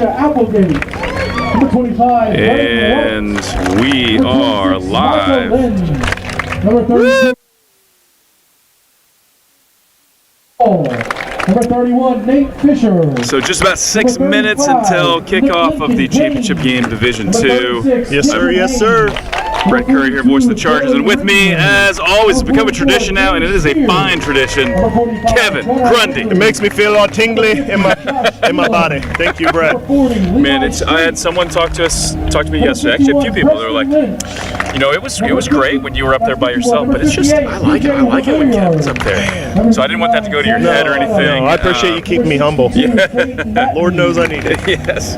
Applegate. Number 25. And we are live. Number 30. Number 31, Nate Fisher. So just about 6 minutes until kickoff of the championship game, Division II. Yes, sir. Yes, sir. Brett Curry here, voice of the Chargers, and with me, as always, it's become a tradition now, and it is a fine tradition, Kevin Grundy. It makes me feel all tingly in my body. Thank you, Brett. Man, I had someone talk to me yesterday. Actually, a few people. They were like, you know, it was great when you were up there by yourself, but it's just I like it when Kevin's up there. So I didn't want that to go to your head or anything. No, I appreciate you keeping me humble. Yeah. Lord knows I need it. Yes.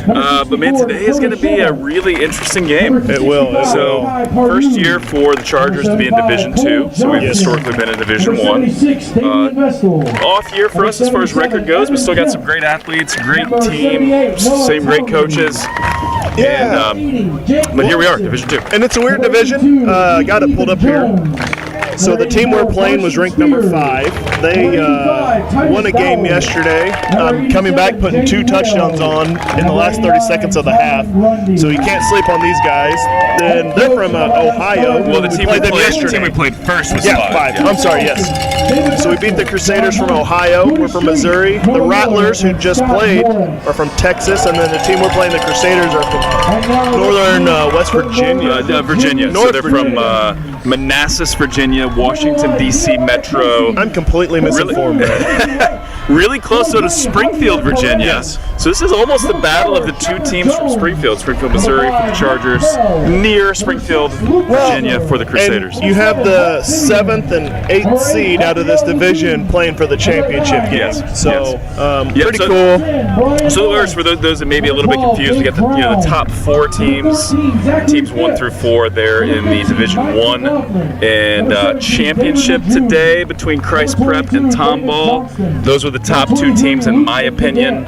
But man, today is going to be a really interesting game. It will. So, first year for the Chargers to be in Division II. So we've historically been in Division I. Off year for us as far as record goes. We still got some great athletes, great team, same great coaches. Yeah. And, but here we are, Division II. And it's a weird division. Got it pulled up here. So the team we're playing was ranked number 5. They won a game yesterday, coming back, putting 2 touchdowns on in the last 30 seconds of the half. So you can't sleep on these guys. Then they're from Ohio. Well, the team we played first was 5. I'm sorry, yes. So we beat the Crusaders from Ohio. We're from Missouri. The Rattlers, who just played, are from Texas. And then the team we're playing, the Crusaders, are from northern West Virginia. Virginia. So they're from Manassas, Virginia, Washington, D.C. Metro. I'm completely misinformed. Really close to Springfield, Virginia. Yes. So this is almost the battle of the 2 teams from Springfield, Missouri for the Chargers, near Springfield, Virginia for the Crusaders. And you have the 7th and 8th seed out of this division playing for the championship game. Yes. So pretty cool. So for those that may be a little bit confused, we got the top 4 teams 1 through 4 there in the Division I, and championship today between Christ Prep and Tomball. Those were the top 2 teams, in my opinion,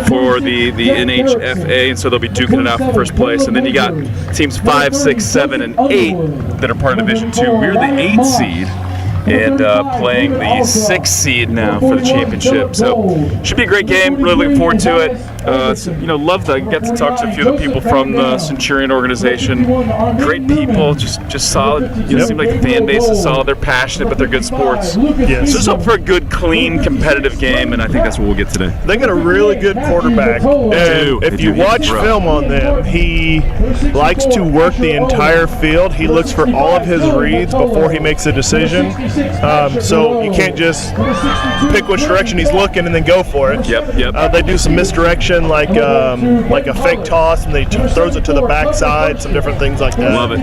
for the NHFA, and so they'll be duking it out for first place. And then you got teams 5, 6, 7, and 8 that are part of Division II. We're the 8th seed and playing the 6th seed now for the championship. So should be a great game. Really looking forward to it. Love to get to talk to a few of the people from the Centurion organization. Great people, just solid. Seem like the fan base is solid. They're passionate, but they're good sports. Yes. So just hope for a good, clean, competitive game, and I think that's what we'll get today. They got a really good quarterback. And if you watch film on them, he likes to work the entire field. He looks for all of his reads before he makes a decision. So you can't just pick which direction he's looking and then go for it. Yep. They do some misdirection, like a fake toss, and they throws it to the backside, some different things like that. Love it.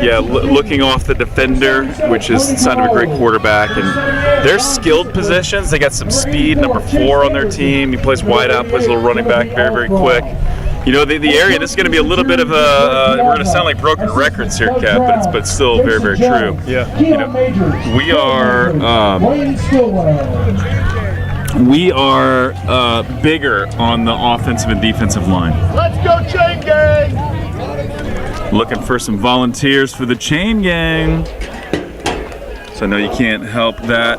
Yeah, looking off the defender, which is the sign of a great quarterback. And they're skilled positions. They got some speed. Number 4 on their team. He plays wide out, plays a little running back, very, very quick. The area, this is going to be a little bit of a, we're going to sound like broken records here, Kev, but it's still very, very true. Yeah. We are bigger on the offensive and defensive line. Let's go, Chain Gang! Looking for some volunteers for the Chain Gang. So I know you can't help that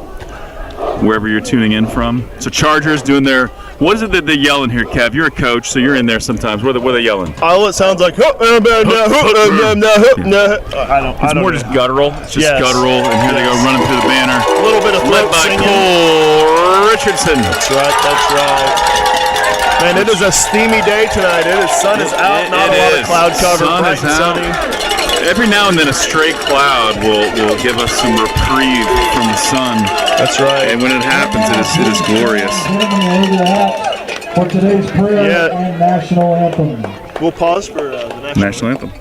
wherever you're tuning in from. So Chargers doing their, what is it that they're yelling here, Kev? You're a coach, so you're in there sometimes. What are they yelling? All it sounds like, I don't It's more just guttural. It's just guttural, and here they go running through the banner. A little bit of led by Cole Richardson. That's right. Man, it is a steamy day tonight. Sun is out, not a lot of cloud cover. Sun is out. Sunny. Every now and then a stray cloud will give us some reprieve from the sun. That's right. And when it happens, it is glorious. For today's prayer and national anthem. We'll pause for the national anthem.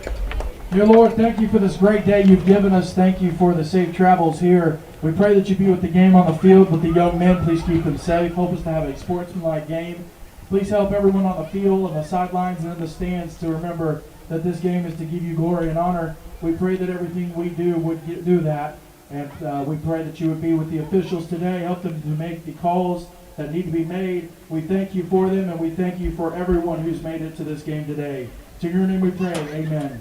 Dear Lord, thank you for this great day you've given us. Thank you for the safe travels here. We pray that you be with the game on the field with the young men. Please keep them safe. Help us to have a sportsmanlike game. Please help everyone on the field, on the sidelines, and in the stands to remember that this game is to give you glory and honor. We pray that everything we do would do that. And we pray that you would be with the officials today. Help them to make the calls that need to be made. We thank you for them, and we thank you for everyone who's made it to this game today. To your name we pray. Amen.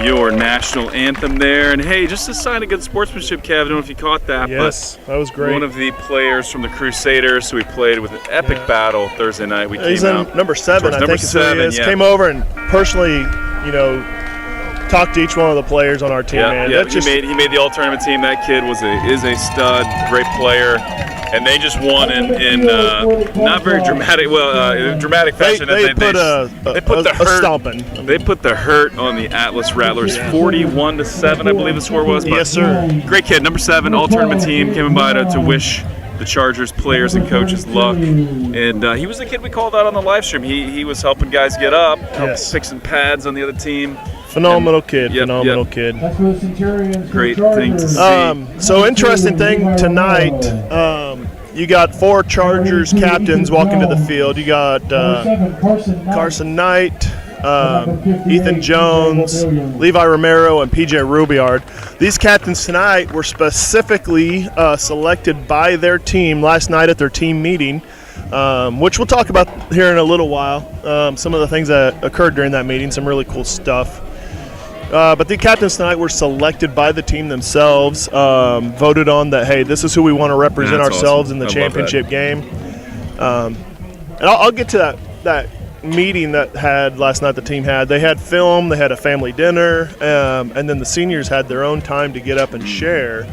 your national anthem there. And hey, just a sign of good sportsmanship, Kev. I don't know if you caught that. Yes, but that was great. One of the players from the Crusaders, who we played with an epic battle Thursday night. He's in number 7, I think is who he is. Yeah. Came over and personally, talked to each one of the players on our team, man. Yeah, he made the all-tournament team. That kid is a stud, great player. And they just won in not very dramatic, dramatic fashion. They put a stomping. They put the hurt on the Atlas Rattlers, 41-7, I believe the score was. But yes, sir. Great kid, number 7, all-tournament team, came by to wish the Chargers players and coaches luck. And he was the kid we called out on the live stream. He was helping guys get up, pick some pads on the other team. Phenomenal kid. Kid. That's for the Centurions. Great thing to see. So interesting thing tonight, you got 4 Chargers captains walking to the field. You got Carson Knight, Ethan Jones, Levi Romero, and PJ Rubiard. These captains tonight were specifically selected by their team last night at their team meeting, which we'll talk about here in a little while. Some of the things that occurred during that meeting, some really cool stuff. But the captains tonight were selected by the team themselves, voted on that, hey, this is who we want to represent ourselves in the championship game. And I'll get to that meeting that had last night the team had. They had film, they had a family dinner, and then the seniors had their own time to get up and share.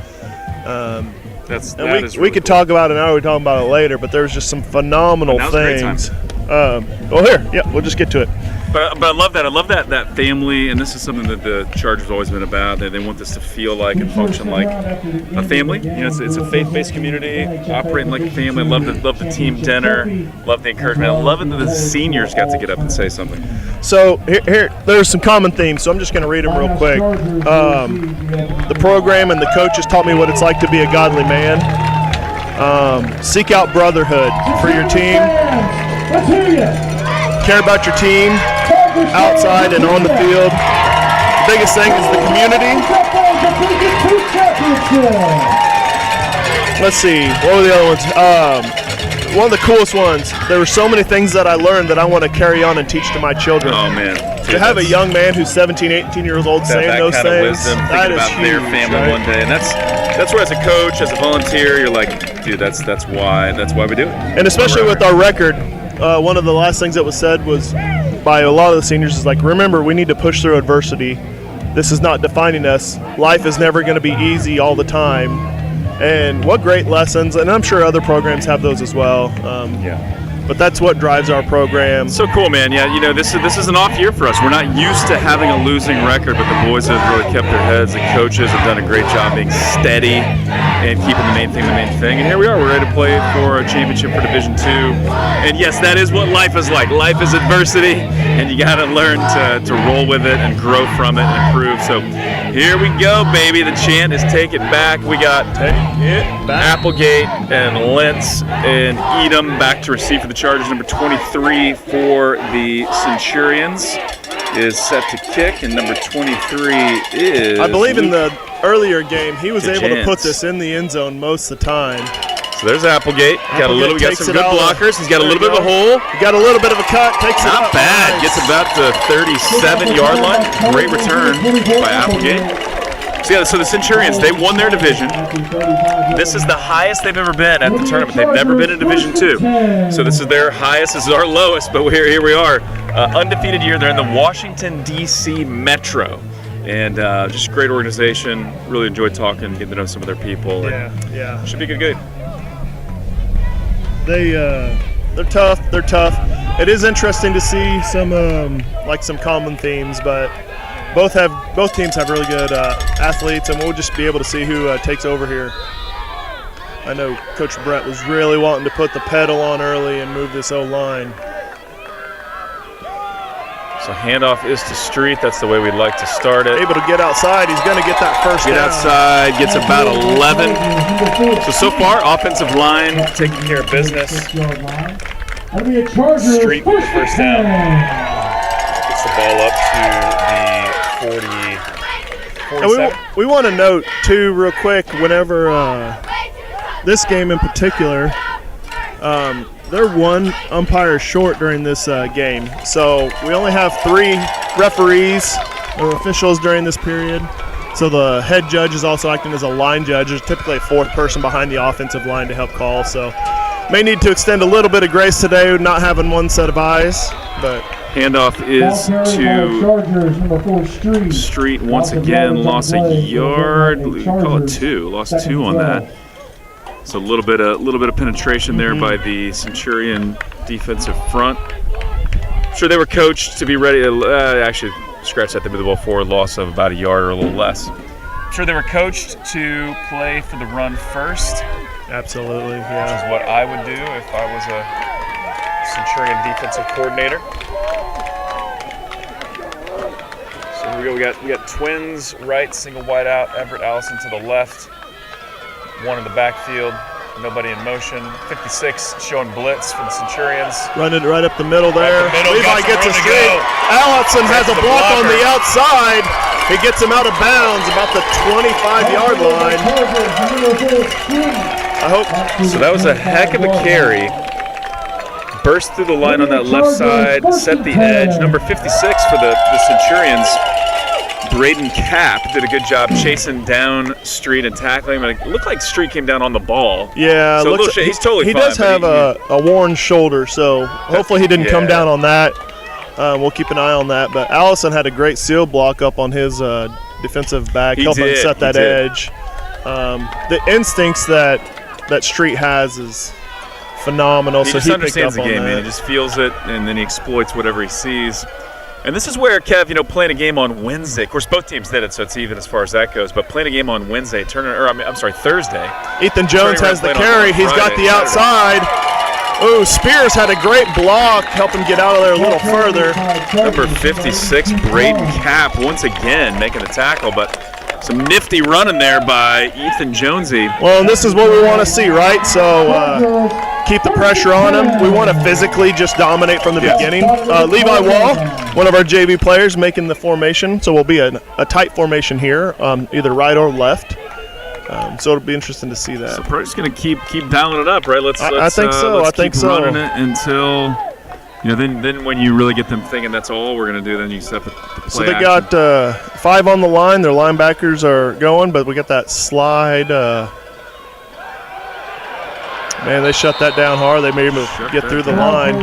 We could talk about it now, we're talking about it later, but there was just some phenomenal things. We'll just get to it. But I love that. I love that family, and this is something that the Chargers have always been about. They want this to feel like and function like a family. It's a faith-based community, operating like a family. Love the team dinner. Love the encouragement. I love it that the seniors got to get up and say something. So here there's some common themes. So I'm just going to read them real quick. The program and the coaches taught me what it's like to be a godly man. Seek out brotherhood for your team. Let's hear you. Care about your team, outside and on the field. The biggest thing is the community. Let's see, what were the other ones? One of the coolest ones, there were so many things that I learned that I want to carry on and teach to my children. Oh, man. To have a young man who's 17, 18 years old saying those kind things, of wisdom, that thinking is about their huge, family right? one day. And that's where, as a coach, as a volunteer, you're like, dude, that's why we do it. And especially with our record, one of the last things that was said was by a lot of the seniors is like, remember, we need to push through adversity. This is not defining us. Life is never going to be easy all the time. And what great lessons, and I'm sure other programs have those as well. But that's what drives our program. So cool, man. Yeah, this is an off year for us. We're not used to having a losing record, but the boys have really kept their heads. The coaches have done a great job being steady and keeping the main thing. And here we are. We're ready to play for a championship for Division II. And yes, that is what life is like. Life is adversity, and you got to learn to roll with it and grow from it and improve. So here we go, baby. The chant is Take It Back. We got Applegate and Lentz and Edom back to receive for the Chargers. Number 23 for the Centurions is set to kick, and number 23 is... I believe in the earlier game, he was able to put this in the end zone most of the time. So there's Applegate. We got some good blockers. He's got a little bit of a hole. He got a little bit of a cut. Takes it out. Not bad. Gets about the 37-yard line. Great return by Applegate. So the Centurions, they won their division. This is the highest they've ever been at the tournament. They've never been in Division II. So this is their highest. This is our lowest, but here we are. Undefeated year. They're in the Washington, D.C. Metro. And just a great organization. Really enjoyed talking, getting to know some of their people. Yeah. Should be a good game. They're tough. It is interesting to see some common themes, but both teams have really good athletes, and we'll just be able to see who takes over here. I know Coach Brett was really wanting to put the pedal on early and move this O-line. So handoff is to Street. That's the way we'd like to start it. Able to get outside. He's going to get that first down. Get outside. Gets about 11. So far, offensive line taking care of business. Street with the first down. Gets the ball up to the 47. We want to note, too, real quick, whenever this game in particular, they're one umpire short during this game. So we only have 3 referees officials during this period. So the head judge is also acting as a line judge. There's typically a fourth person behind the offensive line to help call. So may need to extend a little bit of grace today, not having one set of eyes. But handoff is to Street once again. Lost a yard. Call it 2. Lost 2 on that. So a little bit of penetration there by the Centurion defensive front. I'm sure they were coached to be ready to actually scratch that. They moved the ball forward, loss of about a yard or a little less. I'm sure they were coached to play for the run first. Absolutely, yeah. Which is what I would do if I was a Centurion defensive coordinator. So here we go. We got twins right, single wide out. Everett Allison to the left. One in the backfield. Nobody in motion. 56 showing blitz for the Centurions. Running right up the middle there. Levi gets a straight. Go. Allison has a block on the outside. He gets him out of bounds about the 25-yard line. I hope. So that was a heck of a carry. Burst through the line on that left side. Set the edge. Number 56 for the Centurions. Braden Cap did a good job chasing down Street and tackling him. It looked like Street came down on the ball. Yeah, so he's totally fine. He does have a worn shoulder, so hopefully he didn't come down on that. We'll keep an eye on that. But Allison had a great seal block up on his defensive back, helping him set that edge. The instincts that Street has is phenomenal. He so just he understands picked up the game, on that. man. He just feels it, and then he exploits whatever he sees. And this is where, Kev, playing a game on Wednesday. Of course, both teams did it, so it's even as far as that goes. But playing a game on Wednesday, Thursday. Ethan Jones has the carry. He's got the outside. Ooh, Spears had a great block, help him get out of there a little further. Number 56, Braden Cap, once again making the tackle, but some nifty running there by Ethan Jonesy. Well, and this is what we want to see, right? So keep the pressure on him. We want to physically just dominate from the beginning. Levi Wall, one of our JV players, making the formation. So we'll be a tight formation here, either right or left. So it'll be interesting to see that. So we're just going to keep dialing it up, right? I think so. Let's I think keep so. running it until, then when you really get them thinking that's all we're going to do, then you set the play. So they got 5 on the line. Their linebackers are going, but we got that slide. Man, they shut that down hard. They made him get through the line.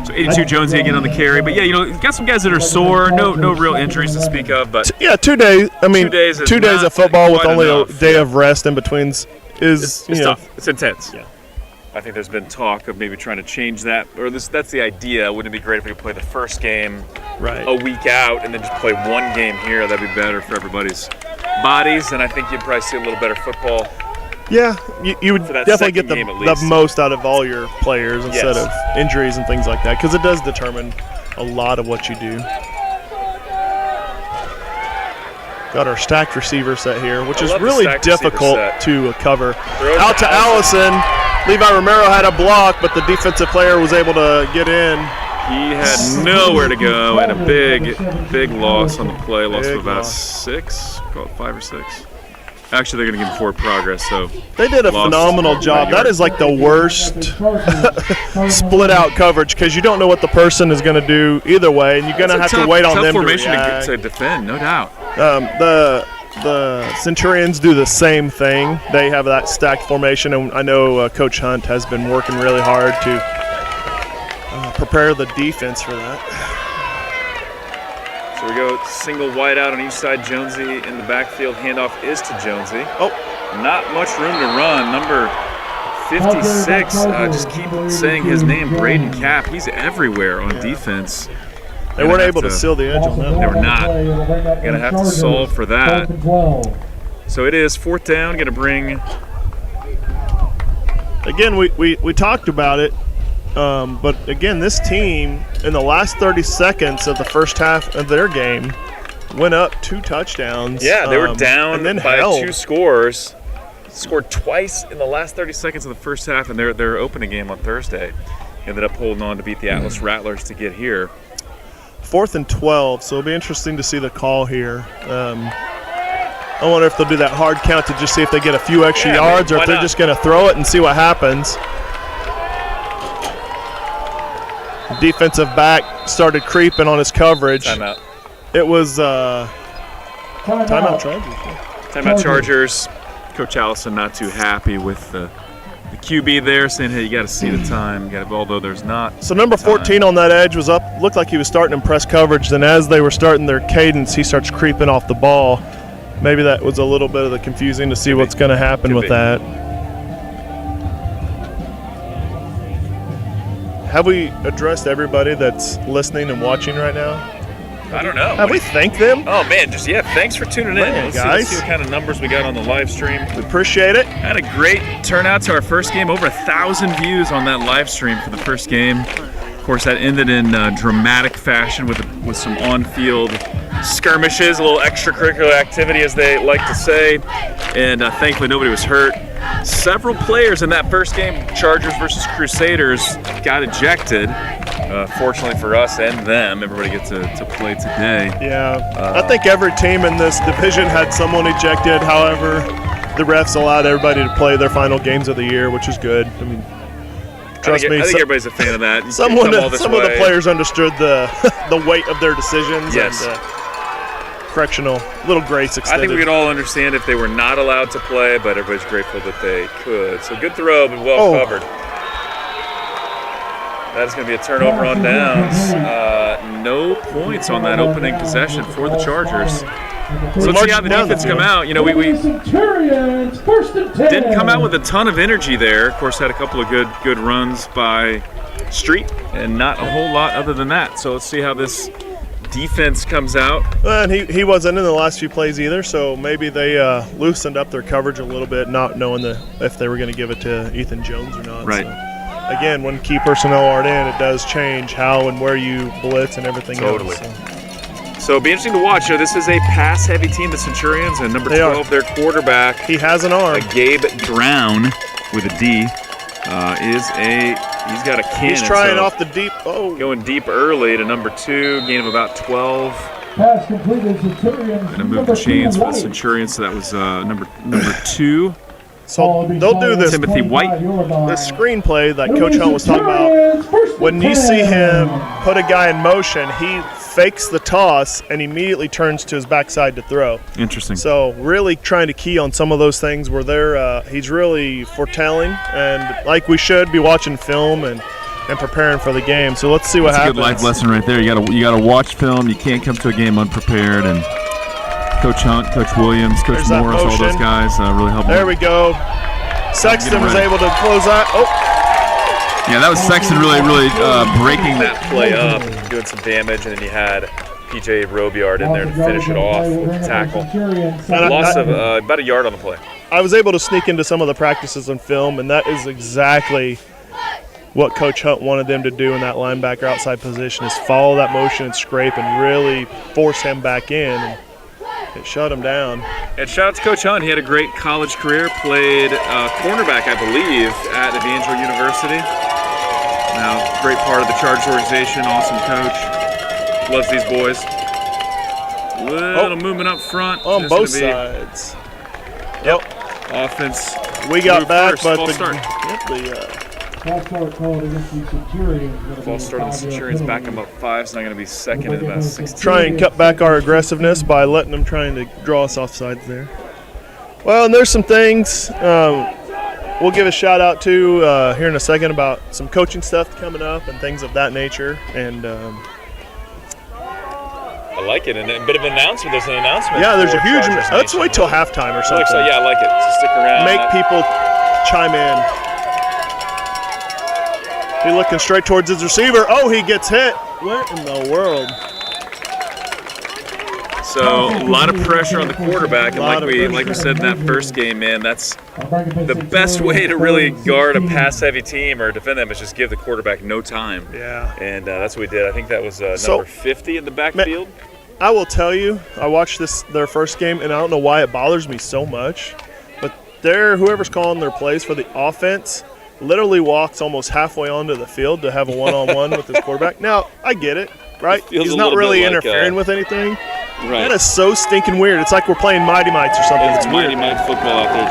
So 82 Jonesy again on the carry. But yeah, got some guys that are sore. No real injuries to speak of. But yeah, 2 days. I mean, 2 days of football with only a day of rest in between is tough. It's intense. Yeah. I think there's been talk of maybe trying to change that, or that's the idea. Wouldn't it be great if we could play the first game a week out and then just play one game here? That'd be better for everybody's bodies, and I think you'd probably see a little better football. Yeah, you would definitely get the most out of all your players instead of injuries and things like that, because it does determine a lot of what you do. Got our stacked receiver set here, which is really difficult to cover. Out to Allison. Levi Romero had a block, but the defensive player was able to get in. He had nowhere to go, and a big loss on the play. Loss of about 6, call it 5 or 6. Actually, they're going to give him forward progress. So they did a phenomenal job. That is like the worst split out coverage, because you don't know what the person is going to do either way, and you're going to have to wait on them to react. Tough formation to defend, no doubt. The Centurions do the same thing. They have that stacked formation, and I know Coach Hunt has been working really hard to prepare the defense for that. So we go single wide out on each side. Jonesy in the backfield. Handoff is to Jonesy. Oh, not much room to run. Number 56, just keep saying his name, Braden Cap. He's everywhere on defense. They weren't able to seal the edge on that. They were not. Going to have to solve for that. So it is 4th down. Going to bring. Again, we talked about it, but again, this team in the last 30 seconds of the first half of their game went up 2 touchdowns. Yeah, they were down and then by held. 2 scores. Scored twice in the last 30 seconds of the first half in their opening game on Thursday. Ended up holding on to beat the Atlas Rattlers to get here. 4th and 12, so it'll be interesting to see the call here. I wonder if they'll do that hard count to just see if they get a few extra yards, or if they're just going to throw it and see what happens. defensive back started creeping on his coverage. Timeout. It was timeout Chargers. Timeout Chargers. Coach Allison not too happy with the QB there, saying, hey, you got to see the time, although there's not. So number 14 on that edge was up, looked like he was starting in press coverage. Then as they were starting their cadence, he starts creeping off the ball. Maybe that was a little bit of the confusing to see what's going to happen with that. Have we addressed everybody that's listening and watching right now? I don't know. Have we thanked them? Oh, man, thanks for tuning in. Let's see what kind of numbers we got on the live stream. We appreciate it. Had a great turnout to our first game. Over 1,000 views on that live stream for the first game. Of course, that ended in dramatic fashion with some on-field skirmishes, a little extracurricular activity, as they like to say. And thankfully, nobody was hurt. Several players in that first game, Chargers versus Crusaders, got ejected. Fortunately for us and them, everybody gets to play today. Yeah, I think every team in this division had someone ejected. However, the refs allowed everybody to play their final games of the year, which is good. I mean, trust me. I think everybody's a fan of that. Some of the players understood the weight of their decisions. Yes. And, correctional, little grace extended. I think we could all understand if they were not allowed to play, but everybody's grateful that they could. So good throw, but well covered. That's going to be a turnover on downs. No points on that opening possession for the Chargers. So let's see how the defense come out. You know, we didn't come out with a ton of energy there. Of course, had a couple of good runs by Street, and not a whole lot other than that. So let's see how this defense comes out. And he wasn't in the last few plays either, so maybe they loosened up their coverage a little bit, not knowing if they were going to give it to Ethan Jones or not. Right. So. Again, when key personnel aren't in, it does change how and where you blitz and everything else. So it'll be interesting to watch. So this is a pass-heavy team, the Centurions, and number 12, their quarterback. He has an arm. Gabe Drown with a D. He's got a cannon. He's trying off the deep. Going deep early to number 2, gain of about 12. Pass completed, Centurions. Going to move the chains for the Centurions. So that was number 2. So they'll do this. Timothy White. This screenplay that Coach Hunt was talking about, when you see him put a guy in motion, he fakes the toss and immediately turns to his backside to throw. Interesting. So really trying to key on some of those things where he's really foretelling, and like we should be watching film and preparing for the game. So let's see what happens. That's a good life lesson right there. You gotta watch film. You can't come to a game unprepared. And Coach Hunt, Coach Williams, Coach Morris, all those guys really helped. There we go. Sexton was able to close that. Yeah, that was Sexton really breaking that play up, doing some damage, and then you had P.J. Robillard in there to finish it off with the tackle. Loss of about a yard on the play. I was able to sneak into some of the practices on film, and that is exactly what Coach Hunt wanted them to do in that linebacker outside position, is follow that motion and scrape and really force him back in. And it shut him down. And shout out to Coach Hunt. He had a great college career, played cornerback, I believe, at Evangel University. Now, great part of the Chargers organization, awesome coach. Loves these boys. Little movement up front. On both sides. Yep. Offense. We got back, but false start called against the Centurions. False start on the Centurions, back them up 5, so not going to be second in about 16. Try and cut back our aggressiveness by letting them trying to draw us off sides there. Well, and there's some things we'll give a shout out to here in a second about some coaching stuff coming up and things of that nature. And I like it. And a bit of an announcement. There's an announcement. Yeah, there's a huge. Let's wait till halftime or something. So, yeah, I like it. So stick around. Make people chime in. He's looking straight towards his receiver. Oh, he gets hit. What in the world? So a lot of pressure on the quarterback, and like we said in that first game, man, that's the best way to really guard a pass-heavy team or defend them is just give the quarterback no time. Yeah. And that's what we did. I think that was number 50 in the backfield. I will tell you, I watched their first game, and I don't know why it bothers me so much, but whoever's calling their plays for the offense literally walks almost halfway onto the field to have a one-on-one with his quarterback. Now, I get it, right? He's not really interfering with anything. Right. That is so stinking weird. It's like we're playing Mighty Mites or something. It's Mighty Mite football out there.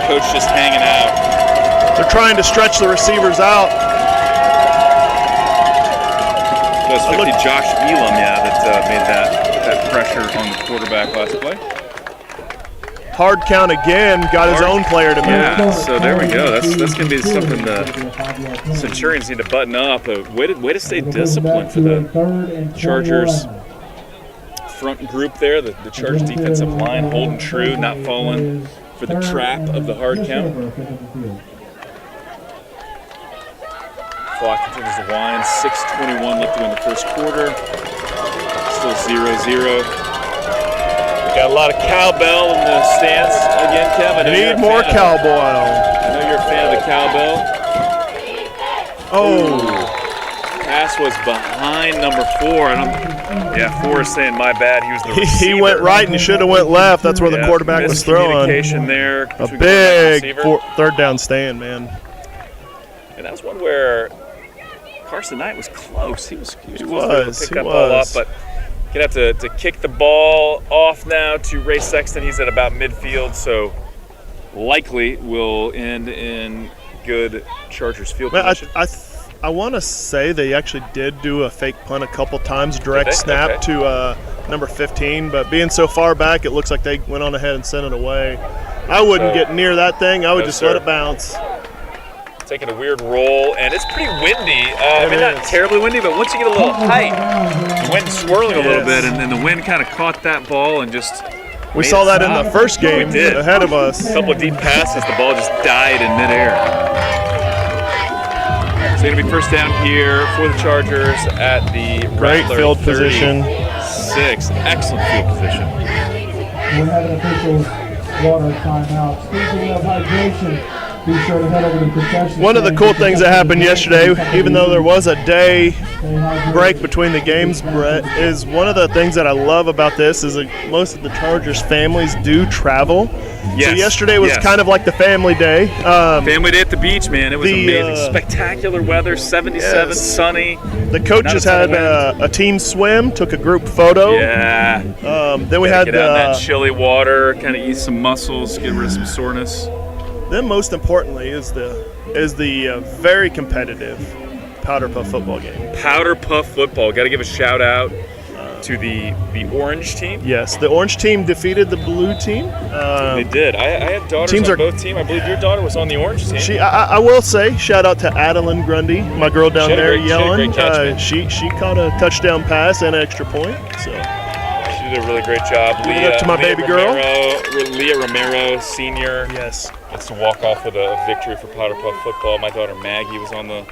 Coach just hanging out. They're trying to stretch the receivers out. be Josh Elam, that made that pressure on the quarterback last play. Hard count again, got his own player to move. Yeah, so there we go. That's going to be something the Centurions need to button up. Way to stay disciplined for the Chargers front group there. The Chargers defensive line holding true, not falling for the trap of the hard count. Clock continues to wind. 6:21 left to win the first quarter. Still 0-0. Got a lot of cowbell in the stands again, Kev. Need more cowbell. I know you're a fan of the cowbell. Oh. Pass was behind number 4. 4 is saying my bad. He was the receiver. He went right and he should have went left. That's where the quarterback was throwing. Miscommunication there. A big third down stand, man. And that was one where Carson Knight was close. He was close to pick that ball up, but gonna have to kick the ball off now to Ray Sexton. He's at about midfield, so likely will end in good Chargers field position. I want to say they actually did do a fake punt a couple times, direct snap to number 15, but being so far back, it looks like they went on ahead and sent it away. I wouldn't get near that thing. I would just let it bounce. Taking a weird roll, and it's pretty windy. Not terribly windy, but once you get a little height, the wind's swirling a little bit, and then the wind kind of caught that ball and just We saw that in the first game ahead of us. A couple of deep passes, the ball just died in midair. So it's going to be first down here for the Chargers at the great field position. 6. Excellent field position. We're having officials water timeout. Speaking of hydration, be sure to head over to concession. One of the cool things that happened yesterday, even though there was a day break between the games, Brett, is one of the things that I love about this is that most of the Chargers families do travel. Yes. So yesterday was kind of like the family day. Family day at the beach, man. It was amazing. Spectacular weather, 77, sunny. The coaches had a team swim, took a group photo. Yeah. Then we had get out in that chilly water, kind of ease some muscles, get rid of some soreness. Then most importantly is the very competitive Powder Puff football game. Powder Puff football. Got to give a shout out to the orange team. Yes, the orange team defeated the blue team. They did. I have daughters on both teams. I believe your daughter was on the orange team. I will say, shout out to Adeline Grundy, my girl down there yelling. She caught a touchdown pass and an extra point. So she did a really great job. Give it up to my baby girl. Leah Romero, senior. Yes. Gets to walk off with a victory for Powder Puff football. My daughter Maggie was on the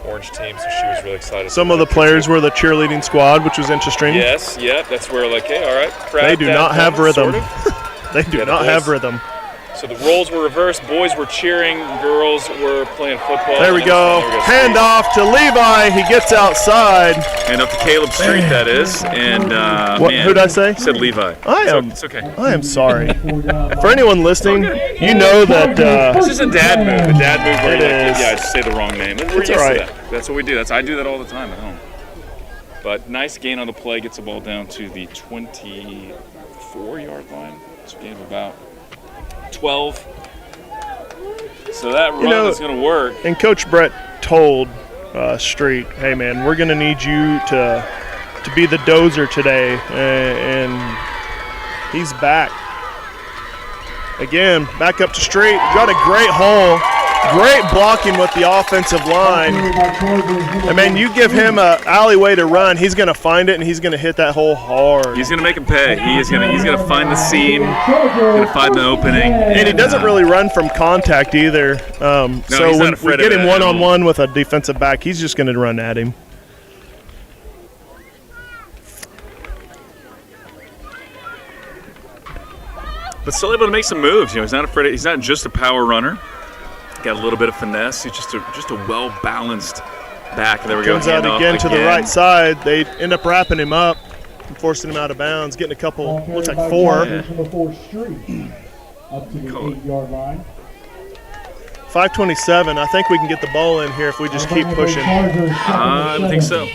orange team, so she was really excited. Some of the players were the cheerleading squad, which was interesting. Yes, that's where hey, all right. They do not have rhythm. They do not have rhythm. So the roles were reversed. Boys were cheering. Girls were playing football. There we go. Hand off to Levi. He gets outside. Hand off to Caleb Street, that is. And who'd I say? Said Levi. It's okay. I am sorry. For anyone listening, you know that this is a dad move. A dad move where I just say the wrong name. We're used to that. That's what we do. I do that all the time at home. But nice gain on the play. Gets the ball down to the 24-yard line. It's a gain of about 12. So that run is going to work. And Coach Brett told Street, hey, man, we're going to need you to be the dozer today. And he's back. Again, back up to Street. Got a great hole. Great blocking with the offensive line. And, man, you give him an alleyway to run, he's going to find it, and he's going to hit that hole hard. He's going to make him pay. He's going to find the seam, going to find the opening. And he doesn't really run from contact either. So when we get him one-on-one with a defensive back, he's just going to run at him. But still able to make some moves. He's not afraid. He's not just a power runner. Got a little bit of finesse. He's just a well-balanced back. There we go. Comes out again to the right side. They end up wrapping him up and forcing him out of bounds, getting a couple, looks like 4. Up to the 8-yard line. 5:27. I think we can get the ball in here if we just keep pushing. I think so.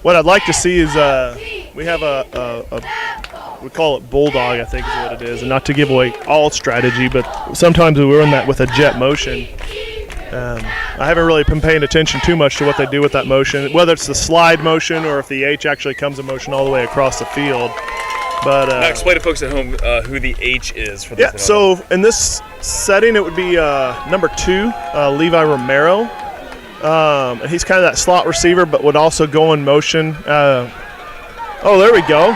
What I'd like to see is we have we call it bulldog, I think is what it is, and not to give away all strategy, but sometimes we run that with a jet motion. I haven't really been paying attention too much to what they do with that motion, whether it's the slide motion or if the H actually comes in motion all the way across the field. But now explain to folks at home who the H is for this. Yeah, so in this setting, it would be number 2, Levi Romero. He's kind of that slot receiver, but would also go in motion. Oh, there we go.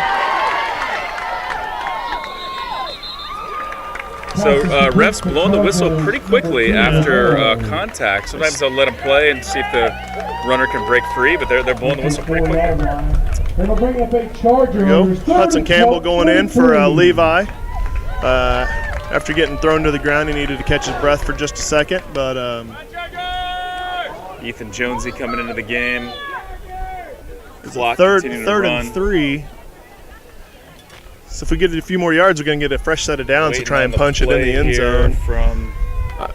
So refs blowing the whistle pretty quickly after contact. Sometimes they'll let them play and see if the runner can break free, but they're blowing the whistle pretty quickly. There we go. Hudson Campbell going in for Levi. After getting thrown to the ground, he needed to catch his breath for just a second, but Ethan Jonesy coming into the game. Third and 3. So if we get a few more yards, we're going to get a fresh set of downs to try and punch it in the end zone.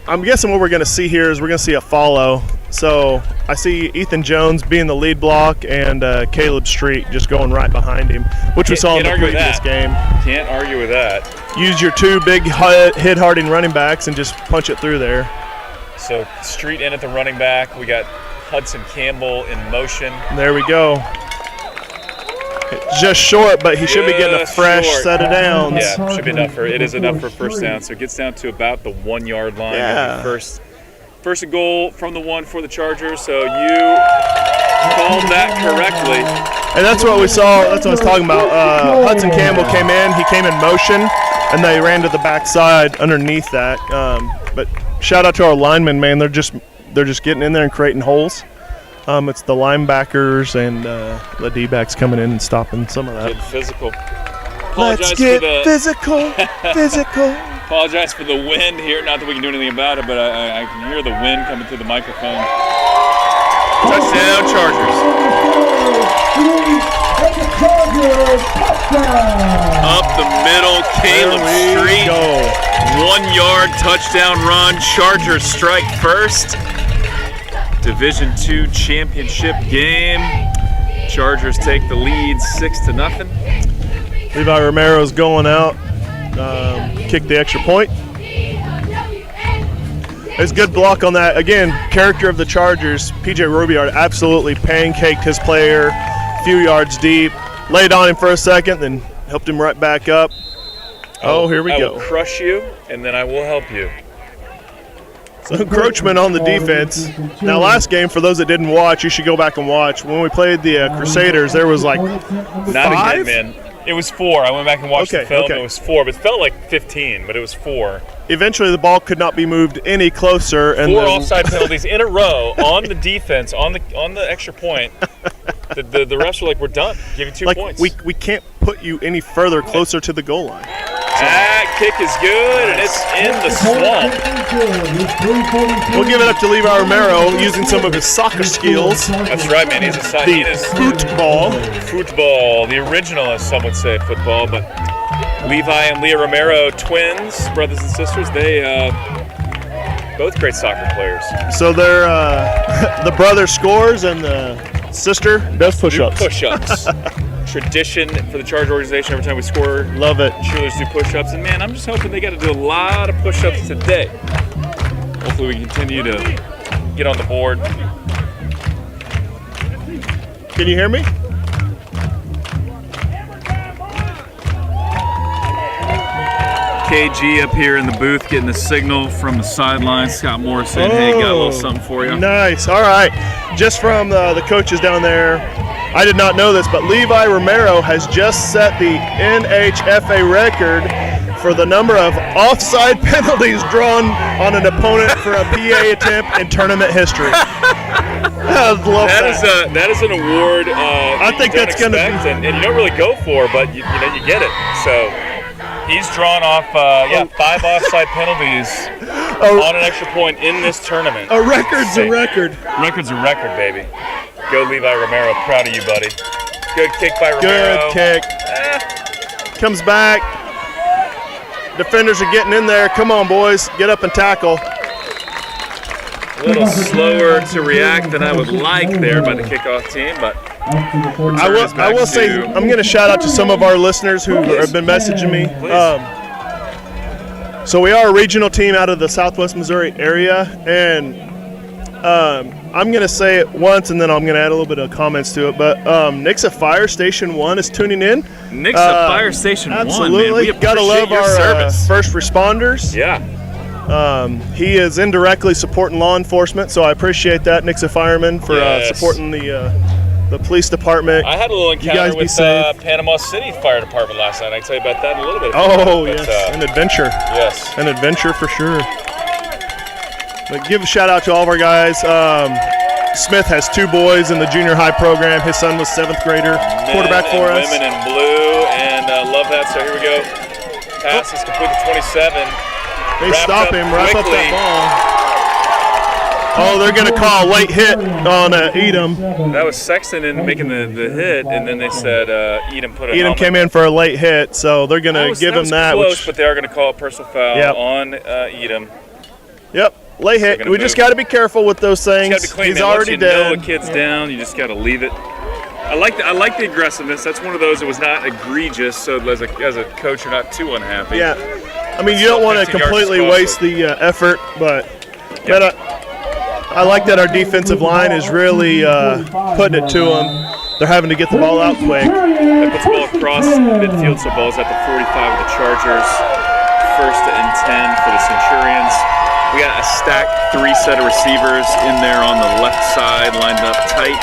I'm guessing what we're going to see here is we're going to see a follow. So I see Ethan Jones being the lead block and Caleb Street just going right behind him, which we saw in the previous game. Can't argue with that. Use your 2 big hit-harding running backs and just punch it through there. So Street in at the running back. We got Hudson Campbell in motion. There we go. Just short, but he should be getting a fresh set of downs. Yeah, should be enough for. It is enough for first down. So it gets down to about the 1 yard line. Yeah. First and goal from the 1 for the Chargers. So you called that correctly. And that's what we saw. That's what I was talking about. Hudson Campbell came in. He came in motion, and they ran to the backside underneath that. But shout out to our linemen, man. They're just getting in there and creating holes. It's the linebackers and the D-backs coming in and stopping some of that. Get physical. Let's get physical. Apologize for the wind here. Not that we can do anything about it, but I can hear the wind coming through the microphone. Touchdown, Chargers. Up the middle, Caleb Street. 1 yard touchdown run. Chargers strike first. Division II championship game. Chargers take the lead 6-0. Levi Romero's going out. Kick the extra point. It's good block on that. Again, character of the Chargers. PJ Robillard absolutely pancaked his player a few yards deep. Laid on him for a second, then helped him right back up. Oh, here we go. I will crush you, and then I will help you. So encroachment on the defense. Now, last game, for those that didn't watch, you should go back and watch. When we played the Crusaders, there was like 5? Not again, man. It was 4. I went back and watched the film. It was 4, but it felt like 15, but it was 4. Eventually, the ball could not be moved any closer. And 4 offside penalties in a row on the defense, on the extra point. The refs were like, we're done. Give you 2 points. We can't put you any further closer to the goal line. That kick is good, and it's in the swamp. We'll give it up to Levi Romero using some of his soccer skills. That's right, man. He's a football. Football, the original, as some would say, football. But Levi and Leah Romero, twins, brothers and sisters, they both great soccer players. So they're the brother scores and the sister does push-ups. Push-ups. Tradition for the Charge organization. Every time we score, love it. Cheerleaders do push-ups, and man, I'm just hoping they got to do a lot of push-ups today. Hopefully, we continue to get on the board. Can you hear me? KG up here in the booth getting the signal from the sideline. Scott Morris saying, hey, got a little something for you. Nice. All right. Just from the coaches down there, I did not know this, but Levi Romero has just set the NHFA record for the number of offside penalties drawn on an opponent for a PA attempt in tournament history. I love that. That is an award I think that's going to be. And you don't really go for, but you get it. So he's drawn off 5 offside penalties on an extra point in this tournament. A record's a record. Record's a record, baby. Go Levi Romero. Proud of you, buddy. Good kick by Romero. Good kick. Comes back. Defenders are getting in there. Come on, boys. Get up and tackle. A little slower to react than I would like there by the kickoff team, but I will say I'm going to shout out to some of our listeners who have been messaging me. So we are a regional team out of the Southwest Missouri area, and I'm going to say it once, and then I'm going to add a little bit of comments to it. But NHFA Fire Station 1 is tuning in. NHFA Fire Station 1, absolutely. man. We appreciate Gotta love your our service. first responders. Yeah. He is indirectly supporting law enforcement, so I appreciate that, NHFA Fireman, for supporting the police department. I had a little encounter with Panama City Fire Department last night. I can tell you about that in a little bit. Oh, yes, an adventure. Yes. An adventure for sure. But give a shout out to all of our guys. Smith has 2 boys in the junior high program. His son was 7th grader. Quarterback for us. Women in blue, and love that. So here we go. Pass is complete to 27. They stop him, wrap up that ball. Oh, they're going to call a late hit on Edom. That was Sexton in making the hit, and then they said Edom put it. Edom came in for a late hit, so they're going to give him that. Close, but they are going to call a personal foul on Edom. Yep. Late hit. We just got to be careful with those things. He's already dead. Once you know a kid's down, you just got to leave it. I like the aggressiveness. That's one of those that was not egregious. So as a coach, you're not too unhappy. Yeah. I mean, you don't want to completely waste the effort, but I like that our defensive line is really putting it to them. They're having to get the ball out quick. They put the ball across midfield, so ball's at the 45 of the Chargers. 1st and 10 for the Centurions. We got a stacked 3 set of receivers in there on the left side, lined up tight.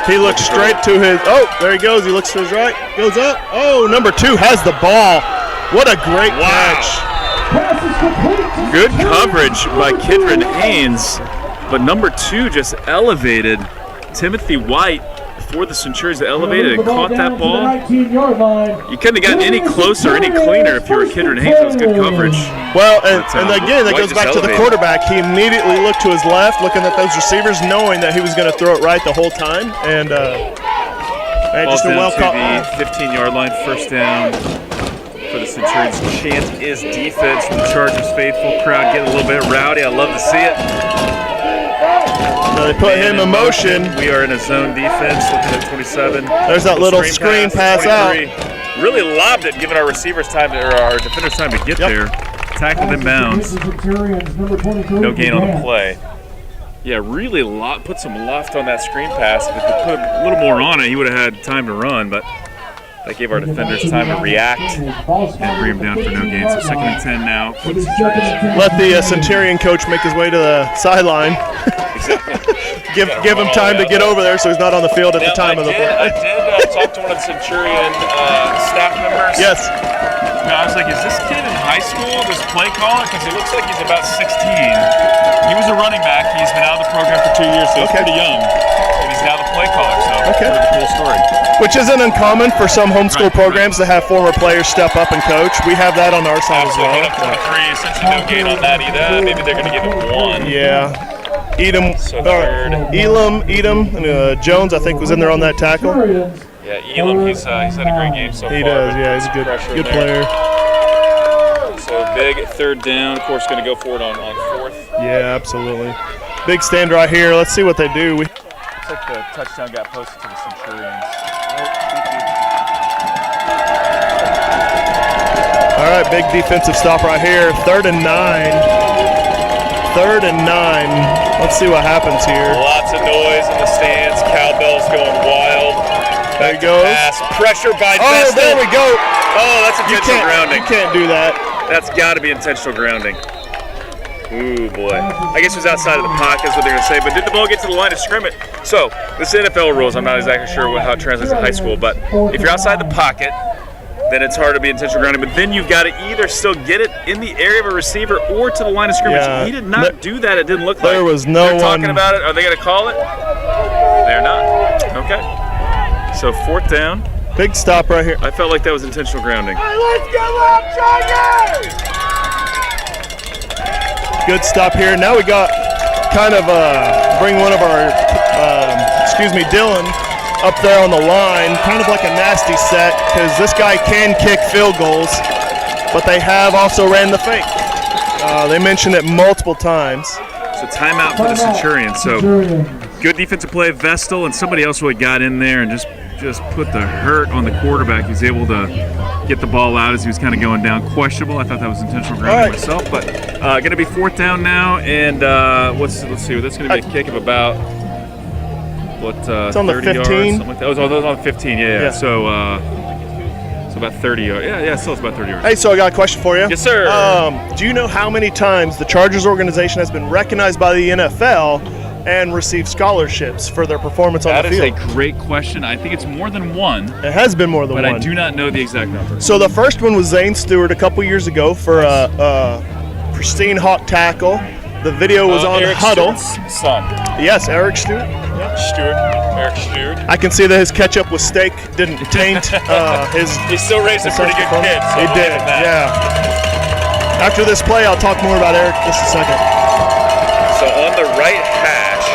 He looks straight to his, there he goes. He looks to his right, goes up. Oh, number 2 has the ball. What a great catch. Good coverage by Kidron Haynes, but number 2 just elevated Timothy White for the Centurions. Elevated and caught that ball. You couldn't have gotten any closer, any cleaner if you were Kidron Haynes. That was good coverage. Well, and again, that goes back to the quarterback. He immediately looked to his left, looking at those receivers, knowing that he was going to throw it right the whole time. And just a well-caught. The 15-yard line, 1st down for the Centurions. Chant is defense from the Chargers faithful crowd getting a little bit rowdy. I love to see it. They put him in motion. We are in a zone defense, looking at 27. There's that little screen pass out. Really lobbed it, giving our receivers time or our defenders time to get there. Tackled in bounds. No gain on the play. Yeah, really put some loft on that screen pass. If we could put a little more on it, he would have had time to run, but that gave our defenders time to react and bring him down for no gain. So 2nd and 10 now for the Centurions. Let the Centurion coach make his way to the sideline. Give him time to get over there so he's not on the field at the time of the play. I did talk to one of the Centurion staff members. Yes. I was like, is this kid in high school, this play caller? Because he looks like he's about 16. He was a running back. He's been out of the program for 2 years, so he's pretty young. And he's now the play caller, so sort of a cool story. Which isn't uncommon for some homeschool programs to have former players step up and coach. We have that on our side as well. Essentially no gain on that either. Maybe they're going to give him 1. Yeah. Edom, and Jones, I think, was in there on that tackle. Yeah, Elam, he's had a great game so far. He does, yeah, he's a good player. So big 3rd down, of course, going to go for it on 4th. Yeah, absolutely. Big stand right here. Let's see what they do. Looks like the touchdown got posted to the Centurions. All right, big defensive stop right here. 3rd and 9. 3rd and 9. Let's see what happens here. Lots of noise in the stands. Cowbells going wild. There he goes. Pressure by Oh, Destin. there we go. Oh, that's intentional grounding. You can't do that. That's got to be intentional grounding. Ooh, boy. I guess it was outside of the pocket is what they're going to say, but did the ball get to the line of scrimmage? So, this is NFL rules. I'm not exactly sure how it translates to high school, but if you're outside the pocket, then it's hard to be intentional grounding. But then you've got to either still get it in the area of a receiver or to the line of scrimmage. Yeah. He did not do that. It didn't look like. There was no They're talking about it. Are they going to call it? They're not. Okay. So 4th down. Big stop right here. I felt like that was intentional grounding. Hey, let's go up, Chargers! Good stop here. Now we got kind of bring one of our, Dylan up there on the line, kind of like a nasty set, because this guy can kick field goals, but they have also ran the fake. They mentioned it multiple times. So timeout for the Centurions. So Good defensive play, Vestal, and somebody else really got in there and just put the hurt on the quarterback. He was able to get the ball out as he was kind of going down. Questionable. I thought that was intentional grounding myself, but going to be 4th down now, and let's see. That's going to be a kick of about it's on 30 the 15. yards, something like that. Oh, it was on the 15. Yeah. So about 30 yards. Yeah. Still, it's about 30 yards. Hey, so I got a question for you. Yes, sir. Do you know how many times the Chargers organization has been recognized by the NFL and received scholarships for their performance on the field? That is a great question. I think it's more than one. It has been more than one. one. But I do not know the exact number. So the first one was Zane Stewart a couple years ago for a pristine hawk tackle. The video was on Eric Huddle. Stewart's son. Yes, Eric Stewart. Eric Stewart. I can see that his ketchup with steak didn't taint his. He still raised a pretty good kid. So he did, yeah. After this play, I'll talk more about Eric just a second. So on the right hash,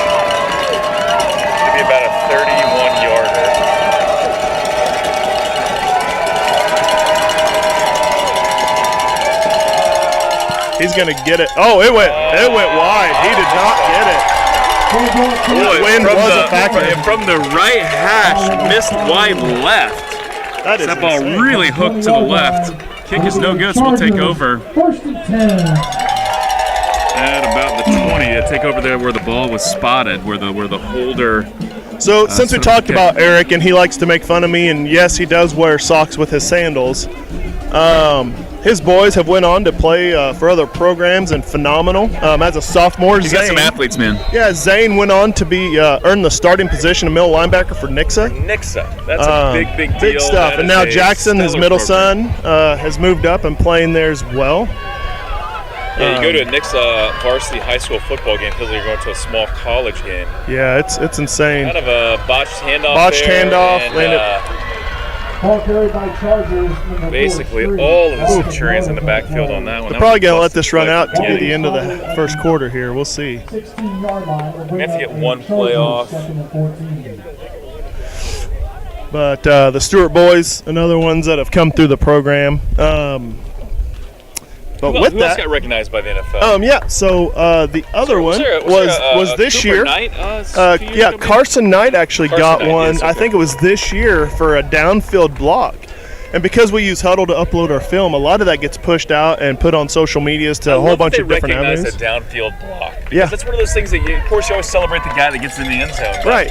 it'll be about a 31-yarder. He's gonna get it. Oh, it went wide. He did not get it. Boy, wind was a factor. From the right hash, missed wide left. That ball really hooked to the left. Kick is no good, so we'll take over. 1st and 10. At about the 20, to take over there where the ball was spotted, where the holder. So since we talked about Eric and he likes to make fun of me, and yes, he does wear socks with his sandals. His boys have went on to play for other programs and phenomenal. As a sophomore, You got some athletes, man. Yeah, Zane went on to be earn the starting position of middle linebacker for Nixa. That's a big deal. Big stuff. And now Jackson, his middle son, has moved up and playing there as well. Yeah, you go to a Nixa varsity high school football game because you're going to a small college game. Yeah, it's insane. Kind of a botched handoff. Ball carried by Chargers. Basically, all of the Centurions in the backfield on that one. They're probably going to let this run out to be the end of the first quarter here. We'll see. 16-yard line. We have to get one play off. But the Stewart boys, another ones that have come through the program. But who with else that, got recognized by the NFL? yeah. So the other one was this Cooper year. Knight, Yeah, Carson Knight actually got Knight, one. yes, I think it was this year for a downfield block. And because we use Huddle to upload our film, a lot of that gets pushed out and put on social medias to a whole bunch of different avenues. Recognize a downfield block. Yeah, that's one of those things that, of course, you always celebrate the guy that gets in the end zone. Right.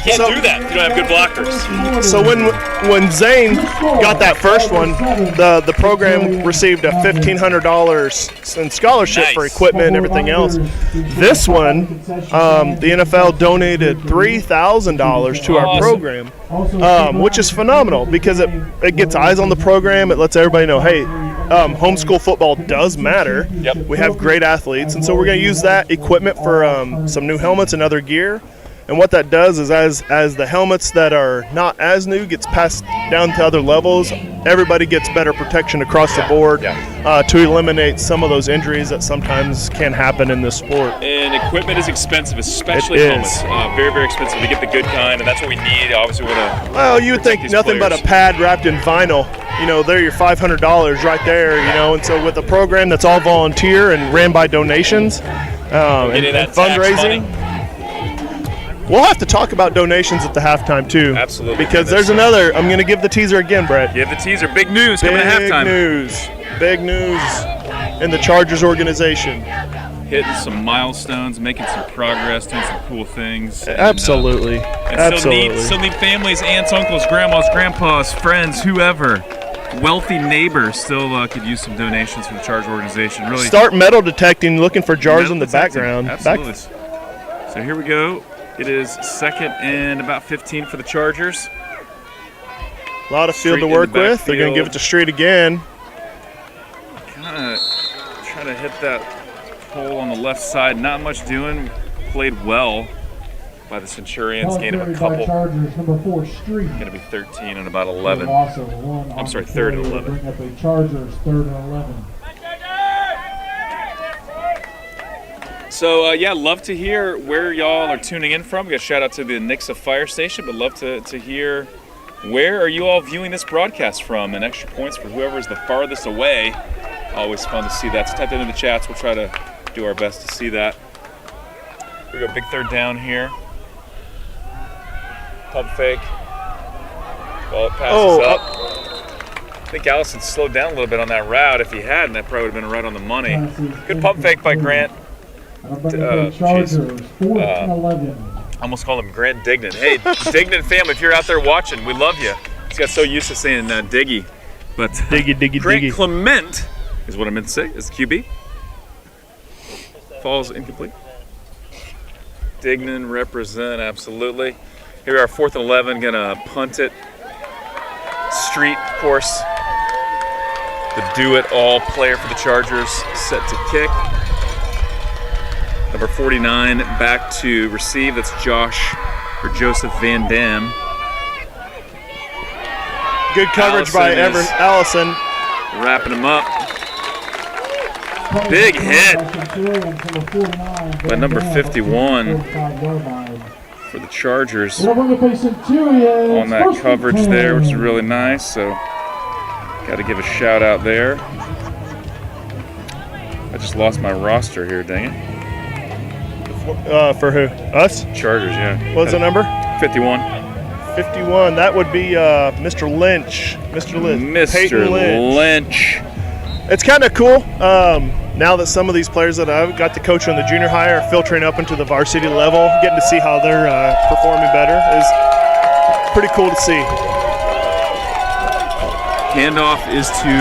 You can't do that if you don't have good blockers. So when Zane got that first one, the program received a $1,500 in scholarship for equipment and everything else. This one, the NFL donated $3,000 to our program, which is phenomenal because it gets eyes on the program. It lets everybody know, hey, homeschool football does matter. Yep. We have great athletes, and so we're going to use that equipment for some new helmets and other gear. And what that does is as the helmets that are not as new gets passed down to other levels, everybody gets better protection across the board to eliminate some of those injuries that sometimes can happen in this sport. And equipment is expensive, especially helmets. Very, very expensive to get the good kind, and that's what we need. Obviously, we want to. Well, you would think nothing but a pad wrapped in vinyl. You know, they're your $500 right there. You know, and so with a program that's all volunteer and ran by donations and fundraising. We'll have to talk about donations at the halftime, too. Absolutely. Because there's another. I'm going to give the teaser again, Brett. Give the teaser. Big news coming at halftime. Big news in the Chargers organization. Hitting some milestones, making some progress, doing some cool things. Absolutely. Still need families, aunts, uncles, grandmas, grandpas, friends, whoever. Wealthy neighbors still could use some donations from the Chargers organization. Really. Start metal detecting, looking for jars in the background. Absolutely. So here we go. It is 2nd and about 15 for the Chargers. A lot of field to work with. They're going to give it to Street again. Kind of trying to hit that hole on the left side. Not much doing. Played well by the Centurions. Gain of a couple. Chargers, number 4, Street. Going to be 13 and about 11. I'm sorry, 3rd and 11. Bring up a Chargers, 3rd and 11. So, love to hear where y'all are tuning in from. We got a shout out to the Nixa Fire Station, but love to hear where are you all viewing this broadcast from, and extra points for whoever is the farthest away. Always fun to see that. So type that in the chats. We'll try to do our best to see that. We got a big 3rd down here. pump fake. Ball passes up. I think Allison slowed down a little bit on that route. If he hadn't, that probably would have been right on the money. Good pump fake by Grant. Almost called him Grant Dignan. Hey, Dignan family, if you're out there watching, we love you. He's got so used to saying Diggy. But Grant Clement is what I meant to say, is QB. Falls incomplete. Dignan represent, absolutely. Here we are, 4th and 11, gonna punt it. Street, of course. The do-it-all player for the Chargers, set to kick. Number 49 back to receive. That's Joseph Van Dam. Good coverage by Allison. Wrapping him up. Big hit by number 51 for the Chargers on that coverage there, which is really nice. So, got to give a shout out there. I just lost my roster here, dang it. For who? Us? Chargers, yeah. What's the number? 51. 51. That would be Mr. Lynch. Mr. Lynch. It's kind of cool now that some of these players that I've got to coach on the junior high are filtering up into the varsity level, getting to see how they're performing better is pretty cool to see. Handoff is to...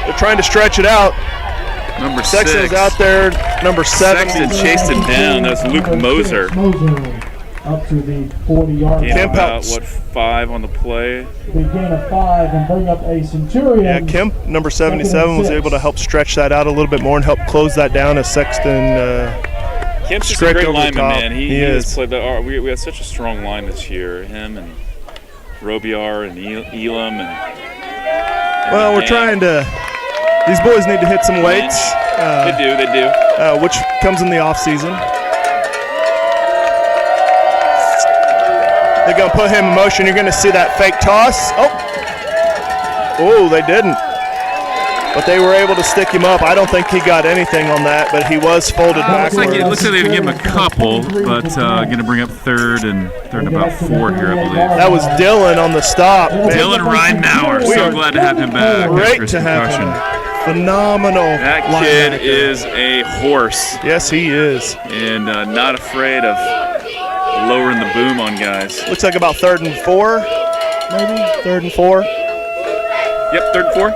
They're trying to stretch it out. Number 6. Sexton's out there, number 7. Sexton chased him down. That's Luke Moser. Up to the 40-yard line. About, 5 on the play? Big gain of 5 and bring up a Centurions. Yeah, Kemp, number 77, was able to help stretch that out a little bit more and help close that down as Sexton Kemp's just a great lineman, man. He is. Played we had such a strong line this year. Him and Robiar and Elam. Well, we're trying to... These boys need to hit some weights. They do. Which comes in the off-season. They're going to put him in motion. You're going to see that fake toss. Oh, they didn't. But they were able to stick him up. I don't think he got anything on that, but he was folded backwards. It looks like they give him a couple, but going to bring up third and about 4 here, I believe. That was Dylan on the stop. Dylan Reinauer. So glad to have him back. Great to have him. Phenomenal. That kid is a horse. Yes, he is. And not afraid of lowering the boom on guys. Looks like about 3rd and 4, maybe? 3rd and 4? Yep, 3rd and 4.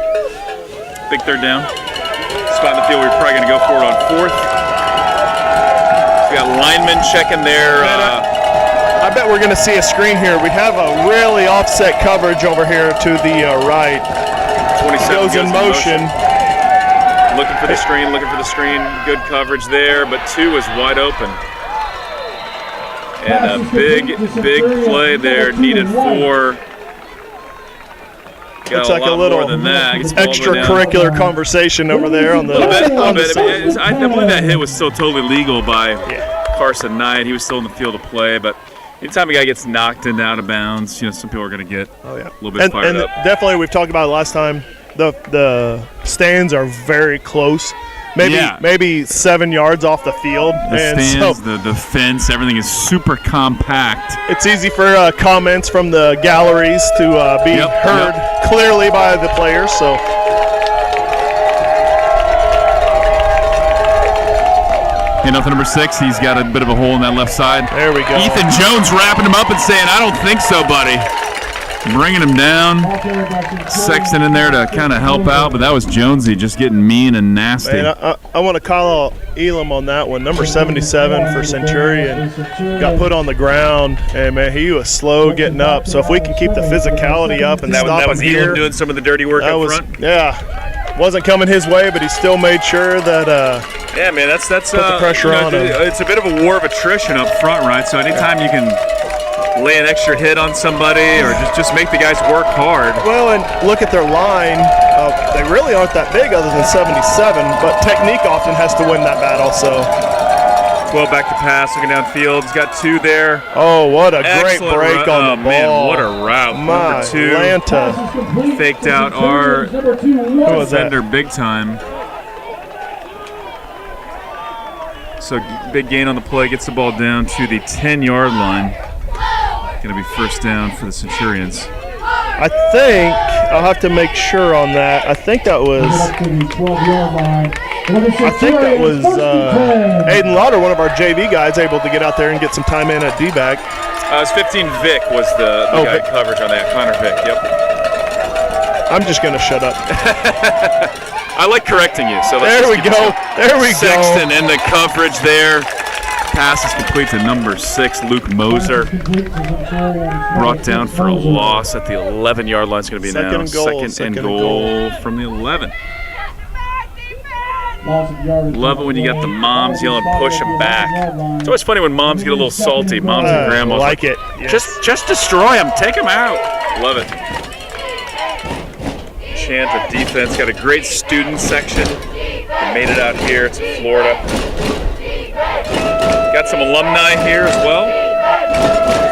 Big 3rd down. Spot in the field, we're probably going to go for it on 4th. We got linemen checking there. I bet we're going to see a screen here. We have a really offset coverage over here to the right. 27 goes in motion. Looking for the screen. Good coverage there, but 2 is wide open. And a big play there. Needed 4. Looks like a little more than that. extracurricular conversation over there on the. A little bit. I believe that hit was still totally legal by Carson Knight. He was still in the field of play, but anytime a guy gets knocked and out of bounds, some people are going to get a little bit fired up. Definitely, we've talked about it last time. The stands are very close. Maybe 7 yards off the field. The stands, the fence, everything is super compact. It's easy for comments from the galleries to be heard clearly by the players. So. Handoff to number 6. He's got a bit of a hole in that left side. There we go. Ethan Jones wrapping him up and saying, "I don't think so, buddy." Bringing him down. Sexton in there to kind of help out, but that was Jonesy just getting mean and nasty. Man, I want to call out Elam on that one. Number 77 for Centurion got put on the ground, and man, he was slow getting up. So if we can keep the physicality up and stop him here. Elam doing some of the dirty work up front. Yeah, wasn't coming his way, but he still made sure that. Yeah, man, that's put the pressure on him. It's a bit of a war of attrition up front, right? So anytime you can lay an extra hit on somebody or just make the guys work hard. Well, and look at their line. They really aren't that big other than 77, but technique often has to win that battle. So, well, back to pass, looking downfield. He's got 2 there. Oh, what a great break on the ball. Man, what a route. My number 2. Atlanta. Faked out our defender big time. So big gain on the play, gets the ball down to the 10-yard line. Going to be first down for the Centurions. I think I'll have to make sure on that. I think that was Aiden Lauder, one of our JV guys, able to get out there and get some time in at D-back. It was 15 Vic was the guy in coverage on that. Connor Vic, yep. I'm just going to shut up. I like correcting you. So there we go. There we go. Sexton in the coverage there. Pass is complete to number 6, Luke Moser. Brought down for a loss at the 11-yard line. It's going to be now second and goal from the 11. Love it when you got the moms yelling, push them back. It's always funny when moms get a little salty. Moms and grandmas like it. Yes. Just destroy them. Take them out. Love it. Chant of defense. Got a great student section. They made it out here to Florida. Got some alumni here as well.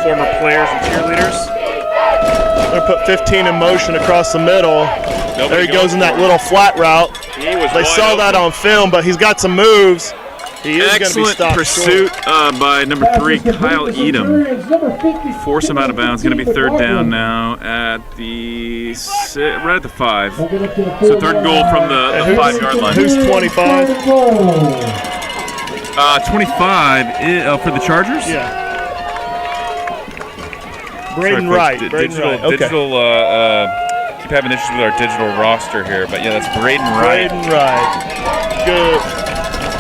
Former players and cheerleaders. They're going to put 15 in motion across the middle. There he goes in that little flat route. They saw that on film, but he's got some moves. He is going to be stopped pursuit by number 3, Kyle Edom. Force him out of bounds. Going to be third down now at the right at the 5. So third goal from the 5-yard line. Who's 25? 25 for the Chargers? Yeah. Braden Wright. Digital. Keep having issues with our digital roster here, but yeah, that's Braden Wright. Braden Wright. Good.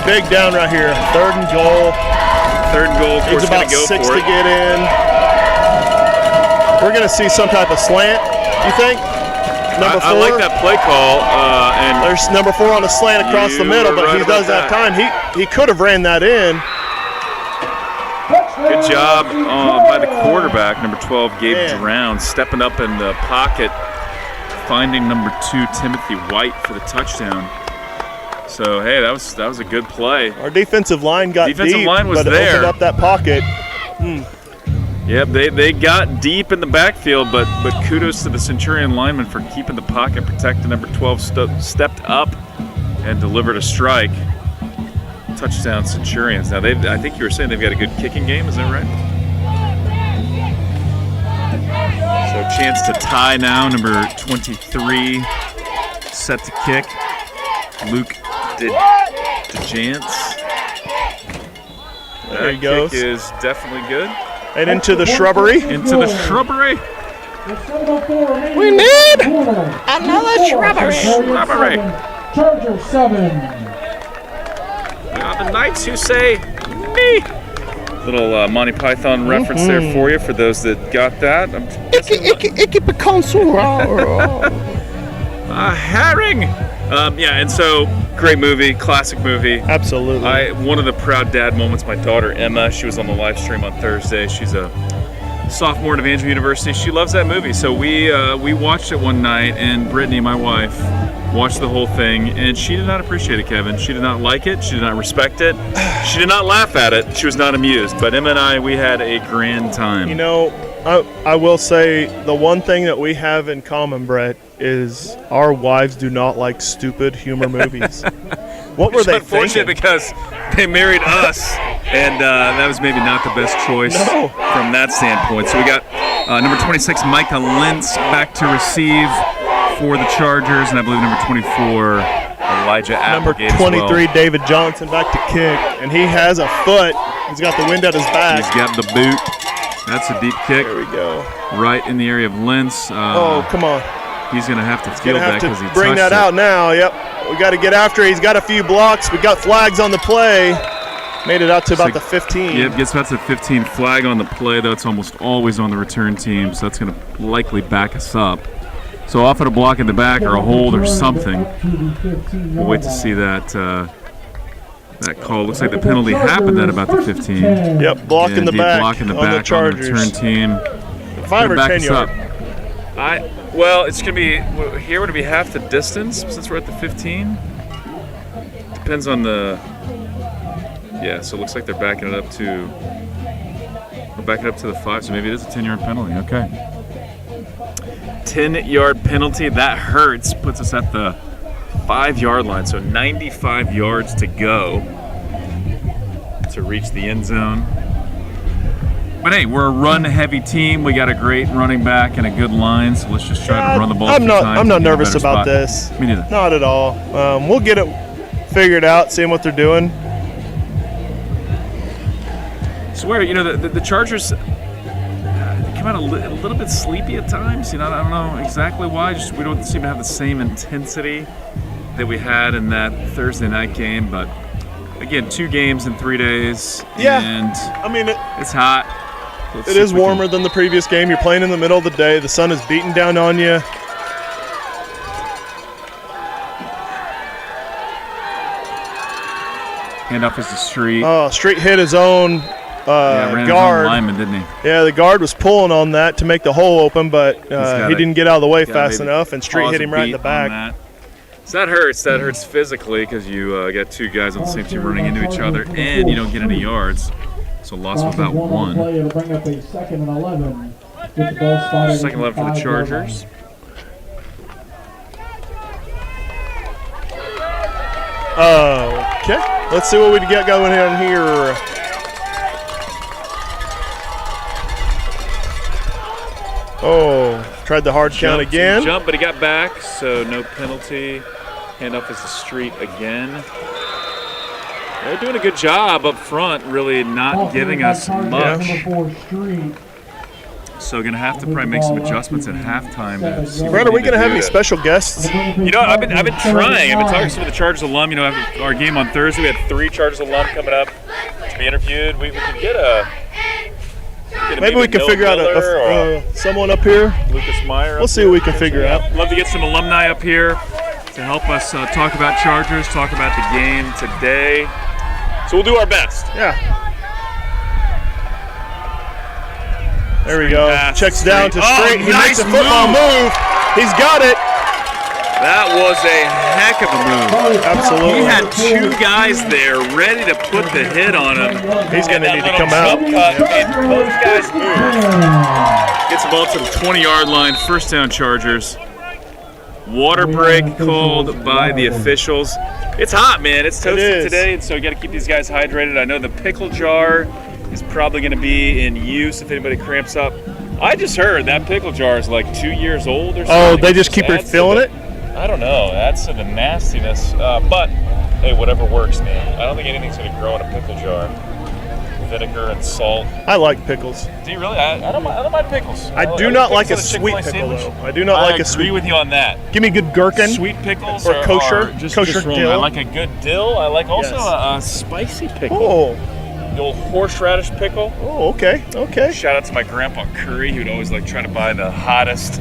Big down right here. Third and goal. Of course, it's about go 6 for to get in. We're going to see some type of slant, you think? Number 4? I like that play call. And there's number 4 on a slant across the middle, but he doesn't have time. He could have ran that in. Good job by the quarterback, number 12, Gabe Drown, stepping up in the pocket, finding number 2, Timothy White for the touchdown. So, hey, that was a good play. Our defensive line got deep, was but there. It opened up that pocket. Yep, they got deep in the backfield, but kudos to the Centurion lineman for keeping the pocket, protecting number 12, stepped up and delivered a strike. Touchdown Centurions. Now, I think you were saying they've got a good kicking game, is that right? So, chance to tie now, number 23, set to kick. Luke DeJance. There he goes. Kick is definitely good. And into the shrubbery. We need another shrubbery. Charger 7. The Knights who say me. Little Monty Python reference there for you, for those that got that. Herring. And so great movie, classic movie. Absolutely. One of the proud dad moments. My daughter Emma, she was on the live stream on Thursday. She's a sophomore at Evangel University. She loves that movie, so we watched it one night, and Brittany, my wife, watched the whole thing, and she did not appreciate it, Kevin. She did not like it. She did not respect it. She did not laugh at it. She was not amused. But Emma and I, we had a grand time. You know, I will say the one thing that we have in common, Brett, is our wives do not like stupid humor movies. What were they thinking? Because they married us, and that was maybe not the best choice from that standpoint. So we got number 26, Micah Lentz, back to receive for the Chargers, and I believe number 24, Elijah Applegate. Number 23, David Johnson, back to kick, and he has a foot. He's got the wind at his back. He's got the boot. That's a deep kick. There we go. Right in the area of Lentz. Come on. He's going to have to field that because he bring that out now. Yep. We got to get after it. He's got a few blocks. We got flags on the play. Made it out to about the 15. Yep, gets about to the 15. Flag on the play, though. It's almost always on the return team, so that's going to likely back us up. So off at a block in the back or a hold or something. We'll wait to see that that call. Looks like the penalty happened at about the 15. Yep, block in the back on the Chargers. return team. 5 or 10 yard. Well, it's going to be, here would it be half the distance since we're at the 15? Depends on the, so it looks like they're backing it up to, the 5, so maybe it is a 10-yard penalty. Okay. 10-yard penalty, that hurts, puts us at the 5-yard line, so 95 yards to go to reach the end zone. But hey, we're a run-heavy team. We got a great running back and a good line, so let's just try to run the ball. I'm not nervous about this. Me neither. Not at all. We'll get it figured out, seeing what they're doing. Swear, you know, the Chargers come out a little bit sleepy at times. You know, I don't know exactly why. Just we don't seem to have the same intensity that we had in that Thursday night game. But again, 2 games in 3 days. Yeah, and I mean it's hot. It is warmer than the previous game. You're playing in the middle of the day. The sun is beating down on you. Handoff is the Street. Oh, Street hit his own ran guard. his own lineman, didn't he? Yeah, the guard was pulling on that to make the hole open, but he didn't get out of the way fast enough, and Street hit him right in the back. So that hurts. That hurts physically because you got 2 guys on the same team running into each other, and you don't get any yards. So loss of about 1. Play, it'll bring up a 2nd and 11. With the ball spotted 2nd 11 for the Chargers. Okay, let's see what we got going on here. Oh, tried the hard count again. Jump, but he got back, so no penalty. Handoff is the Street again. They're doing a good job up front, really not giving us much. So going to have to probably make some adjustments at halftime. Brett, are we going to have any special guests? You know, I've been trying. I've been talking to some of the Chargers alum. You know, after our game on Thursday, we had 3 Chargers alum coming up to be interviewed. We could get maybe we can figure out someone up here. Lucas Meyer. We'll see what we can figure out. Love to get some alumni up here to help us talk about Chargers, talk about the game today. So we'll do our best. Yeah. There we go. Pass. Checks down to Street. He Nice makes a football move. He's got it. That was a heck of a move. Absolutely. He had 2 guys there ready to put the hit on him. He's going to need to come out. Made both guys move. Gets the ball to the 20-yard line. First down, Chargers. Water break called by the officials. It's hot, man. It's toasty today, so you got to keep these guys hydrated. I know the pickle jar is probably going to be in use if anybody cramps up. I just heard that pickle jar is like 2 years old or something. Oh, they just keep refilling it? I don't know. Adds to the nastiness. But, hey, whatever works, man. I don't think anything's going to grow in a pickle jar. Vinegar and salt. I like pickles. Do you really? I don't mind pickles. I do not like a sweet pickle, though. I do not like a sweet. I agree with you on that. Give me good gherkin. Sweet pickles or kosher. Kosher dill. I like a good dill. I like also a spicy pickle. Oh. The old horseradish pickle. Oh, okay. Okay. Shout out to my grandpa Curry, who'd always like try to buy the hottest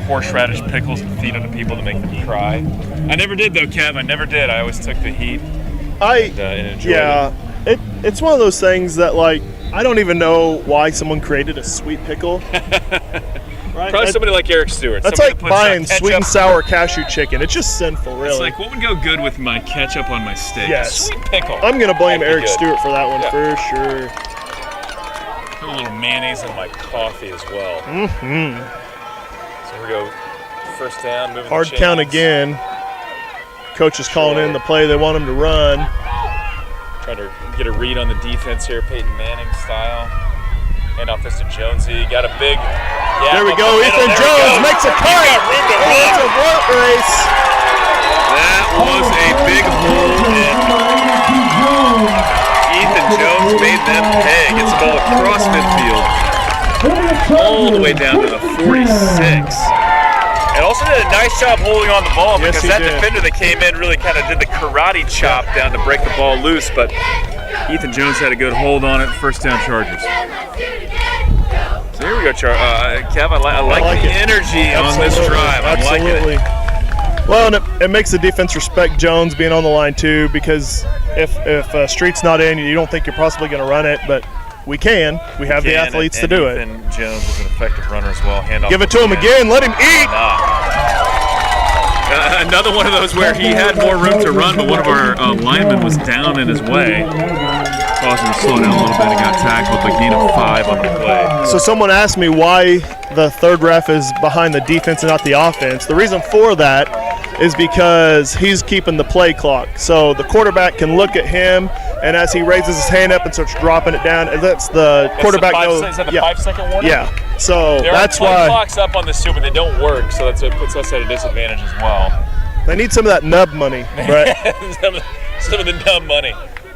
horseradish pickles and feed them to people to make them cry. I never did though, Kev. I never did. I always took the heat. And enjoyed it. It's one of those things that, like, I don't even know why someone created a sweet pickle. Right? Probably somebody like Eric Stewart. That's like buying sweet and sour cashew chicken. It's just sinful, really. It's like, what would go good with my ketchup on my steak? Yes. A sweet pickle. I'm going to blame Eric Stewart for that one for sure. Put a little mayonnaise in my coffee as well. Mm-hmm. So here we go. First down, moving hard count again. Coach is calling in the play they want him to run. Trying to get a read on the defense here, Peyton Manning style. Hand off this to Jonesy. Got a big. There we go. Ethan Jones makes a cut. It's a road race. That was a big hole. Ethan Jones made them pay. Gets the ball across midfield, all the way down to the 46. And also did a nice job holding on the ball because that defender that came in really kind of did the karate chop down to break the ball loose. But Ethan Jones had a good hold on it. First down, Chargers. So here we go, Kev. I like the energy on this drive. I'm liking it. Well, and it makes the defense respect Jones being on the line too, because if Street's not in, you don't think you're possibly going to run it, but we can. We have the athletes to do it. Ethan Jones is an effective runner as well. Give it to him again. Let him eat. Another one of those where he had more room to run, but one of our linemen was down in his way, causing him to slow down a little bit and got tackled, but gain of 5 on the play. So someone asked me why the third ref is behind the defense and not the offense. The reason for that is because he's keeping the play clock. So the quarterback can look at him, And as he raises his hand up and starts dropping it down, it lets the quarterback know. Is that the 5-second warning? Yeah. So There that's are why clocks up on this too, but they don't work, so that's what puts us at a disadvantage as well. they need some of that nub money, Brett. some of the nub money.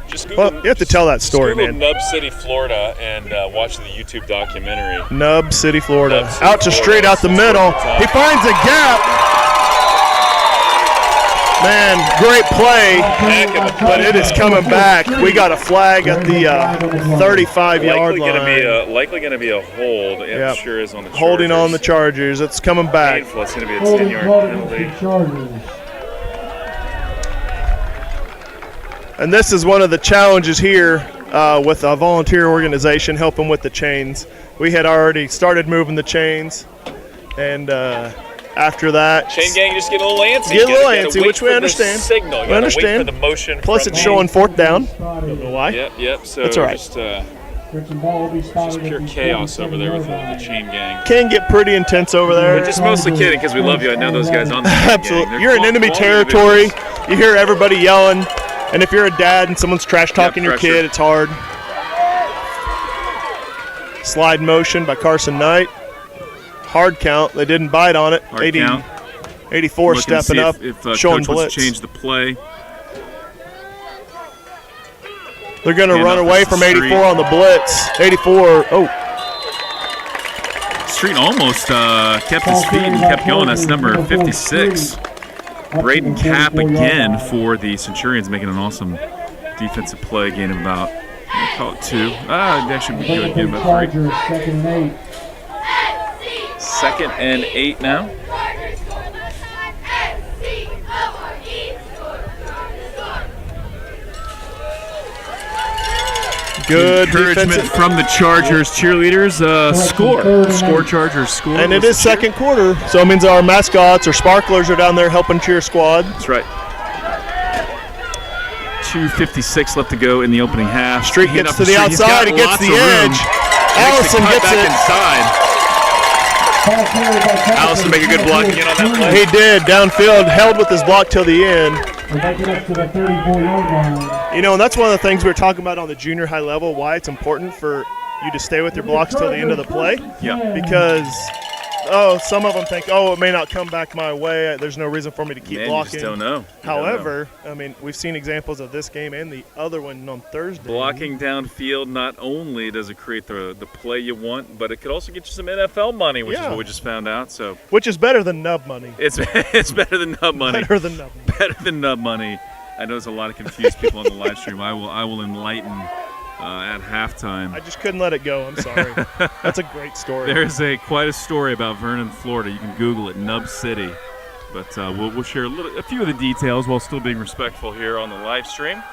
Just Google, Well, you have to tell that story, Google man. Nub City, Florida, and watch the YouTube documentary. Nub City, Florida. Nub City, Out to Florida. straight out the middle. He finds a gap. Man, great play, but it is coming back. We got a flag at the 35-yard line. Likely going to be a hold. It Yep. sure is on the Chargers. Holding on the Chargers. It's coming back. Painful. It's going to be a 10-yard penalty. And this is one of the challenges here with a volunteer organization helping with the chains. We had already started moving the chains, and after that, Chain gang just get a little antsy. Get a little You gotta antsy, wait which we for the understand. Signal. You We gotta understand. Wait for the motion. plus from it's the- showing fourth down. Don't know why. Yep. So That's all right. just pure chaos over there with the chain gang. Can get pretty intense over there. But just mostly kidding, because we love you. I know those guys on the chain Absolutely. gang. They're You're in enemy quality territory. individuals. You hear everybody yelling, and if you're a dad and someone's trash talking your pressure. kid, it's hard. Slide motion by Carson Knight. Hard count. They didn't bite on it. Hard count. 84 Looking to stepping see up, if showing coach wants blitz. to change the play. They're going to Hand run off away to from Street. 84 on the blitz. 84. Oh, Street almost kept his feet and kept going. That's number 56. Braden Cap again for the Centurions, making an awesome defensive play. Gain of about, call it 2. Actually, we could give about 3. Second and 8 now. good Encouragement defensive. from the Chargers cheerleaders. Score Chargers score. And it is second quarter, so it means our mascots or sparklers are down there helping cheer squad. That's right. 2:56 left to go in the opening half. Street Hand gets off to the Street. He's outside. got He gets lots the of room. edge. Makes Allison the cut gets back it. inside. Allison make a good block again on that play. He did. Downfield, held with his block till the end. You know, and that's one of the things we were talking about on the junior high level, why it's important for you to stay with your blocks till the end of the play. Yeah. Because, some of them think, it may not come back my way. There's no reason for me to keep Man, blocking. you just don't know. However, I mean, we've seen examples of this game and the other one on Thursday. Blocking downfield, not only does it create the play you want, but it could also get you some NFL money, which is Yeah. what we just found out. So Which is better than nub money. it's better than nub money. Better than nub money. Better than nub money. I know there's a lot of confused people on the live stream. I will enlighten at halftime. I just couldn't let it go. I'm sorry. That's a great story. There's quite a story about Vernon, Florida. You can Google it, Nub City. But we'll share a few of the details while still being respectful here on the live stream.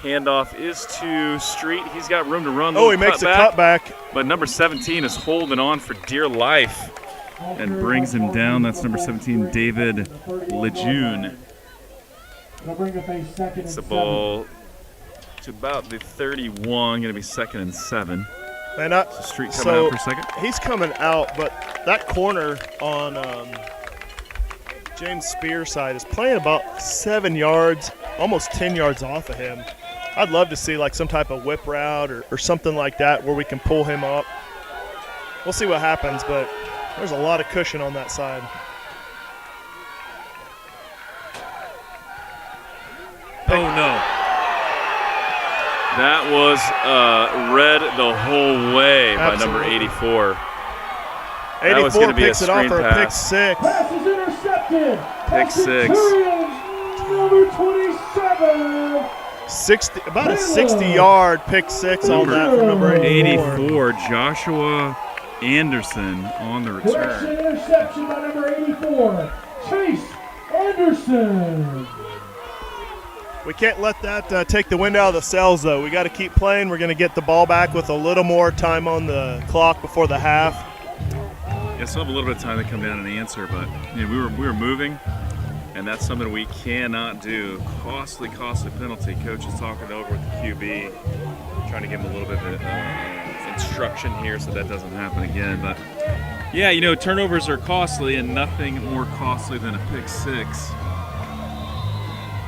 Handoff is to Street. He's got room to run. He makes a cutback. But number 17 is holding on for dear life and brings him down. That's number 17, David Lejeune. It's the ball to about the 31. Going to be 2nd and 7. And Street coming out for a second. He's coming out, but that corner on James Spear's side is playing about 7 yards, almost 10 yards off of him. I'd love to see like some type of whip route or something like that where we can pull him up. We'll see what happens, but there's a lot of cushion on that side. Oh, no. That was read the whole way by number 84. That was 84 gonna be picks a it off screen for a pick pass. 6. Pass is intercepted. Pick 6. Number 27. About a 60-yard pick 6 on that from number 84. 84, Joshua Anderson on the Correction return. interception by number 84. Chase Anderson. We can't let that take the wind out of the sails, though. We got to keep playing. We're going to get the ball back with a little more time on the clock before the half. Yeah, still have a little bit of time to come down and answer, but we were moving, and that's something we cannot do. Costly penalty. Coach is talking over with the QB, trying to give him a little bit of instruction here so that doesn't happen again. But yeah, turnovers are costly, and nothing more costly than a pick 6.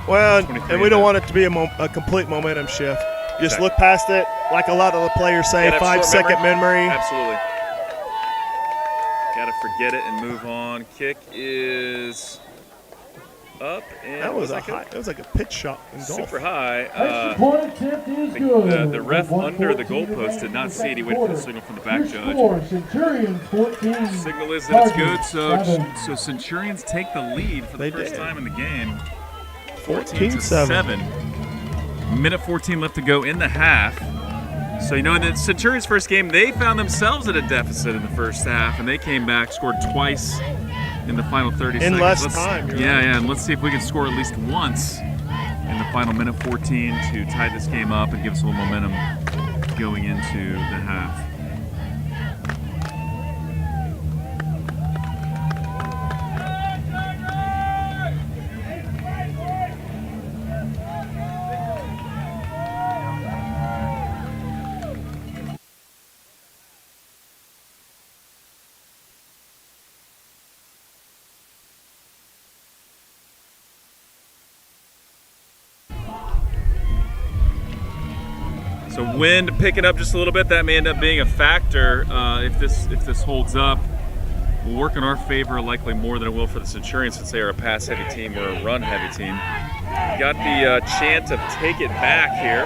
Well, 23 and we don't want it to be a complete momentum shift. Just Exactly. look past it, like a lot of the players say, Gotta have short 5-second memory. Absolutely. Got to forget it and move on. Kick is up, and That was like That was like a pitch shot in golf. super high. Extra point attempt is good. The ref With under the 1:14 goalpost did not see it. He remaining waited for the in signal from the quarter. back Your judge. score, Centurions 14. Signal is that it's good, Chargers, 7. so Centurions take the lead for the They first did. time in the game. 14-7. Minute 14 left to go in the half. So, in the Centurions' first game, they found themselves at a deficit in the first half, and they came back, scored twice in the final 30 seconds. less time, you're right. And let's see if we can score at least once in the final minute 14 to tie this game up and give us a little momentum going into the half. So wind picking up just a little bit. That may end up being a factor if this holds up. Will work in our favor likely more than it will for the Centurions since they are a pass-heavy team or a run-heavy team. Got the chant of take it back here.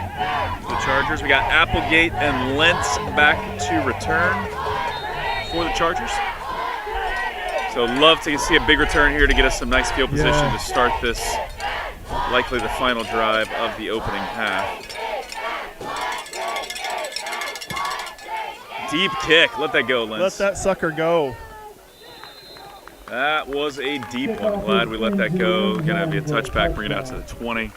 The Chargers. We got Applegate and Lentz back to return for the Chargers. So love to see a big return here to get us some nice field position to start this, likely the final drive of the opening half. Deep kick. Let that go, Lentz. Let that sucker go. That was a deep one. Glad we let that go. Gonna be a touchback, bring it out to the 20.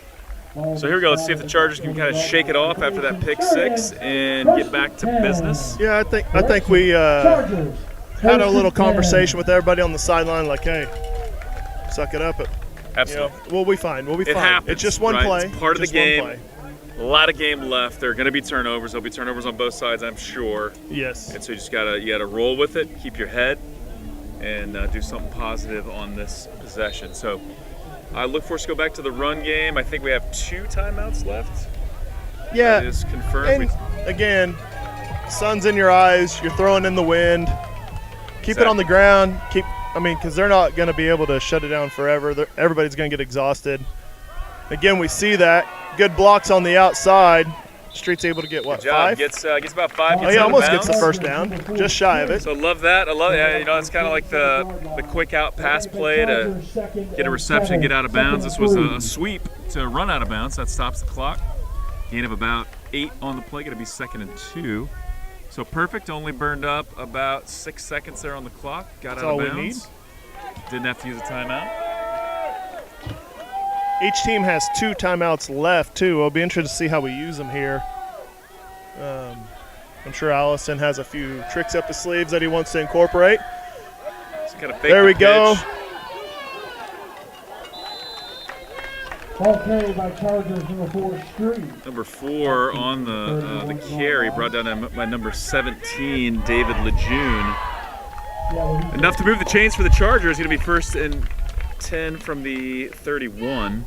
So here we go. Let's see if the Chargers can kind of shake it off after that pick six and get back to business. Yeah, I think we had a little conversation with everybody on the sideline, like, hey, suck it up. Absolutely. We'll be fine. We'll be fine. Happens, It's just one right? play. It's part of the Just one game. play. A lot of game left. There are going to be turnovers. There'll be turnovers on both sides, I'm sure. Yes. And so you just gotta roll with it, keep your head, and do something positive on this possession. So I look for us to go back to the run game. I think we have 2 timeouts left. Yeah. That is confirmed. And again, sun's in your eyes. You're throwing in the wind. Keep it on the ground. Because they're not going to be able to shut it down forever. Everybody's going to get exhausted. Again, we see that. Good blocks on the outside. Street's able to get what, Good job. 5? Gets about 5. He almost gets the first down, just shy of it. So love that. I love it. It's kind of like the quick out pass play to get a reception, get out of bounds. This was a sweep to run out of bounds. That stops the clock. Gain of about 8 on the play. Going to be 2nd and 2. So perfect. Only burned up about 6 seconds there on the clock. Got out of bounds. All we need. Didn't have to use a timeout. Each team has 2 timeouts left, too. It'll be interesting to see how we use them here. I'm sure Allison has a few tricks up his sleeves that he wants to incorporate. There we go. Ball carried by Chargers number 4, Street. Number 4 on the carry, brought down by number 17, David Lejeune. Enough to move the chains for the Chargers. Going to be 1st and 10 from the 31.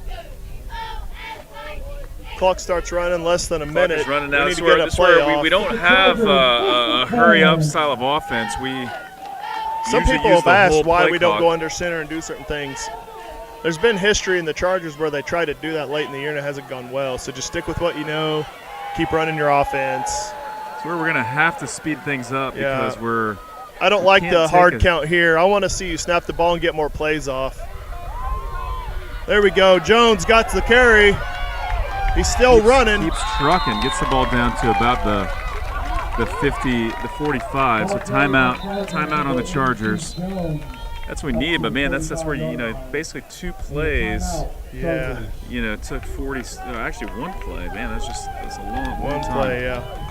Clock starts running less than a minute. Clock is running now. We need to get a play off. We don't have a hurry-up style of offense. Some usually people use have the asked whole why play we don't clock. go under center and do certain things. There's been history in the Chargers where they try to do that late in the year and it hasn't gone well. So just stick with what you know. Keep running your offense. It's where we're going to have to speed things up because I don't like can't the take hard it. count here. I want to see you snap the ball and get more plays off. There we go. Jones got the carry. He's still running. Keeps trucking. Gets the ball down to about the 50, the 45. So timeout on the Chargers. That's what we need, but man, that's where basically 2 plays. Yeah. Took 40. Actually, 1 play. Man, that's a long One time. play, yeah.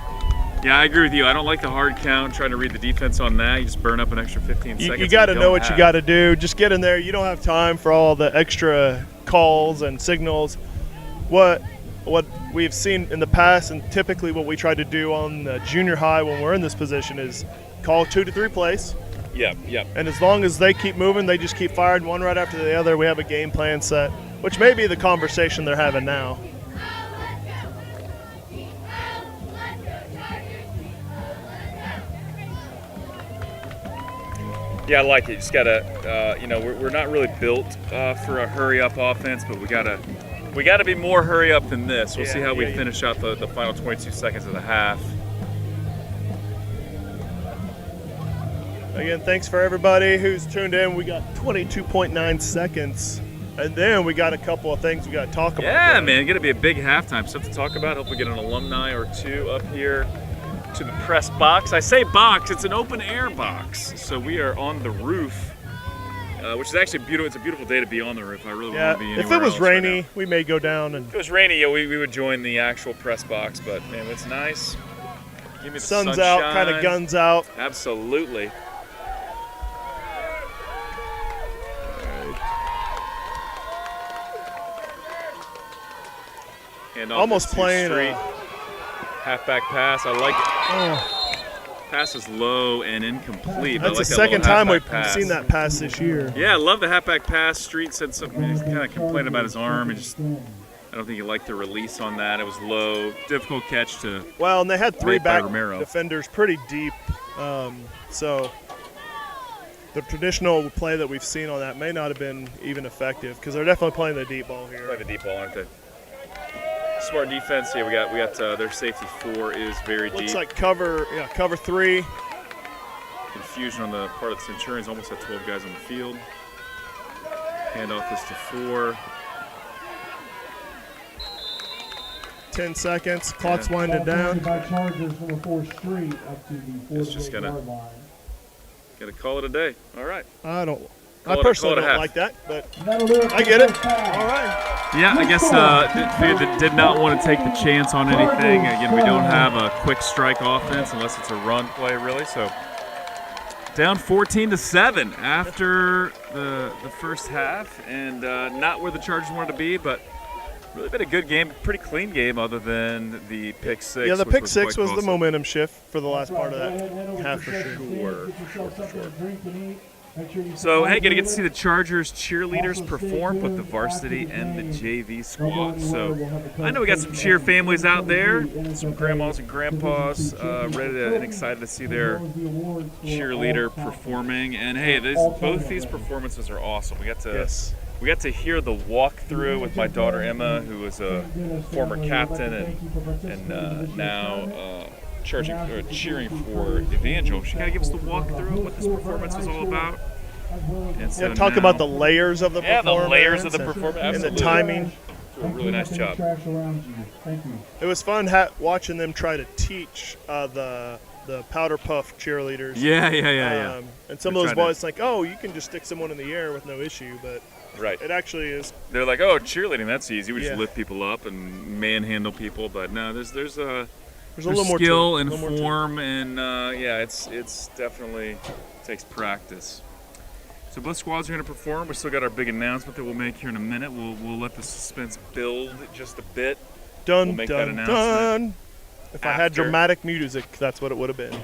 Yeah, I agree with you. I don't like the hard count. Trying to read the defense on that, you just burn up an extra 15 seconds. You got to know what you got to do. Just get in there. You don't have time for all the extra calls and signals. What we've seen in the past, and typically what we try to do on the junior high when we're in this position, is call 2 to 3 plays. Yep. And as long as they keep moving, they just keep firing one right after the other. We have a game plan set. which may be the conversation they're having now. Yeah, I like it. You just gotta, we're not really built for a hurry-up offense, but we gotta be more hurry-up than this. We'll see how we finish out the final 22 seconds of the half. Again, thanks for everybody who's tuned in. We got 22.9 seconds, and then we got a couple of things we got to talk about. Yeah, right? man, gonna be a big halftime. Stuff to talk about. Hope we get an alumni or two up here to the press box. I say box, it's an open air box. So we are on the roof, which is actually beautiful. It's a beautiful day to be on the roof. I really want to be anywhere if it was else rainy, right we may go down. And if it was rainy, yeah, we would join the actual press box. But man, it's nice. Give me the sun's sunshine. out, kind of guns out. Absolutely. And almost playing halfback pass. I like it. Pass is low and incomplete. That's like the second time we've pass. seen that pass this year. Yeah, I love the halfback pass. Street said something. He kind of complained about his arm. I don't think he liked the release on that. It was low. Difficult catch to. Well, and they had three back Romero. defenders pretty deep. So the traditional play that we've seen on that may not have been even effective because they're definitely playing the deep ball here. Play the deep ball, aren't they? Smart defense. Yeah, we got their safety 4 is very deep. Looks like cover 3. Confusion on the part of the Centurions. Almost had 12 guys on the field. Handoff is to 4. 10 seconds. Clock's winding down. It's just gotta call it a day. All right. I personally don't like that, but I get it. All right. Yeah, I guess did not want to take the chance on anything. Again, we don't have a quick strike offense unless it's a run play, really. So down 14-7 after the first half, and not where the Chargers wanted to be, but really been a good game, pretty clean game, other than the pick 6. Yeah, the pick 6 was the momentum shift for the last part of that half for sure. So, hey, gonna get to see the Chargers cheerleaders perform with the varsity and the JV squad. So, I know we got some cheer families out there, some grandmas and grandpas ready and excited to see their cheerleader performing. And hey, both these performances are awesome. We got to hear the walkthrough with my daughter Emma, who was a former captain and now cheering for Evangel. She kind of gives us the walkthrough of what this performance is all about. And so talk about the layers of the performance. Yeah, the layers of the performance. And the timing. A really nice job. It was fun watching them try to teach the powder puff cheerleaders. Yeah. And some of those boys like, oh, you can just stick someone in the air with no issue, but right. It actually is. They're like, oh, cheerleading, that's easy. We just lift people up and manhandle people, but no, there's a little more skill and form, and it's definitely takes practice. So both squads are going to perform. We still got our big announcement that we'll make here in a minute. We'll let the suspense build just a bit. Dun. If I had dramatic music, that's what it would have been.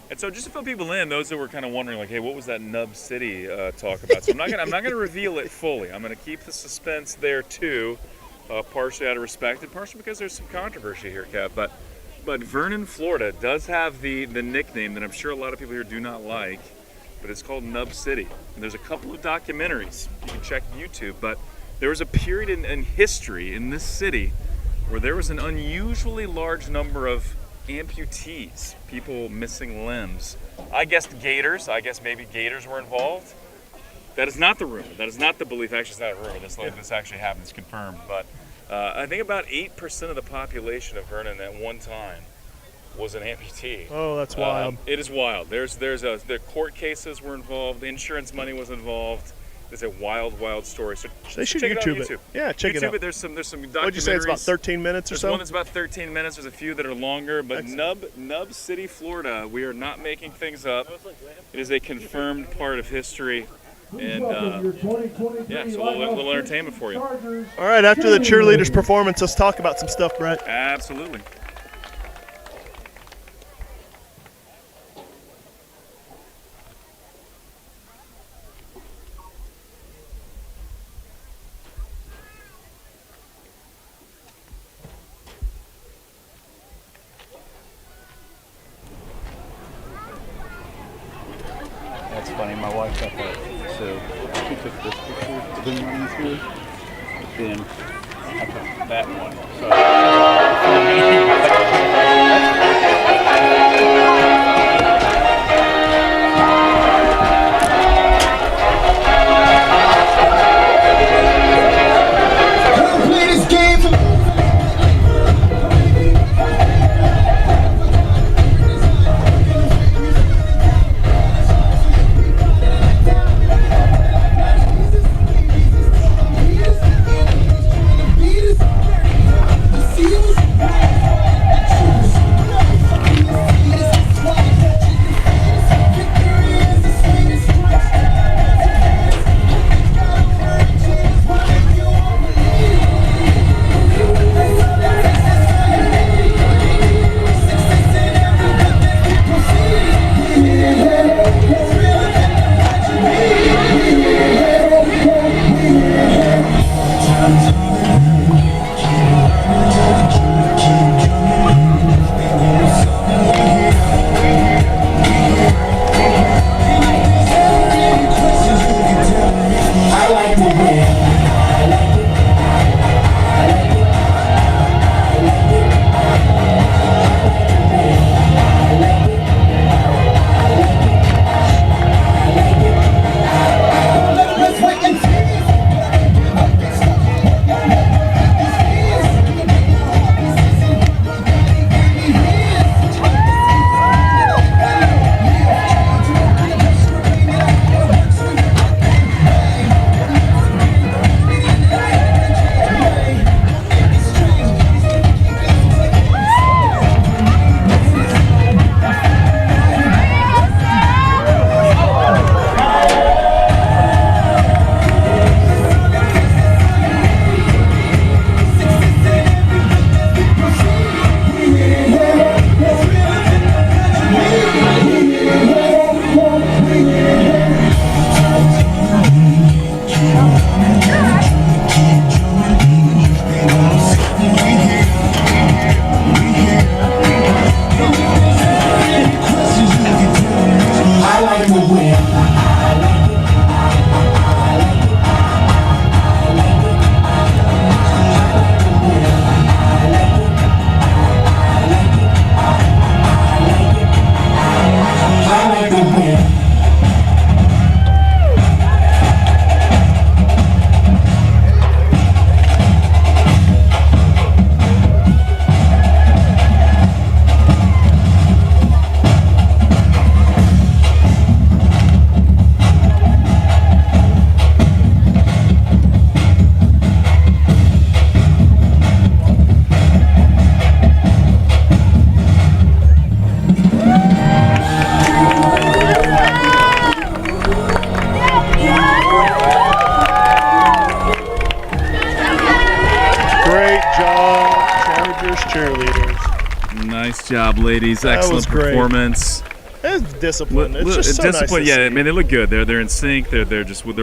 And so just to fill people in, those that were kind of wondering, like, hey, what was that Nub City talk about? So I'm not gonna reveal it fully. I'm gonna keep the suspense there too, partially out of respect and partially because there's some controversy here, Kev. But Vernon, Florida, does have the nickname that I'm sure a lot of people here do not like, but it's called Nub City. And there's a couple of documentaries you can check YouTube, but there was a period in history in this city where there was an unusually large number of amputees, people missing limbs. I guessed gators. I guess maybe gators were involved. That is not the rumor. That is not the belief. Actually, it's not a rumor. This actually happened. It's confirmed. But I think about 8% of the population of Vernon at one time was an amputee. Oh, that's wild. It is wild. The court cases were involved. The insurance money was involved. It's a wild story. So they should check YouTube it it. out. Yeah, check it out. There's some documentaries. What'd you say? It's about 13 minutes or so? There's one that's about 13 minutes. There's a few that are longer. But Nub City, Florida, we are not making things up. It is a confirmed part of history. And so we'll entertainment for you. All right, after the cheerleaders' performance, let's talk about some stuff, Brett. Absolutely. That's funny. My wife got that. So she took this picture of him running through, but then I took that one. So Nice job, ladies. Excellent performance. It was discipline. It's just so discipline. Nice to Yeah, I see. mean they look good. They're in sync. They're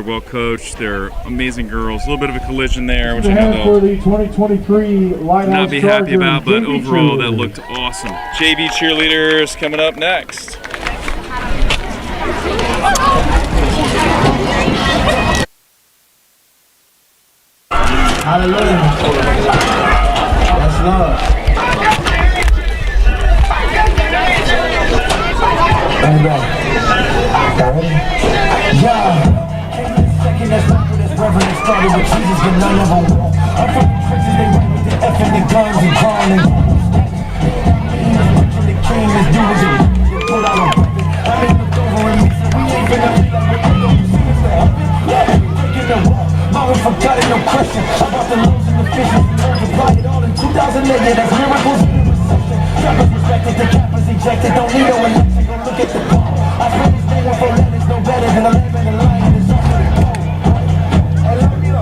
well coached. They're amazing girls. A little bit of a collision there, which I know for the 2023 Lighthouse they'll not be happy about, but JV overall that cheerleaders. looked awesome. JV cheerleaders coming up next. Hallelujah. That's love. Everybody. Y'all ready? Yeah. Second, that's not what this reverend started with Jesus, but none of them walk. I'm from the trenches, they run with the F and the guns and crawling. The king is doing it. Pull out a weapon. I mean, look over and me, so we ain't gonna be like we're breaking the wall. Mama forgot it, no question. About the loaves and the fishes. Multiply it all in 2000 nigga, that's miracles in the reception. Trappers respected, the cappers ejected. Don't need no election, go look at the call. I swear this thing with 4 letters, no better than 11 and a lion is off of the pole. Hey, let me know. I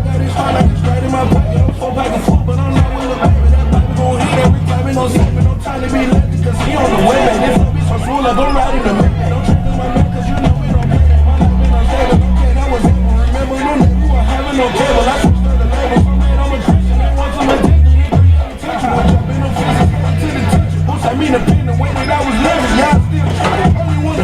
got this heart like it's right in my pocket. I'm so back and forth, but I'm not with a baby. That baby gon' hit every time, ain't no saving, no time to be legend, cause he on the way. Man, this bitch so full of, I'm riding the man. Don't trip in my man, cause you know we don't play that. My life been unstable, okay, that was able. Remember no name, you were having no cable. I switched to the label, so man, I'm a Christian. They want some attention, you know you gotta touch you. I'm jumping no fences, to the touch. Who sent me the pen, the way that I was living, yeah, I still trying. Only one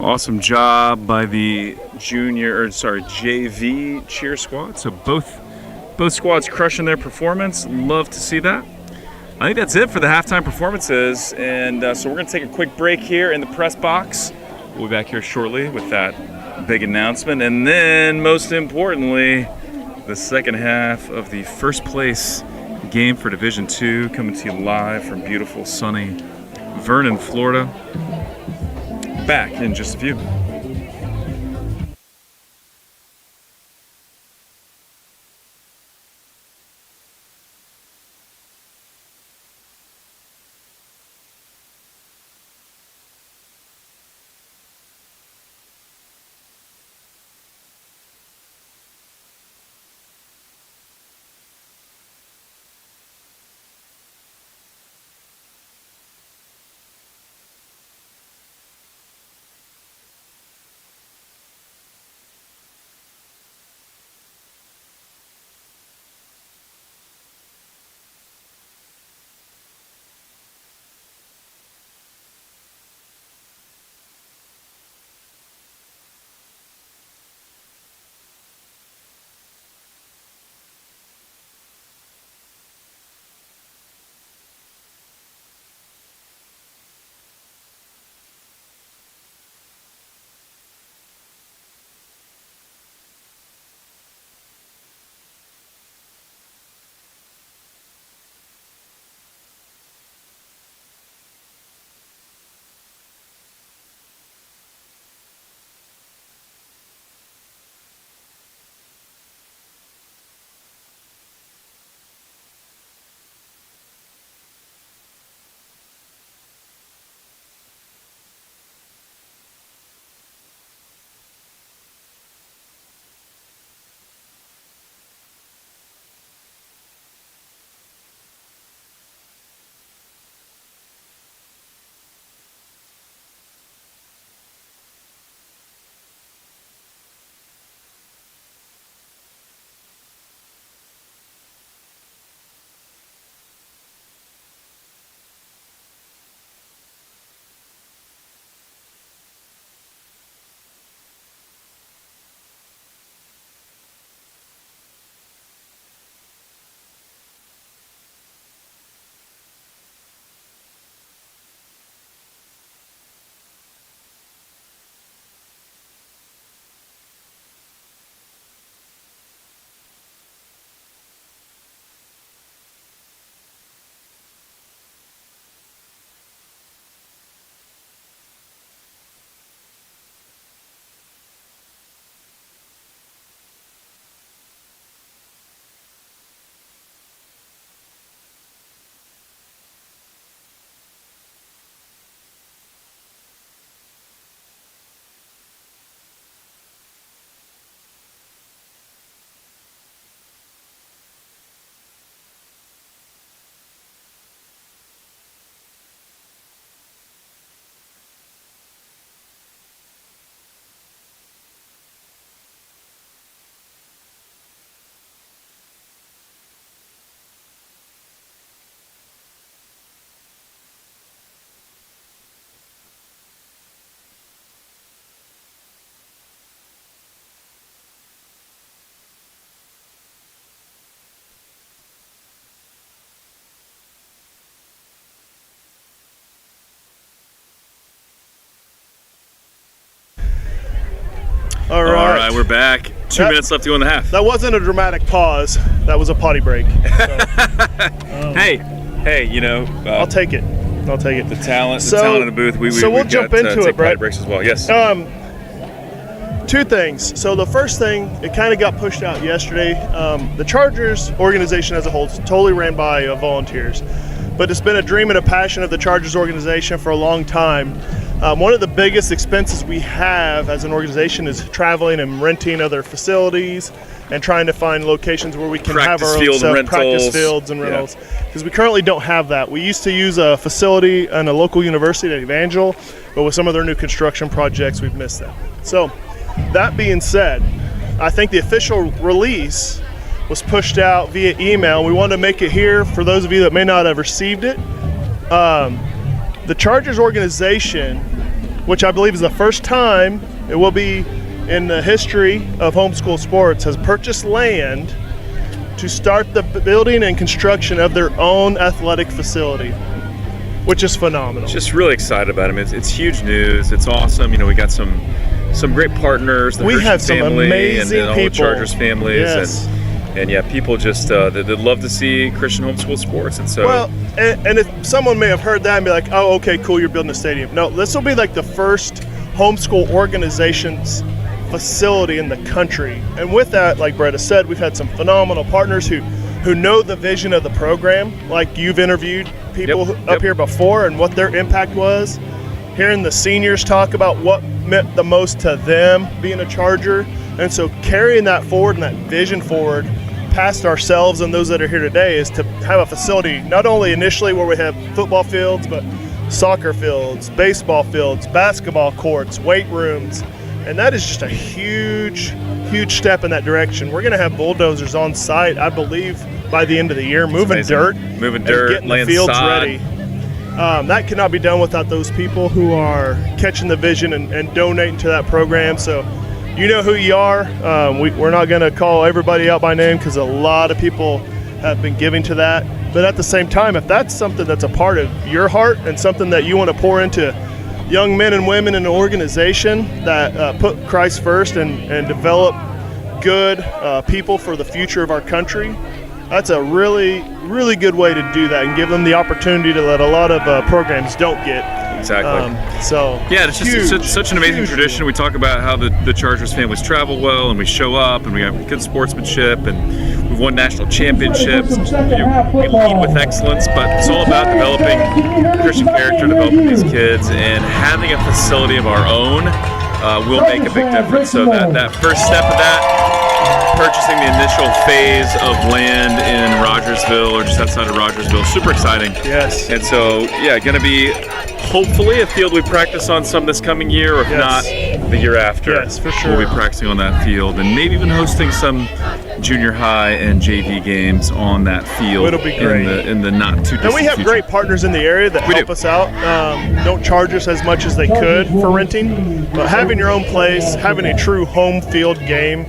Awesome job by the JV cheer squad. So both squads crushing their performance. Love to see that. I think that's it for the halftime performances, and so we're going to take a quick break here in the press box. We'll be back here shortly with that big announcement, and then most importantly, the second half of the first place game for Division II, coming to you live from beautiful sunny Vernon, Florida. Back in just a few. All right, we're back. 2 minutes left to go in the half. That wasn't a dramatic pause. That was a potty break. So, hey, you know. I'll take it. I'll take it. The talent in the booth. We'll jump into it, Brett. Breaks as well. Yes. Two things. So the first thing, it kind of got pushed out yesterday. The Chargers organization as a whole is totally ran by volunteers, but it's been a dream and a passion of the Chargers organization for a long time. One of the biggest expenses we have as an organization is traveling and renting other facilities and trying to find locations where we can have our own stuff, practice fields and rentals, because we currently don't have that. We used to use a facility in a local university at Evangel, but with some of their new construction projects, we've missed that. So that being said, I think the official release was pushed out via email. We wanted to make it here for those of you that may not have received it. The Chargers organization which I believe is the first time it will be in the history of homeschool sports, has purchased land to start the building and construction of their own athletic facility, which is phenomenal. Just really excited about it. It's huge news. It's awesome. We got some great partners. The We Hershey have some family amazing and all the people. Chargers families. Yes. And yeah, people just they'd love to see Christian homeschool sports. And so, Well, and if someone may have heard that and be like, oh, okay, cool, you're building a stadium. No, this will be like the first homeschool organization's facility in the country. And with that, like Brett has said, we've had some phenomenal partners who know the vision of the program. Like you've interviewed people up here before and what their impact was. Hearing the seniors talk about what meant the most to them being a Charger. And so carrying that forward and that vision forward past ourselves and those that are here today is to have a facility, not only initially where we have football fields, but soccer fields, baseball fields, basketball courts, weight rooms. And that is just a huge, huge step in that direction. We're going to have bulldozers on site, I believe, by the end of the year, moving dirt, moving dirt, getting the laying fields sod. ready. That cannot be done without those people who are catching the vision and donating to that program. So you know who you are. We're not going to call everybody out by name because a lot of people have been giving to that. But at the same time, if that's something that's a part of your heart and something that you want to pour into young men and women in an organization that put Christ first and develop good people for the future of our country, that's a really, really good way to do that and give them the opportunity to that a lot of programs don't get. Exactly. Yeah, it's just it's such an amazing tradition. We talk about how the Chargers families travel well, and we show up, and we have good sportsmanship, and we've won national championships. We lead with excellence, but it's all about developing Christian character, developing these kids, and having a facility of our own will make a big difference. So that first step of that, purchasing the initial phase of land in Rogersville or just outside of Rogersville, super exciting. Yes. And so, yeah, going to be hopefully a field we practice on some this coming year, or if not, the year after. Yes, for sure. We'll be practicing on that field and maybe even hosting some junior high and JV games on that field. It'll be great. In the not too distant And we have future. great partners in the area that help us out. Don't charge us as much as they could for renting, but having your own place, having a true home field game,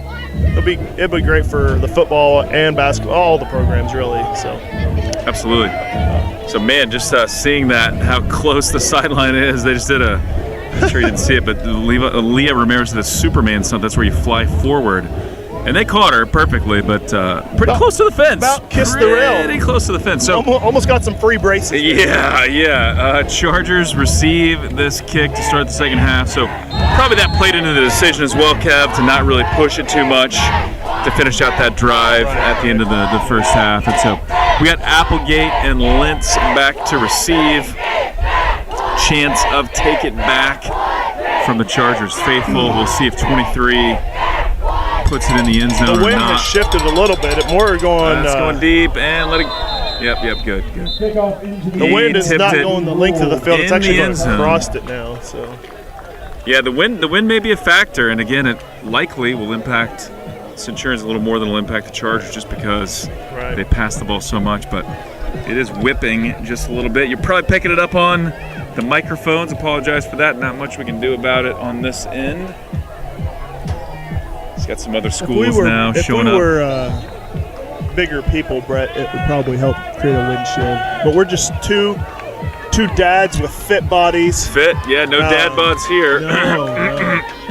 it'd be great for the football and basketball, all the programs really. So absolutely. So man, just seeing that, how close the sideline is. They just did I'm sure you didn't see it, but Leah Ramirez did a Superman stunt. That's where you fly forward. And they caught her perfectly, but pretty close to the fence. About kissed the rail. Pretty close to the fence. So almost got some free braces. Yeah. Chargers receive this kick to start the second half. So probably that played into the decision as well, Kev, to not really push it too much to finish out that drive at the end of the first half. And so we got Applegate and Lentz back to receive. Chance of take it back from the Chargers faithful. We'll see if 23 puts it in the end zone or not. The wind has shifted a little bit. It's more going. It's going deep and let it. Yep, good. The wind is not going the length of the field. It's actually going across it now. So. Yeah, the wind may be a factor, and again, it likely will impact Centurions a little more than it'll impact the Chargers, just because they pass the ball so much. But it is whipping just a little bit. You're probably picking it up on the microphones. Apologize for that. Not much we can do about it on this end. It's got some other schools now showing up. If we were bigger people, Brett, it would probably help create a windshield. But we're just two dads with fit bodies. Fit? Yeah, no dad bods here. No.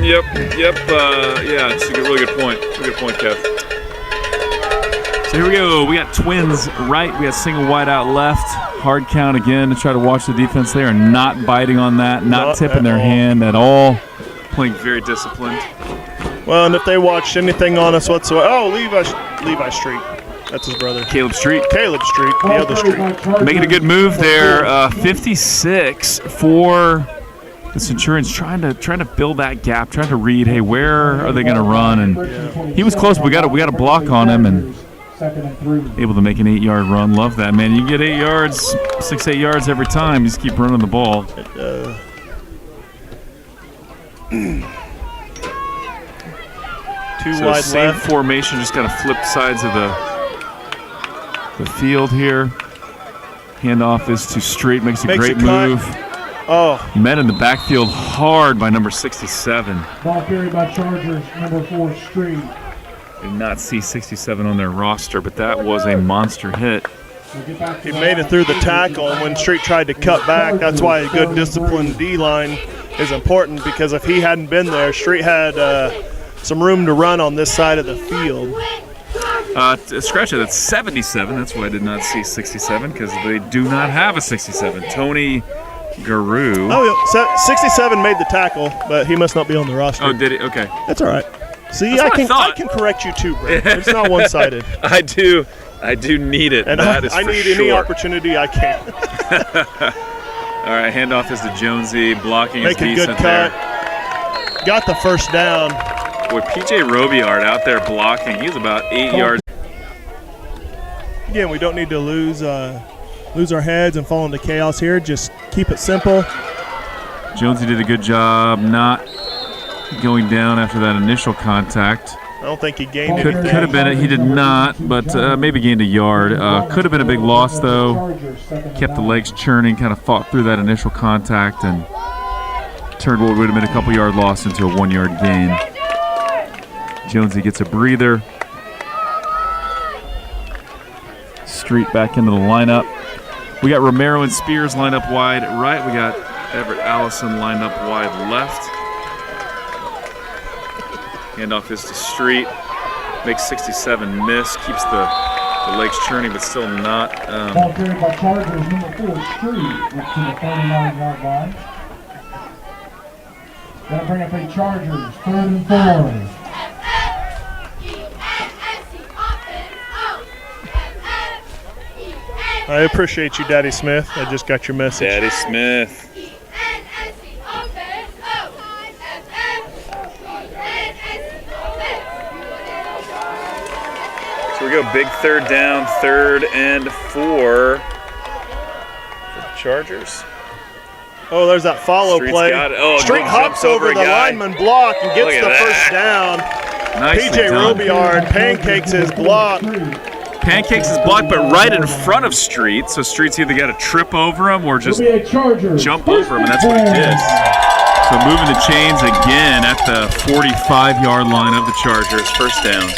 Yep. Yeah, it's a really good point. It's a good point, Kev. So here we go. We got twins right. We got single wide out left. Hard count again to try to watch the defense. They are not biting on that, not tipping their hand at all. Playing very disciplined. Well, and if they watched anything on us whatsoever, Levi Street. That's his brother. Caleb Street, the other street. Making a good move there. 56 for the Centurions, trying to build that gap, trying to read, hey, where are they going to run? And he was close. We got a block on him and able to make an 8-yard run. Love that, man. You get 8 yards, 6-8 yards every time. You just keep running the ball. Two wide same left. Formation, just kind of flipped sides of the field here. Handoff is to Street, makes a great move. Met in the backfield hard by number 67. Ball carried by Chargers, number 4, Street. Did not see 67 on their roster, but that was a monster hit. He made it through the tackle, and when Street tried to cut back, that's why a good disciplined D-line is important, because if he hadn't been there, Street had some room to run on this side of the field. Scratch it, that's 77. That's why I did not see 67, because they do not have a 67. Tony Guru. Oh, yeah, 67 made the tackle, but he must not be on the roster. Oh, did he? Okay. That's all right. See, That's I can correct you too, Brett. It's not one-sided. I do need it. And that is I for need sure. any opportunity I can. All right, handoff is to Jonesy. Blocking Make is a decent good cut. there. Got the first down. Boy, PJ Robillard out there blocking. He's about 8 yards. Again, we don't need to lose our heads and fall into chaos here. Just keep it simple. Jonesy did a good job not going down after that initial contact. I don't think he gained Could anything. have been it. He did not, but maybe gained a yard. Could have been a big loss, though. Kept the legs churning, kind of fought through that initial contact, and turned what would have been a couple-yard loss into a 1-yard gain. Jonesy gets a breather. Street back into the lineup. We got Romero and Spears lined up wide right. We got Everett Allison lined up wide left. Handoff is to Street. Makes 67 miss. Keeps the legs churning, but still not. Ball carried by Chargers, number 4, Street, up to the 39-yard line. Gonna bring up a Chargers, 3rd and 4. I appreciate you, Daddy Smith. I just got your message. Daddy Smith. So we go big 3rd down, 3rd and 4 for the Chargers. Oh, there's that follow Street's play. got it. Oh, Street jumps hops over over the a guy. lineman block and gets Look at the that. first down. Nicely PJ done. Robillard pancakes his block. Pancakes is blocked, but right in front of Street. So Street's either got to trip over him or just It'll be a Chargers, jump over him, and that's what he did. So moving the chains again at the 45-yard line of the Chargers. First down.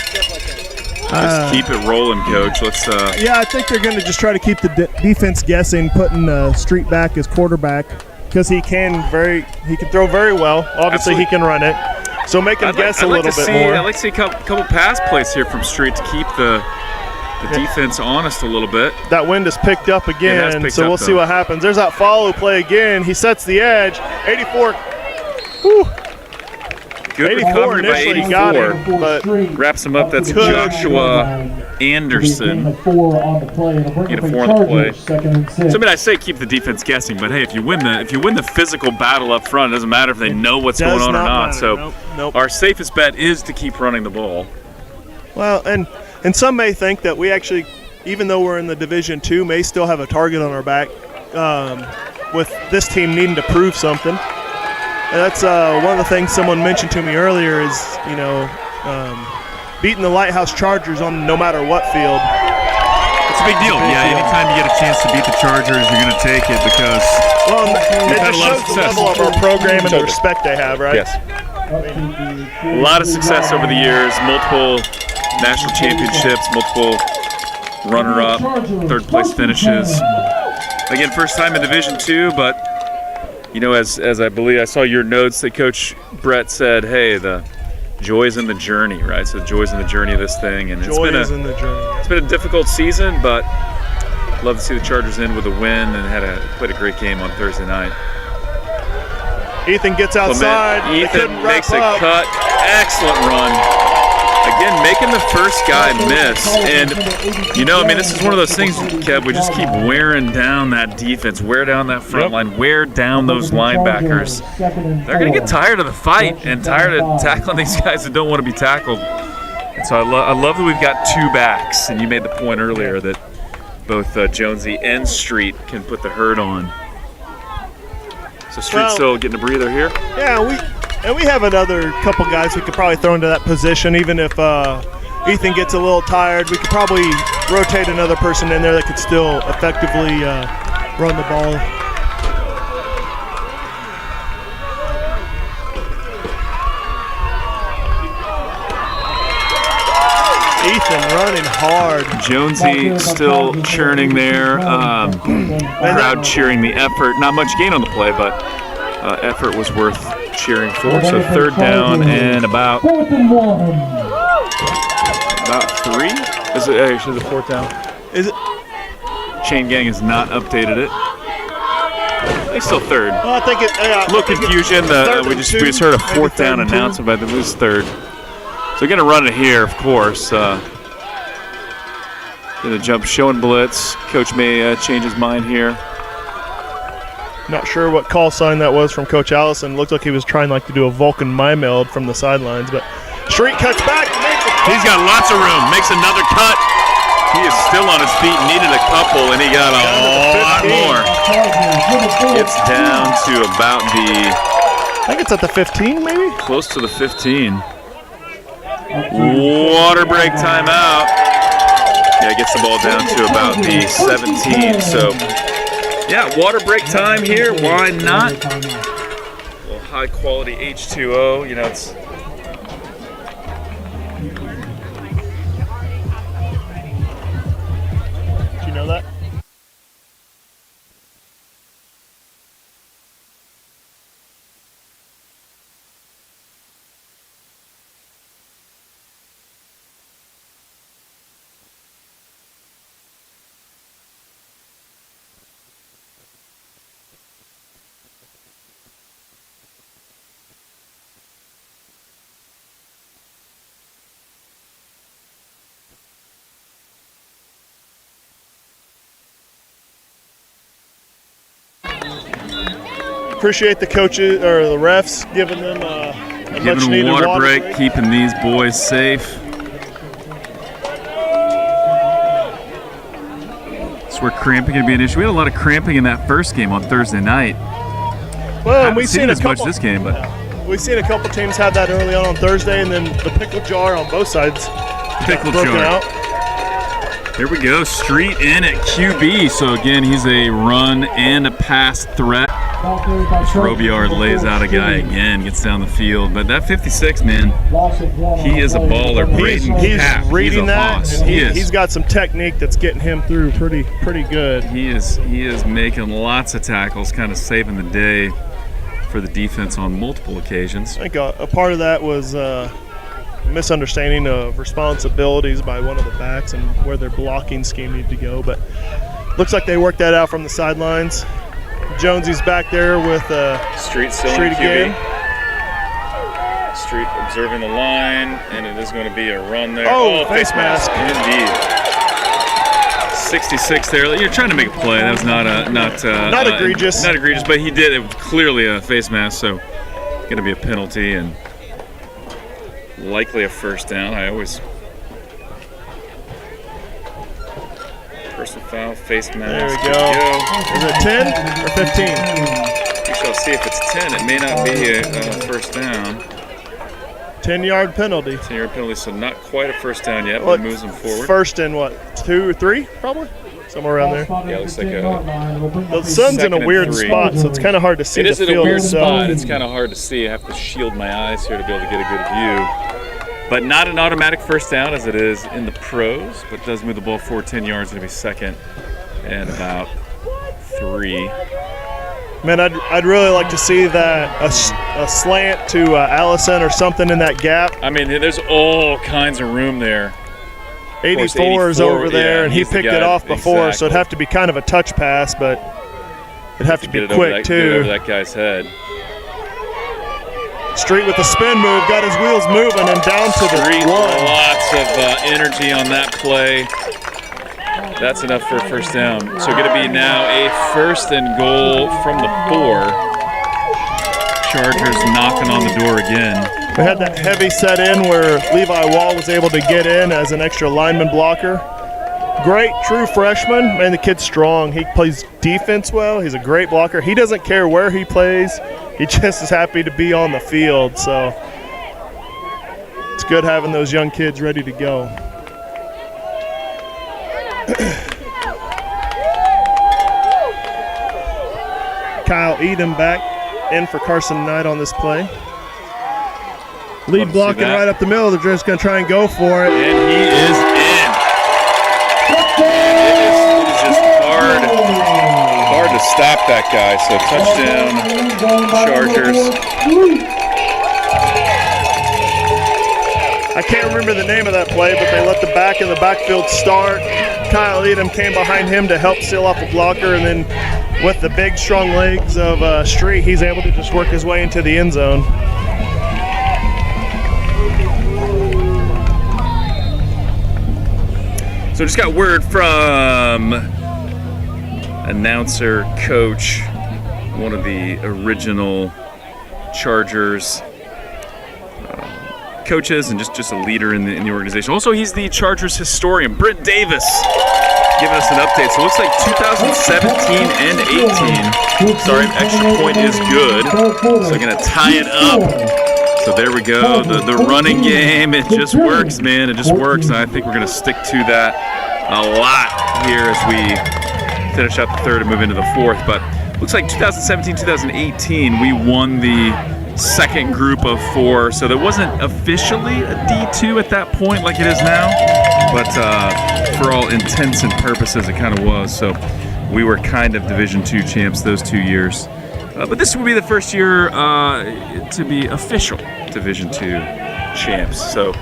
Just keep it rolling, Coach. Let's. Yeah, I think they're going to just try to keep the defense guessing, putting Street back as quarterback, because he can throw very well. Obviously, Absolutely. he can run it. So make him guess a little bit more. I'd like to see a couple pass plays here from Street to keep the defense honest a little bit. That wind has picked up again, picked so up, we'll see though. what happens. There's that follow play again. He sets the edge. 84. Whew. Good 84 recovery by initially 84. got him, but Wraps him up. That's Good. Joshua Anderson. Gain of 4 on the play. It'll bring Gain up of a 4 on the play. Chargers, 2nd and 6. So I mean, I say keep the defense guessing, but hey, if you win the physical battle up front, it doesn't matter if they know what's does going on or not not. matter. So Nope. our safest bet is to keep running the ball. Well, and some may think that we actually, even though we're in the Division II, may still have a target on our back with this team needing to prove something. And that's one of the things someone mentioned to me earlier is, beating the Lighthouse Chargers on no matter what field. It's a big deal. Yeah, anytime you get a chance to beat the Chargers, you're going to take it because Well, it had just a lot of shows the success. level of our program and the respect they have, right? Yes. A A lot of success over the years. Multiple national championships, multiple runner-up, 3rd place finishes. Again, first time in Division II, but as I believe I saw your notes that Coach Brett said, hey, the joy's in the journey, right? So the joy's in the journey of this thing, and Joy is in the journey. it's been a difficult season, but love to see the Chargers in with a win and played a great game on Thursday night. Ethan gets outside. They couldn't Ethan wrap makes a up. cut. Excellent run. Again, making the first guy miss. And, this is one of those things, Kev, we just keep wearing down that defense, wear down that front line, wear down those linebackers. They're going to get tired of the fight and tired of tackling these guys that don't want to be tackled. And so I love that we've got 2 backs. And you made the point earlier that both Jonesy and Street can put the hurt on. So Street's still getting a breather here. Yeah, we have another couple guys we could probably throw into that position. Even if Ethan gets a little tired, we could probably rotate another person in there that could still effectively run the ball. Ethan running hard. Jonesy still churning there. Crowd cheering the effort. Not much gain on the play, but effort was worth cheering for. So third down and about 3. Is it actually the fourth down? Is it? Chain Gang has not updated it. It's still third. Well, I think it. A little confusion. We just heard a fourth down announcement, but it was third. So we're gonna run it here, of course. Gonna jump show and blitz. Coach may change his mind here. Not sure what call sign that was from Coach Allison. Looked like he was trying to do a Vulcan mimeld from the sidelines, but Street cuts back. He's got lots of room. Makes another cut. He is still on his feet. Needed a couple, and he got a lot more. It's down to about I think it's at the 15, maybe? close to the 15. Water break timeout. Yeah, gets the ball down to about the 17. So, yeah, water break time here. Why not? A little high quality H2O. You know, it's. Did you know that? Appreciate the coaches or the refs giving them a much needed water break, keeping these boys safe. That's where cramping can be an issue. We had a lot of cramping in that first game on Thursday night. Well, we've seen as much this game, but we've seen a couple teams have that early on Thursday, and then the pickle jar on both sides. Pickle broken jar. out. Here we go, Street in at QB. So again, he's a run and a pass threat. Robillard lays out a guy again, gets down the field. But that 56, man, he is a baller. He's reading that. He's got some technique that's getting him through pretty good. He is making lots of tackles, kind of saving the day for the defense on multiple occasions. I think a part of that was misunderstanding of responsibilities by one of the backs and where their blocking scheme needed to go. But looks like they worked that out from the sidelines. Jonesy's back there with Street still Street QB. again. Street observing the line, and it is going to be a run there. Oh, face mask. Indeed. 66 there. You're trying to make a play. That was not egregious. Not egregious, but he did. It was clearly a face mask, so going to be a penalty and likely a first down. I always. Personal foul, face mask. There we go. Is it 10 or 15? We shall see if it's 10. It may not be a first down. 10-yard penalty. 10-yard penalty, so not quite a first down yet, but moves them forward. First and what, 2 or 3, probably? Somewhere around there. Yeah, it looks like The sun's in a weird 3. spot, so it's kind of hard to see It the is in a field weird itself. spot. It's kind of hard to see. I have to shield my eyes here to be able to get a good view. But not an automatic first down as it is in the pros, but does move the ball forward 10 yards. It'll be second and about 3. Man, I'd really like to see that a slant to Allison or something in that gap. I mean, there's all kinds of room there. 84 is over there, yeah, and he he's the picked guy. it off before, so it'd Exactly. have to be kind of a touch pass, but it'd have to be Get it quick, over that, too. Get it over that guy's head. Street with the spin move, got his wheels moving, and down to the Street, 1. lots of energy on that play. That's enough for a first down. So going to be now a first and goal from the 4. Chargers knocking on the door again. We had that heavy set in where Levi Wall was able to get in as an extra lineman blocker. Great true freshman. Man, the kid's strong. He plays defense well. He's a great blocker. He doesn't care where he plays. He just is happy to be on the field. So it's good having those young kids ready to go. Kyle Edom back in for Carson Knight on this play. Lead blocking right up the middle. They're just going to try and go for it. And he is in. It is just hard to stop that guy. So touchdown, Chargers. I can't remember the name of that play, but they let the back in the backfield start. Kyle Edom came behind him to help seal off a blocker, and then with the big, strong legs of Street, he's able to just work his way into the end zone. So just got word from announcer, coach, one of the original Chargers coaches and just a leader in the organization. Also, he's the Chargers historian, Britt Davis, giving us an update. So it looks like 2017 and 18. Sorry, extra point is good. So we're going to tie it up. So there we go. The running game, it just works, man. It just works. And I think we're going to stick to that a lot here as we finish out the third and move into the fourth. But looks like 2017, 2018, we won the second group of 4, so there wasn't officially a D2 at that point like it is now, but for all intents and purposes it kind of was. So we were kind of Division II champs those 2 years, but this will be the first year to be official Division II champs. So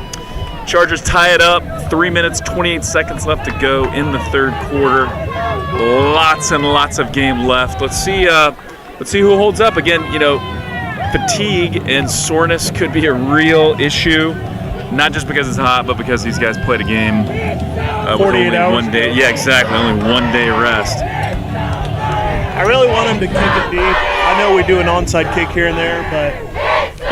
Chargers tie it up, 3 minutes 28 seconds left to go in the third quarter. Lots and lots of game left. Let's see who holds up. Again, you know, fatigue and soreness could be a real issue, not just because it's hot, but because these guys played a game with only 1 day. Yeah, exactly, only 1 day rest. I really want him to kick it deep. I know we do an onside kick here and there, but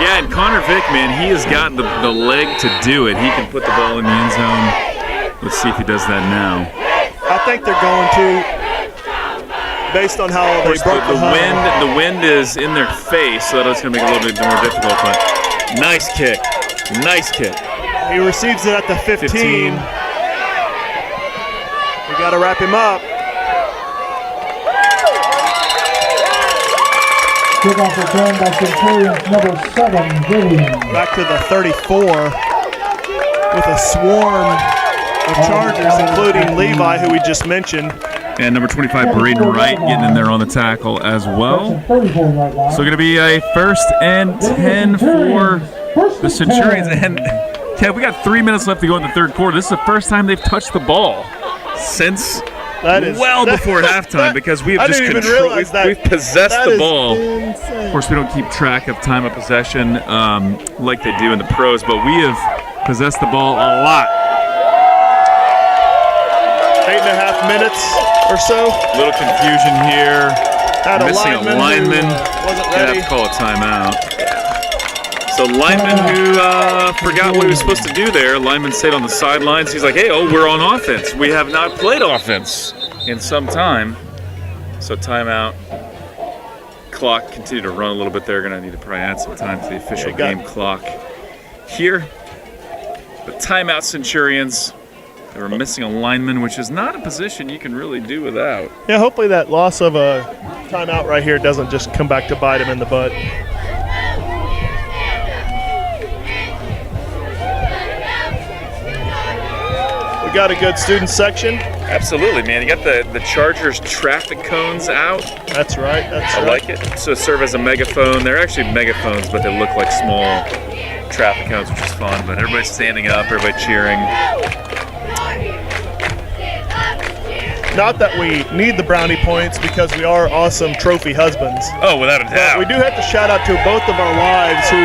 yeah, and Connor Vick, man, he has got the leg to do it. He can put the ball in the end zone. Let's see if he does that now. I think they're going to. Based on how they broke the wind is in their face, so that's going to make it a little bit more difficult. But nice kick. He receives it at the 15. We got to wrap him up. Kickoff return by Centurions number 7, Williams. Back to the 34 with a swarm of Chargers, including Levi, who we just mentioned. And number 25, Braden Wright, getting in there on the tackle as well. So going to be a 1st and 10 for the Centurions. And Kev, we got 3 minutes left to go in the third quarter. This is the first time they've touched the ball since before halftime, because we have just we've possessed the ball. Of course, we don't keep track of time of possession like they do in the pros, but we have possessed the ball a lot. 8.5 minutes or so. Little confusion here. Missing a lineman. Wasn't ready. Have to call a timeout. So lineman who forgot what he was supposed to do there. Lineman stayed on the sidelines. He's like, hey, we're on offense. We have not played offense in some time. So timeout. Clock continue to run a little bit there. Going to need to probably add some time to the official game clock here. But timeout, Centurions. They were missing a lineman, which is not a position you can really do without. Yeah, hopefully that loss of a timeout right here doesn't just come back to bite him in the butt. We got a good student section. Absolutely, man. You got the Chargers traffic cones out. That's right. I like it. So serve as a megaphone. They're actually megaphones, but they look like small traffic cones, which is fun. But everybody's standing up, everybody cheering. Not that we need the brownie points, because we are awesome trophy husbands. Oh, without a doubt. But we do have to shout out to both of our wives who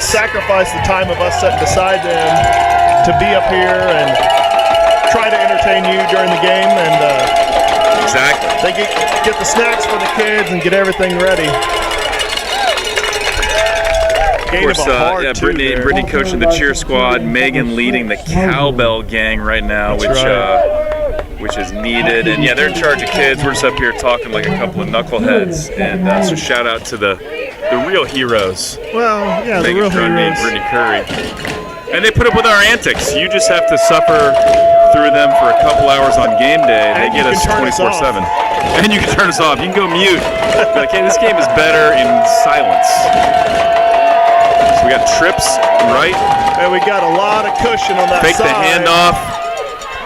sacrificed the time of us sitting beside them to be up here and try to entertain you during the game. And exactly. They get the snacks for the kids and get everything ready. Of course, Brittany coaching the cheer squad. Megan leading the cowbell gang right now, which is needed. And yeah, they're in charge of kids. We're just up here talking like a couple of knuckleheads. And so shout out to the real heroes. Well, yeah, Megan the real Grundy heroes. and Brittany Curry. And they put up with our antics. You just have to suffer through them for a couple hours on game day. They get us 24/7. And you can turn us off. You can go mute. Be like, hey, this game is better in silence. So We got trips right. And we got a lot of cushion on that Fake side. the handoff.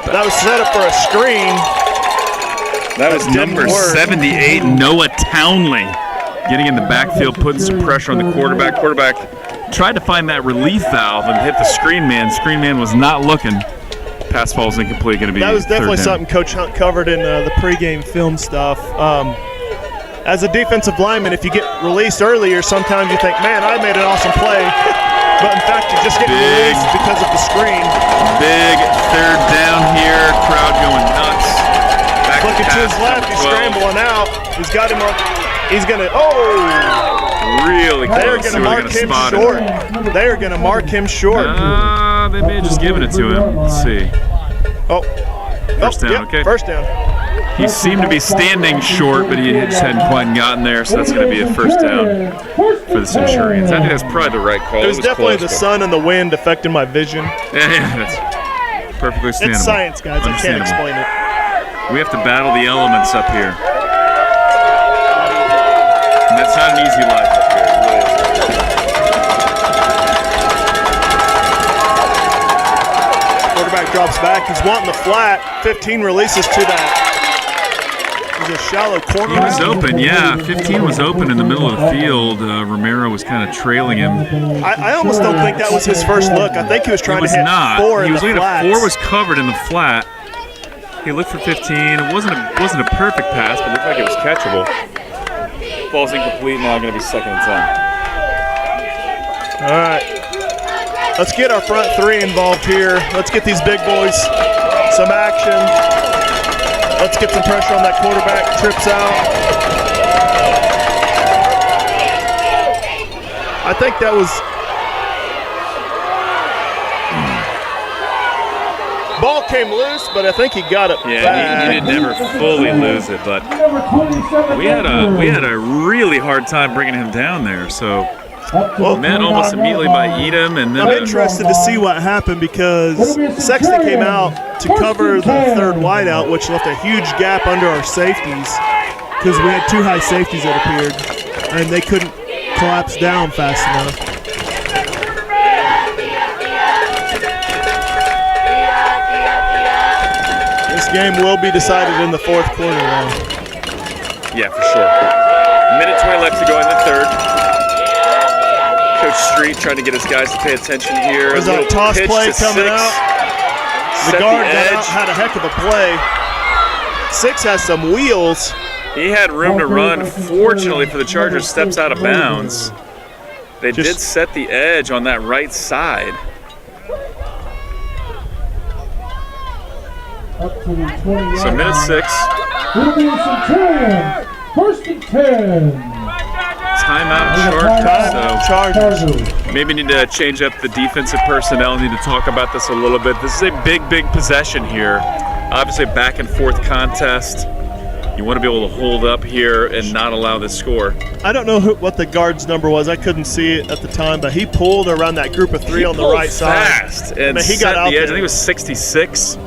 That was set up for a screen. That was number 78, Noah Townley, getting in the backfield, putting some pressure on the quarterback. Quarterback tried to find that relief valve and hit the screen man. Screen man was not looking. Pass falls incomplete, going to be That was definitely third down. something Coach Hunt covered in the pregame film stuff. As a defensive lineman, if you get released earlier, sometimes you think, man, I made an awesome play. But in fact, you just get released because of the screen. Big third down here. Crowd going nuts. Back Looking to his left, he's scrambling out. He's got him up. He's going to, really close. They're going to mark him short. They are going to mark him short. They may have just given it to him. Let's see. First down, okay. First down. He seemed to be standing short, but he just hadn't quite gotten there, so that's going to be a first down for the Centurions. I think that's probably the right call. It was definitely close, the sun and the wind affecting my vision. Yeah, that's perfectly understandable. It's science, guys. I can't explain it. We have to battle the elements up here. And that's not an easy life up here. It really isn't. Quarterback drops back. He's wanting the flat. 15 releases to that. He's a shallow corner. He was open, yeah. 15 was open in the middle of the field. Romero was kind of trailing him. I almost don't think that was his first look. I think he was trying to hit not. 4 in He was the looking at flats. 4 was covered in the flat. He looked for 15. It wasn't a perfect pass, but Looked like it was catchable. Falls incomplete, now going to be 2nd and 10. All right. Let's get our front three involved here. Let's get these big boys some action. Let's get some pressure on that quarterback. Trips out. I think that was... Ball came loose, but I think he got it back. yeah, he didn't never fully lose it, but we had a really hard time bringing him down there. So met almost immediately by Edom, and then I'm interested to see what happened because Sexton came out to cover the third wideout, which left a huge gap under our safeties because we had 2 high safeties that appeared, and they couldn't collapse down fast enough. This game will be decided in the 4th quarter, though. Yeah, for sure. Minute 20 left to go in the third. Coach Street trying to get his guys to pay attention here. There's a toss play coming out. The guard got out, had a heck of a play. 6 has some wheels. He had room to run. Fortunately for the Chargers, steps out of bounds. They did set the edge on that right side. So minute 6. First and 10. Timeout Chargers. So maybe need to change up the defensive personnel. Need to talk about this a little bit. This is a big possession here. Obviously, a back and forth contest. You want to be able to hold up here and not allow this score. I don't know what the guard's number was. I couldn't see it at the time, but he pulled around that group of 3 on the right side. Fast and he set got out the edge. I there. think it was 66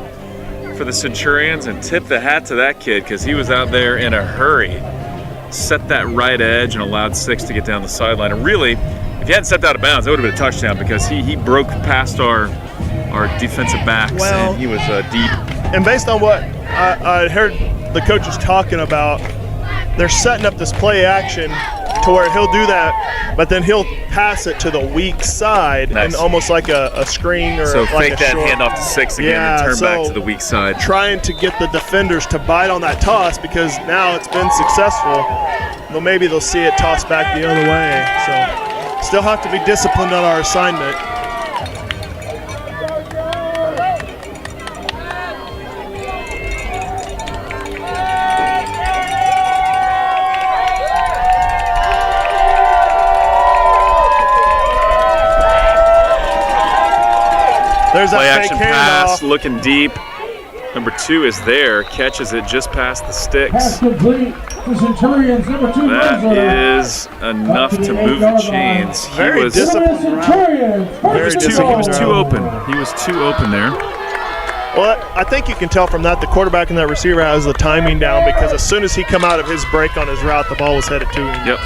for the Centurions, and tip the hat to that kid because he was out there in a hurry. Set that right edge and allowed 6 to get down the sideline. And really, if he hadn't stepped out of bounds, it would have been a touchdown because he broke past our defensive backs, and he was deep. And based on what I heard the coaches talking about, they're setting up this play action to where he'll do that, but then he'll pass it to the weak side, and almost like a screen or so like fake a that short handoff to 6 again and turn back to the weak side. Trying to get the defenders to bite on that toss because now it's been successful. Well, maybe they'll see it toss back the other way. So still have to be disciplined on our assignment. There's play that action fake pass, handoff. looking deep. Number 2 is there, catches it just past the sticks. Pass complete to Centurions, number 2. That is enough to move the chains. He Very was disciplined. he was too open. He was too open there. Well, I think you can tell from that the quarterback and that receiver has the timing down because as soon as he come out of his break on his route, the ball was headed to him. Yep.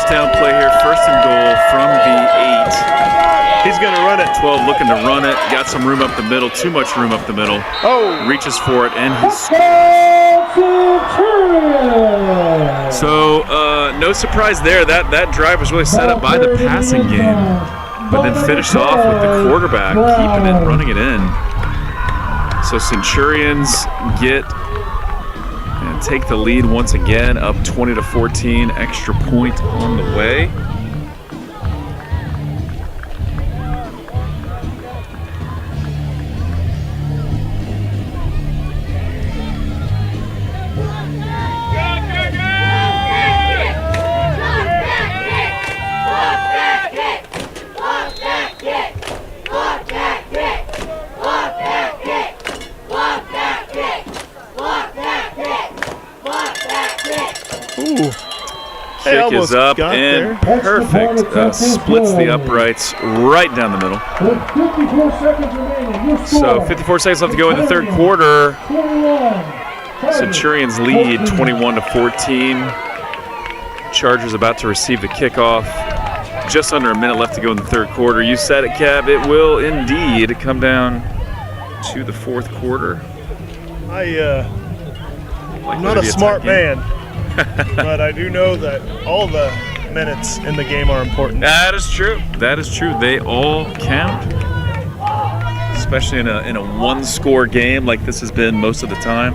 first down play here, first and goal from the 8. He's going to run it. 12 looking to run it. Got some room up the middle, too much room up the middle. Oh. Reaches for it, and he So, no surprise there. That drive was really set up by the passing game, but then finished off with the quarterback keeping it, running it in. So Centurions get and take the lead once again, up 20-14, extra point on the way. Kick is up and perfect. Splits the uprights right down the middle. So 54 seconds left to go in the third quarter. Centurions lead 21-14. Chargers about to receive the kickoff. Just under a minute left to go in the third quarter. You said it, Kev. It will indeed come down to the fourth quarter. I'm not a smart man. But I do know that all the minutes in the game are important. That is true. That is true. They all count, especially in a one-score game like this has been most of the time.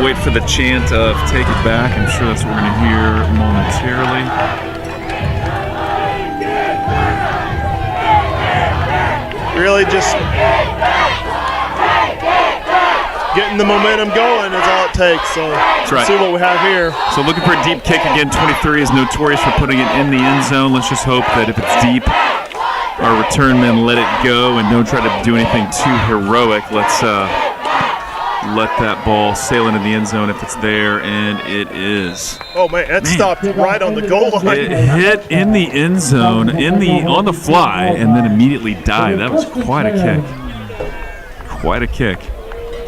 Wait for the chant of "Take it back." I'm sure that's what we're going to hear momentarily. Really just getting the momentum going is all it takes. So that's right. Let's see what we have here. So looking for a deep kick again. 23 is notorious for putting it in the end zone. Let's just hope that if it's deep, our return men let it go and don't try to do anything too heroic. Let's let that ball sail into the end zone if it's there, and it is. Oh man, that stopped right on the goal line. It hit in the end zone, on the fly, and then immediately died. That was quite a kick. Quite a kick.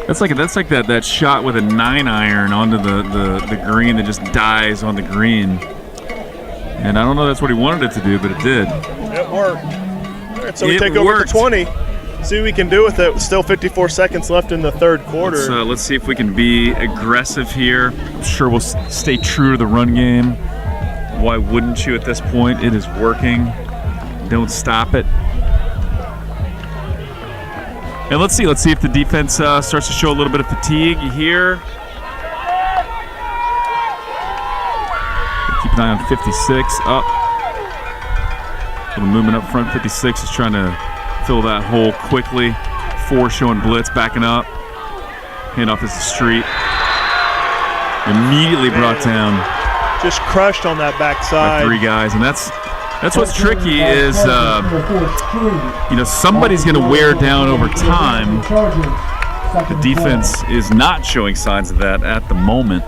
That's like that shot with a 9-iron onto the green that just dies on the green. And I don't know if that's what he wanted it to do, but it did. It worked. All right, so we take over the 20. See what we can do with it. Still 54 seconds left in the third quarter. Let's see if we can be aggressive here. I'm sure we'll stay true to the run game. Why wouldn't you at this point? It is working. Don't stop it. And let's see if the defense starts to show a little bit of fatigue here. Keep an eye on 56 up. A little movement up front. 56 is trying to fill that hole quickly. 4 showing blitz, backing up. Handoff is the street. Immediately brought down. Just crushed on that backside. 3 guys, and that's what's tricky is, somebody's going to wear down over time. The defense is not showing signs of that at the moment.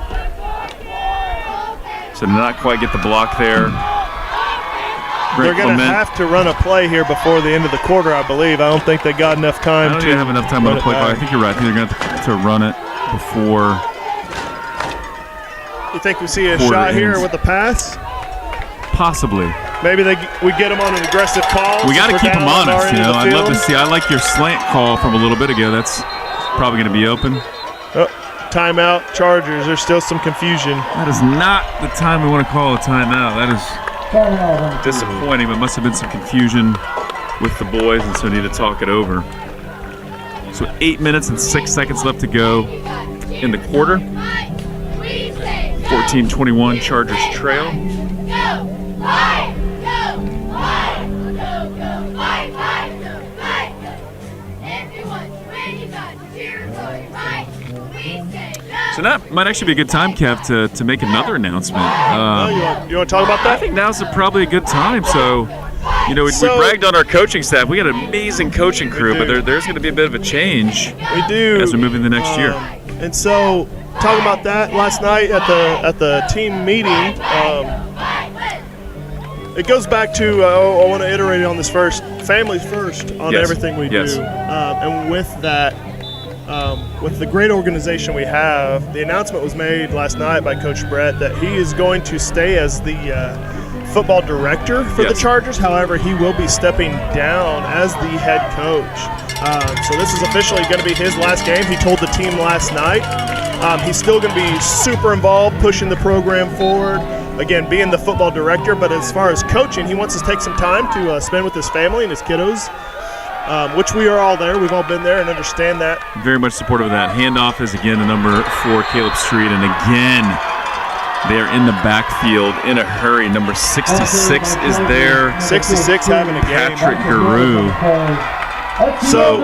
So not quite get the block there. They're going to have to run a play here before the end of the quarter, I believe. I don't think they got enough time to have enough time on the play. I think you're right. I think they're going to have to run it before. You think we see a shot here with the pass? Possibly. Maybe we get them on an aggressive call. We got to keep them honest. I'd love to see. I like your slant call from a little bit ago. That's probably going to be open. Oh, timeout, Chargers. There's still some confusion. That is not the time we want to call a timeout. That is disappointing, but must have been some confusion with the boys, and so need to talk it over. So 8 minutes and 6 seconds left to go in the quarter. 14-21, Chargers trail. So that might actually be a good time, Kev, to make another announcement. You want to talk about that? I think now's probably a good time. So You know, we bragged on our coaching staff. We got an amazing coaching crew, but there's going to be a bit of a change. We do. As we move into the next year. And so, talking about that last night at the team meeting, it goes back to I want to iterate on this first. Families first on everything we do, and with that. With the great organization we have, the announcement was made last night by Coach Brett that he is going to stay as the football director for the Chargers. However, he will be stepping down as the head coach. So this is officially going to be his last game. He told the team last night. He's still going to be super involved, pushing the program forward. Again, being the football director, but as far as coaching, he wants to take some time to spend with his family and his kiddos. Which we are all there. We've all been there and understand that. Very much supportive of that. Handoff is again to number 4, Caleb Street, and again they are in the backfield in a hurry. Number 66 is there. 66 having a game. Patrick Guru. So,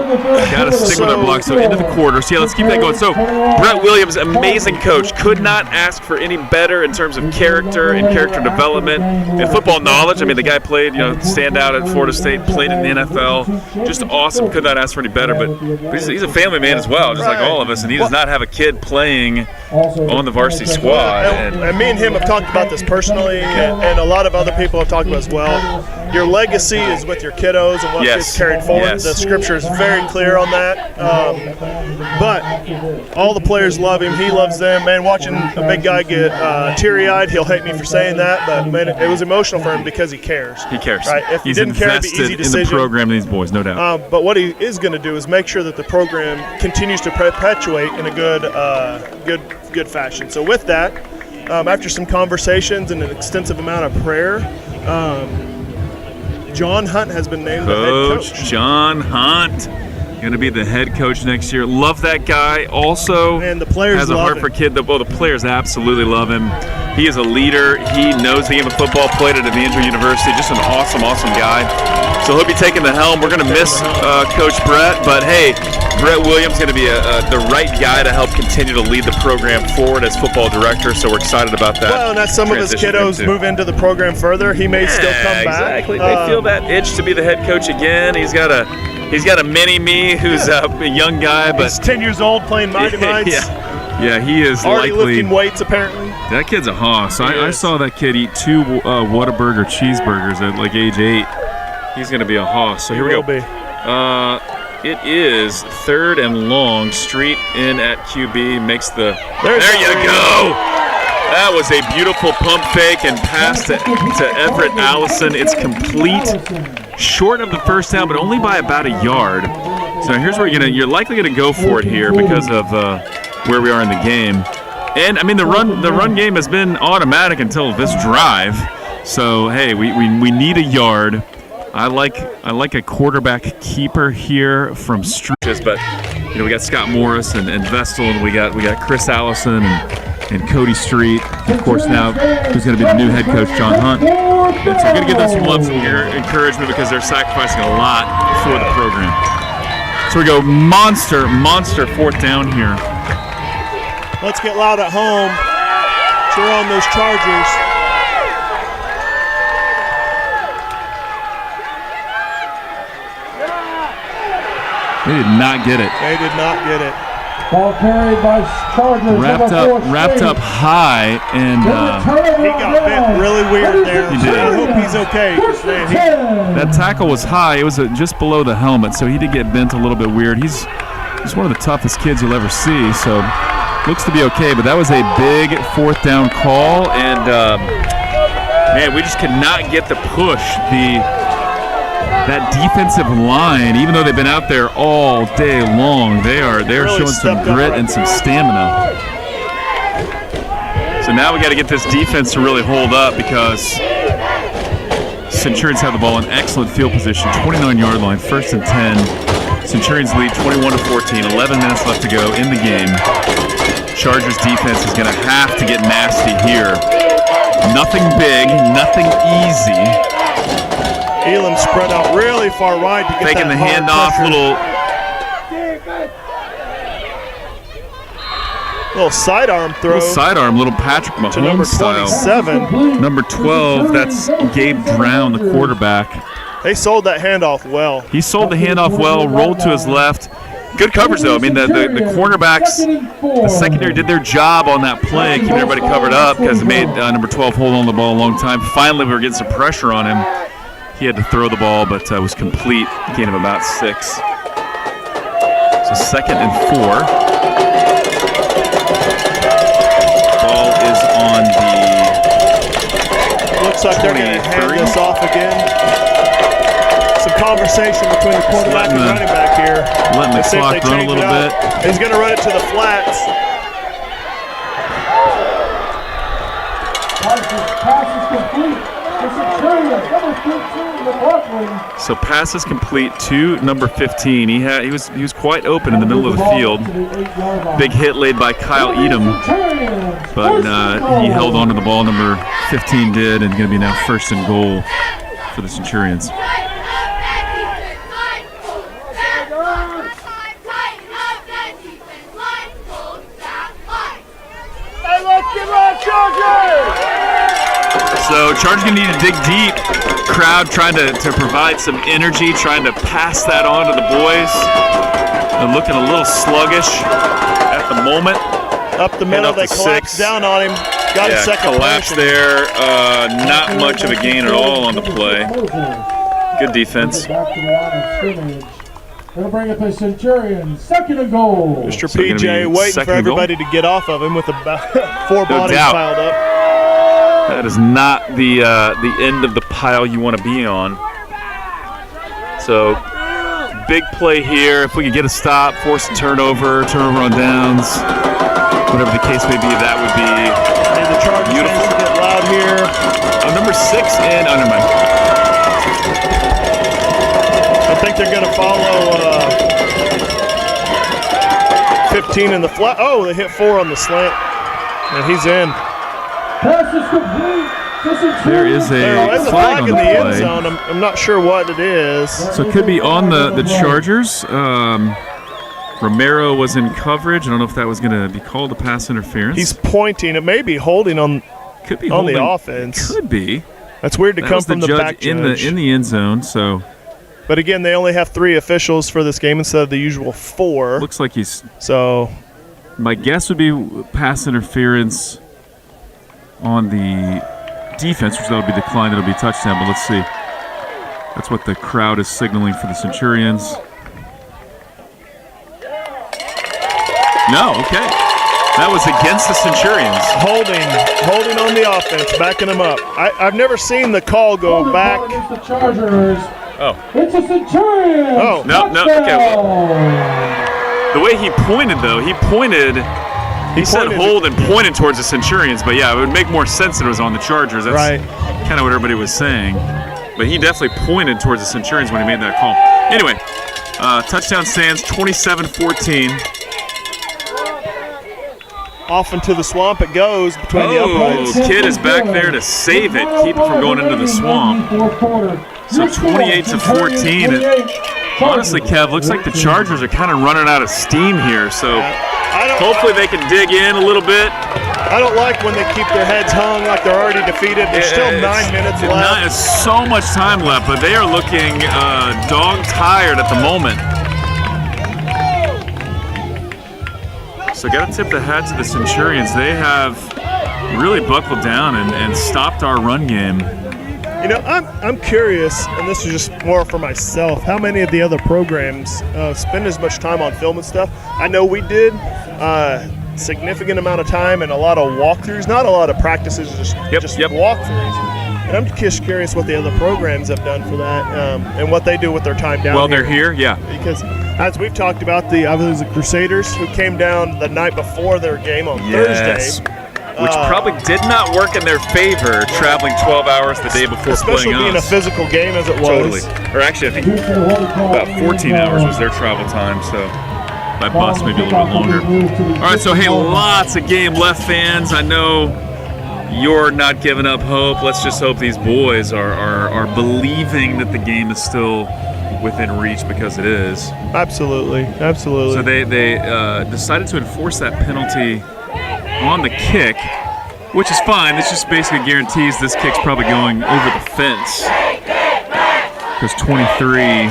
got to stick with our block. So, into the quarter. So, yeah, let's keep that going. So, Brett Williams, amazing coach. Could not ask for any better in terms of character and character development and football knowledge. I mean, the guy played, stand out at Florida State, played in the NFL. Just awesome. Could not ask for any better. But he's a family man as well, just like all of us. And he does not have a kid playing on the varsity squad. And me and him have talked about this personally, and a lot of other people have talked about as well. Your legacy is with your kiddos and what gets carried forward. The scripture is very clear on that. But all the players love him. He loves them. Man, watching a big guy get teary-eyed, he'll hate me for saying that, but man, it was emotional for him because he cares. He cares. Right? If he didn't care, it'd be easy decision. In the program, these boys, no doubt. But what he is going to do is make sure that the program continues to perpetuate in a good fashion. So with that, after some conversations and an extensive amount of prayer, John Hunt has been named the head coach. John Hunt, going to be the head coach next year. Love that guy. Also, and the players has a heart for kid. The players absolutely love him. He is a leader. He knows the game of football. Played at Evangel University. Just an awesome guy. So he'll be taking the helm. We're going to miss Coach Brett, but hey, Brett Williams going to be the right guy to help continue to lead the program forward as football director. So we're excited about that. Well, and as some of his kiddos move into the program further, he may still come back. Exactly. They feel that itch to be the head coach again. He's got a mini me who's a young guy, but he's 10 years old playing Mighty Mites. Yeah, he is already likely lifting weights apparently. That kid's a hoss. I saw that kid eat 2 Whataburger cheeseburgers at like age 8. He's going to be a hoss. So here we go. It is 3rd and long. Street in at QB makes the. There you go. That was a beautiful pump fake and pass to Everett Allison. It's complete, short of the first down, but only by about a yard. So here's where you're likely going to go for it here because of where we are in the game. And I mean the run game has been automatic until this drive. So hey, we need a yard. I like a quarterback keeper here from Street, but we got Scott Morris and Vestal, and we got Chris Allison and Cody Street, of course. Now who's going to be the new head coach, John Hunt. And so we're going to give them some love, some encouragement because they're sacrificing a lot for the program. So we go monster 4th down here. Let's get loud at home. Cheer on those Chargers. They did not get it. They did not get it. Ball carried by Chargers. Wrapped up high, and he got bent really weird there. He did. I hope he's okay. That tackle was high. It was just below the helmet, so he did get bent a little bit weird. He's one of the toughest kids you'll ever see, so looks to be okay. But that was a big 4th down call, and man, we just could not get the push. That defensive line, even though they've been out there all day long, they're really showing some grit and some stamina. So now we got to get this defense to really hold up because Centurions have the ball in excellent field position, 29-yard line, 1st and 10. Centurions lead 21-14, 11 minutes left to go in the game. Chargers defense is going to have to get nasty here. Nothing big, nothing easy. Elam spread out really far wide to get taking the handoff, little sidearm throw. Little Patrick Mahomes to number 27. Number 12, that's Gabe Drown, the quarterback. They sold that handoff well. He sold the handoff well, rolled to his left. Good coverage, though. I mean, the cornerbacks, the secondary did their job on that play, keeping everybody covered up because it made number 12 hold on the ball a long time. Finally, we were getting some pressure on him. He had to throw the ball, but was complete. Gain of about 6. So 2nd and 4. Ball is on the Looks like they're going to hand this off again. Some conversation between the quarterback and running back here. Letting the clock run a little bit. He's going to run it to the flats. Pass is complete. The Centurions, number 15, McLaughlin. So pass is complete to number 15. He was quite open in the middle of the field. Big hit laid by Kyle Edom, but he held on to the ball. Number 15 did, and going to be now 1st and goal for the Centurions. So Chargers going to need to dig deep. Crowd trying to provide some energy, trying to pass that on to the boys. They're looking a little sluggish at the moment. Up the middle, they collapsed down on him. Got a second collapse there. Not much of a gain at all on the play. Good defense. Back to the line of scrimmage. They'll bring up the Centurions, 2nd and goal. Mr. PJ waiting for everybody to get off of him with about 4 bodies piled up. That is not the end of the pile you want to be on. So, big play here. If we could get a stop, force a turnover on downs, whatever the case may be, that would be the Chargers beautiful. Get loud here. Number 6 and never mind. I think they're going to follow 15 in the flat. Oh, they hit 4 on the slant, and he's in. Pass is complete. There is a flag on in the the end play. zone. I'm not sure what it is. So it could be on the Chargers. Romero was in coverage. I don't know if that was going to be called a pass interference. He's pointing. It may be holding on. Could be on holding, the offense. Could be. That's weird to that come was from the back judge. in the end zone. So. But again, they only have 3 officials for this game instead of the usual 4. Looks like he's. So. My guess would be pass interference on the defense, which that would be declined. It'll be touchdown. But let's see. That's what the crowd is signaling for the Centurions. No, okay. That was against the Centurions. Holding on the offense, backing them up. I've never seen the call go back. The Chargers. Oh. It's a Centurions. Oh. No, okay. Well, the way he pointed, though, he said hold and pointed towards the Centurions. But, yeah, it would make more sense that it was on the Chargers. That's right. Kind of what everybody was saying. But he definitely pointed towards the Centurions when he made that call. Anyway, touchdown stands 27-14. Off into the swamp it goes between the uprights. Kid is back there to save it, keep it from going into the swamp. So 28-14. Honestly, Kev, looks like the Chargers are kind of running out of steam here. So hopefully they can dig in a little bit. I don't like when they keep their heads hung like they're already defeated. There's still 9 minutes left. There's so much time left, but they are looking dog-tired at the moment. So got to tip the hat to the Centurions. They have really buckled down and stopped our run game. You know, I'm curious, and this is just more for myself, how many of the other programs spend as much time on film and stuff? I know we did. Significant amount of time and a lot of walkthroughs, not a lot of practices, just walkthroughs. And I'm just curious what the other programs have done for that and what they do with their time down Well, here. they're here, yeah. Because as we've talked about, the Crusaders who came down the night before their game on Thursday. Which probably did not work in their favor, traveling 12 hours the day before especially playing being us. a physical game as it was. Totally. Or actually, I think about 14 hours was their travel time, so by bus maybe a little bit longer. All right, so hey, lots of game left, fans. I know you're not giving up hope. Let's just hope these boys are believing that the game is still within reach, because it is. Absolutely. So they decided to enforce that penalty on the kick, which is fine. This just basically guarantees this kick's probably going over the fence. because 23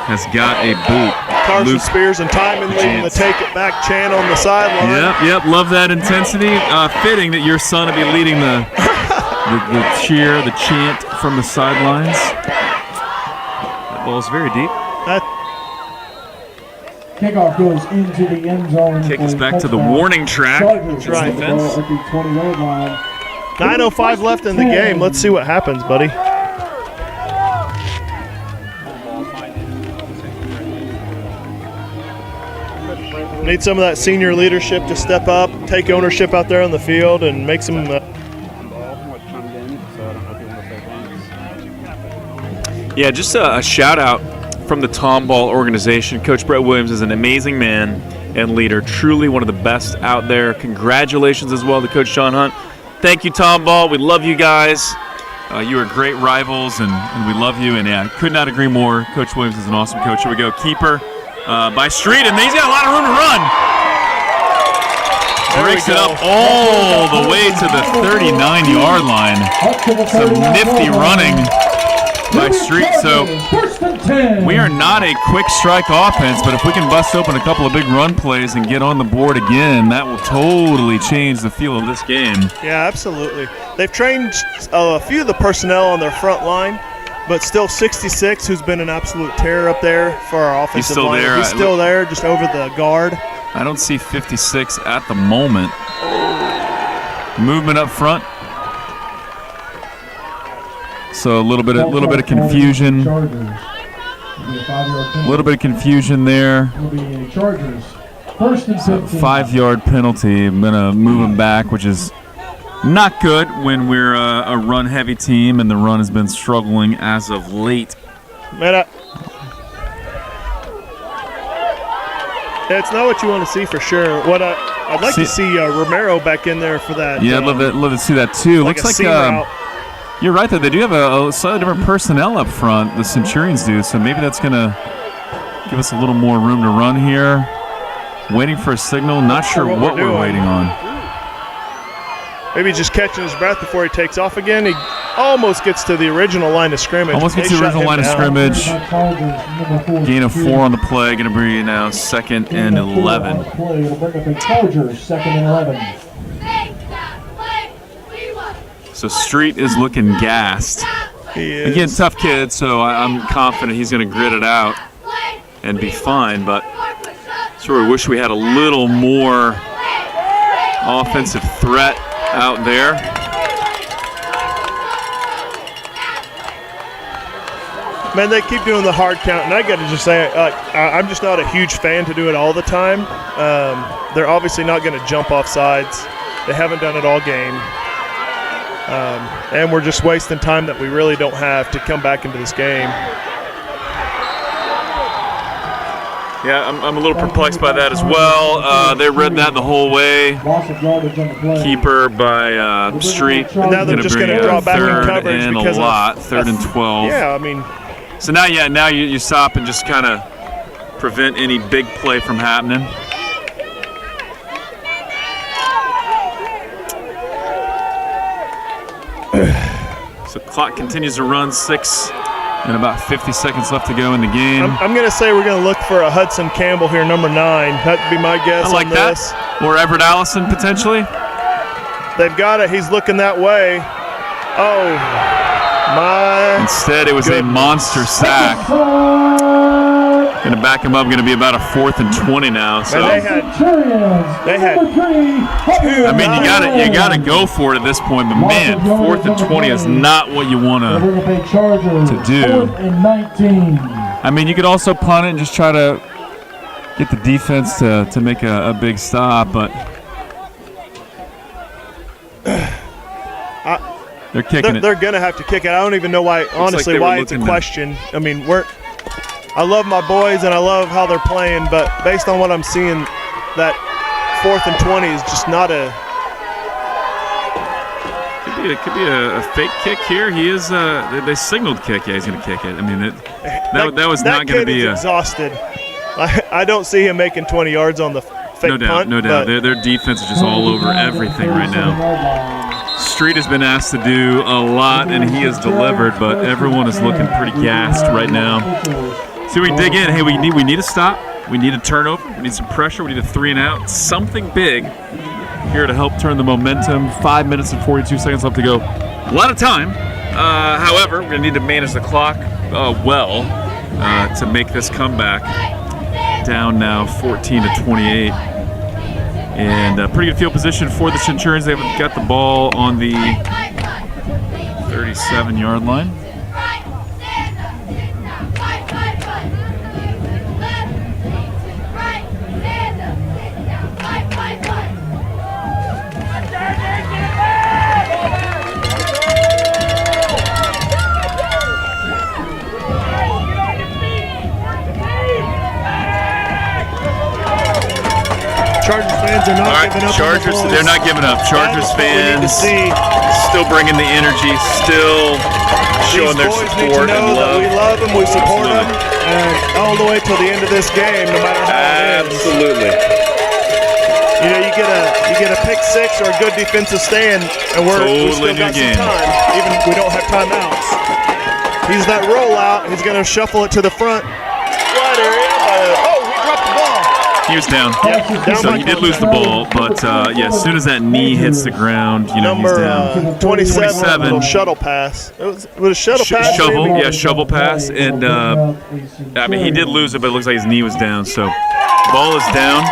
has got a boot. Carson Spears and Timon leading the take it back chant on the sideline. Yep, love that intensity. Fitting that your son will be leading the cheer, the chant from the sidelines. That ball's very deep. Kickoff goes into the end zone. Kick us back to the warning track. That's right. At the 20-yard line. 9:05 left in the game. Let's see what happens, buddy. Need some of that senior leadership to step up, take ownership out there on the field, and make some. Yeah, just a shout out from the Tom Ball organization. Coach Brett Williams is an amazing man and leader, truly one of the best out there. Congratulations as well to Coach John Hunt. Thank you, Tom Ball. We love you guys. You are great rivals, and we love you. And yeah, could not agree more. Coach Williams is an awesome coach. Here we go, keeper by Street, and he's got a lot of room to run. Breaks it up all the way to the 39-yard line. Some nifty running by Street. So we are not a quick strike offense, but if we can bust open a couple of big run plays and get on the board again, that will totally change the feel of this game. Yeah, absolutely. They've trained a few of the personnel on their front line, but still 66, who's been an absolute terror up there for our offensive line. He's still there, just over the guard. I don't see 56 at the moment. Movement up front. So a little bit of confusion. A little bit of confusion there. 5-yard penalty. I'm gonna move him back, which is not good when we're a run-heavy team and the run has been struggling as of late. It's not what you want to see for sure. What I'd like to see Romero back in there for that. Yeah, I'd love to see that too. Like Looks like you're right though. They do have a slightly different personnel up front. The Centurions do, so maybe that's gonna give us a little more room to run here. Waiting for a signal. Not sure what we're waiting on. Maybe just catching his breath before he takes off again. He almost gets to the original line of scrimmage. Almost gets to the original line of scrimmage. Gain of 4 on the play. Going to be now 2nd and 11. It'll bring up the Chargers, 2nd and 11. So Street is looking gassed. He is. Again, tough kid, so I'm confident he's going to grit it out and be fine. But sort of wish we had a little more offensive threat out there. Man, they keep doing the hard count, and I got to just say, I'm just not a huge fan to do it all the time. They're obviously not going to jump off sides. They haven't done it all game. And we're just wasting time that we really don't have to come back into this game. Yeah, I'm a little perplexed by that as well. They read that the whole way. Keeper by Street. And now they're just going to draw back in coverage and because a lot. 3rd and 12. Yeah, I mean. So now you stop and just kind of prevent any big play from happening. So clock continues to run. 6 and about 50 seconds left to go in the game. I'm going to say we're going to look for a Hudson Campbell here, number 9. That'd be my guess. I like on this. that. Or Everett Allison potentially. They've got it. He's looking that way. Oh, my. Instead, it was a monster sack. Going to back him up. Going to be about a 4th and 20 now. So they had two. I mean, you gotta go for it at this point. But man, 4th and 20 is not what you want to do. I mean, you could also punt it and just try to get the defense to make a big stop, but they're kicking it. They're going to have to kick it. I don't even know why. Honestly, why it's a question. I mean, I love my boys and I love how they're playing, but based on what I'm seeing, that 4th and 20 is just not a. Could be a fake kick here. He is. They signaled kick. Yeah, he's going to kick it. I mean, that was not going to be exhausted. I don't see him making 20 yards on the fake punt. No doubt. Their defense is just all over everything right now. Street has been asked to do a lot, and he has delivered, but everyone is looking pretty gassed right now. So we dig in. Hey, we need a stop. We need a turnover. We need some pressure. We need a 3 and out. Something big here to help turn the momentum. 5 minutes and 42 seconds left to go. A lot of time. However, we're going to need to manage the clock well to make this comeback. Down now 14 to 28. And pretty good field position for the Centurions. They've got the ball on the 37-yard line. Chargers fans are not giving up. Chargers, they're not giving up. Chargers fans see. still bringing the energy, still showing their support and love. We love them, we support them, and all the way till the end of this game, no matter how it ends. Absolutely. You know, you get a pick six or a good defensive stand, and we still got some time, even if we don't have timeouts. He's that rollout. He's going to shuffle it to the front. Right area. He dropped the ball. He was down. Yep. So he did lose the ball, but yeah, as soon as that knee hits the ground, you know, he's down. Number 27, little shuttle pass. It was a shuttle pass. Shovel pass, and I mean he did lose it, but it looks like his knee was down. So ball is down.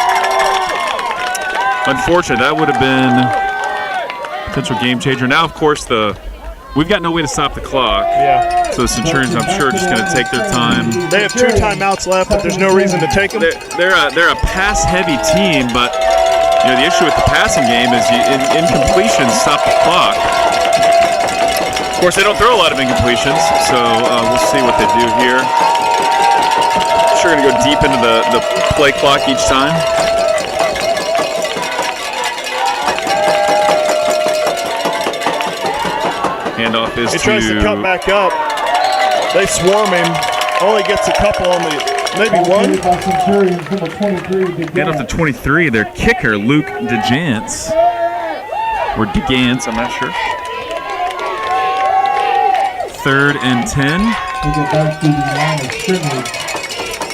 Unfortunate. That would have been a potential game changer. Now, of course, we've got no way to stop the clock. Yeah. So the Centurions, I'm sure, are just going to take their time. They have 2 timeouts left, but there's no reason to take them. They're a pass-heavy team, but you know the issue with the passing game is incompletions stop the clock. Of course, they don't throw a lot of incompletions, so we'll see what they do here. Sure, going to go deep into the play clock each time. Handoff is he tries to cut back up. They swarm him. Only gets a couple on maybe one. Handoff to 23. Their kicker, Luke DeJance. Or DeGance, I'm not sure. 3rd and 10. We get back to the line of scrimmage.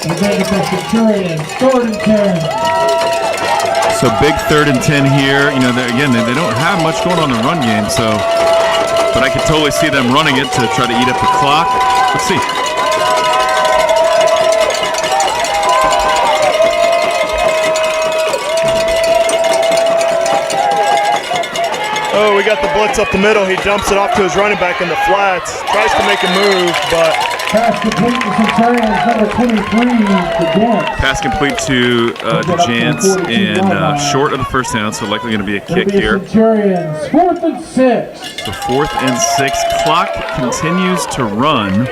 And then the Centurions, 3rd and 10. So big 3rd and 10 here. You know, they don't have much going on in the run game, so. But I could totally see them running it to try to eat up the clock. Let's see. Oh, we got the blitz up the middle. He dumps it off to his running back in the flats. Tries to make a move, but pass complete to Centurions, number 23, DeJance. Pass complete to DeJance and short of the first down, so likely going to be a kick here. Centurions, 4th and 6. The 4th and 6 clock continues to run.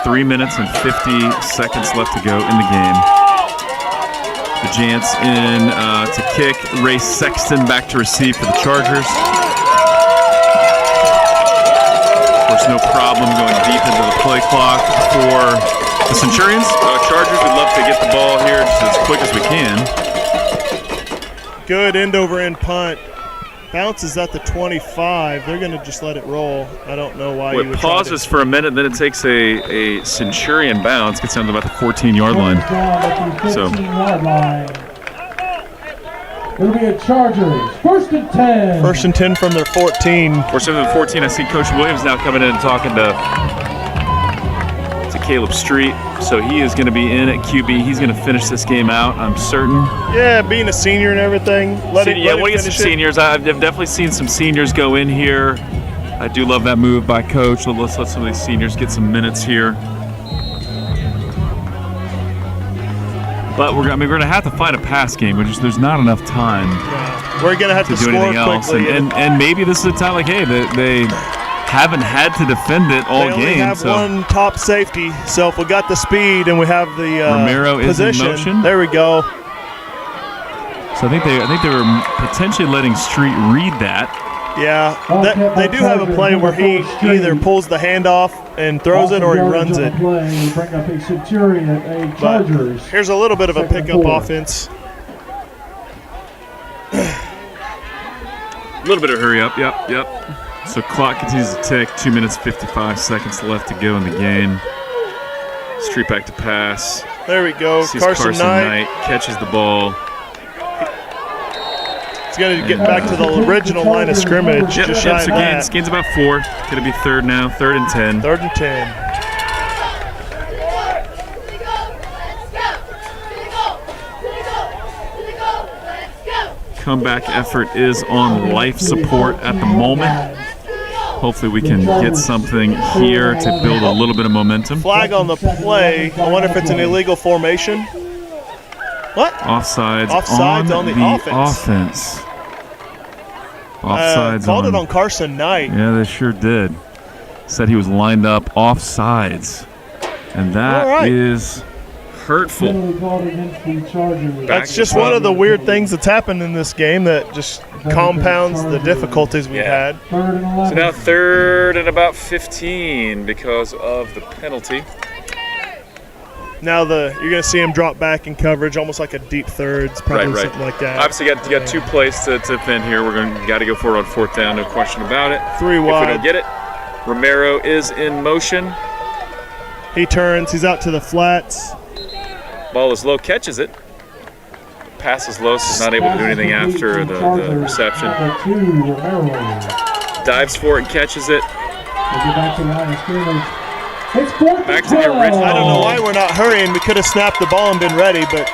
3 minutes and 50 seconds left to go in the game. DeJance in to kick. Ray Sexton back to receive for the Chargers. Of course, no problem going deep into the play clock for the Centurions. Chargers would love to get the ball here just as quick as we can. Good end over end punt. Bounces at the 25. They're going to just let it roll. I don't know why. It pauses for a minute, then it takes a Centurion bounce, gets down to about the 14-yard line. So. It'll be a Chargers. 1st and 10. 1st and 10 from their 14. 1st and 14. I see Coach Williams now coming in and talking to Caleb Street. So he is going to be in at QB. He's going to finish this game out, I'm certain. Yeah, being a senior and everything. Want to get some seniors. I've definitely seen some seniors go in here. I do love that move by Coach. Let's let some of these seniors get some minutes here. But we're going to have to find a pass game. There's not enough time. Yeah. We're going to have to do score anything else. quickly. And maybe this is a time like, hey, they haven't had to defend it all game. They only have one top safety, so if we got the speed and we have the Romero position, is in motion. There we go. So I think they were potentially letting Street read that. Yeah, they do have a play where he either pulls the handoff and throws it, or he runs it. We bring up a Centurion, a Chargers. But here's a little bit of a pickup offense. A little bit of hurry up. Yep. So clock continues to tick. 2 minutes 55 seconds left to go in the game. Street back to pass. There we go. Sees Carson Knight catches the ball. He's going to get back to the original line of scrimmage. Yep, just shy so of that. gains about 4. Going to be third now. 3rd and 10. 3rd and 10. Comeback effort is on life support at the moment. Hopefully we can get something here to build a little bit of momentum. Flag on the play. I wonder if it's an illegal formation. What? Offsides on the offense. Offsides called it on Carson Knight. Yeah, they sure did. Said he was lined up offsides. And that is hurtful. That's just one of the weird things that's happened in this game that just compounds the difficulties we had. So now 3rd and about 15 because of the penalty. Now you're going to see him drop back in coverage, almost like a deep thirds, probably something like that. Obviously, you got 2 plays to defend here. Got to go for it on 4th down, no question about it. 3 wide. If we don't get it, Romero is in motion. He turns. He's out to the flats. Ball is low, catches it. Pass is low, so he's not able to do anything after the reception. Dives for it and catches it. Back to the original. I don't know why we're not hurrying. We could have snapped the ball and been ready, but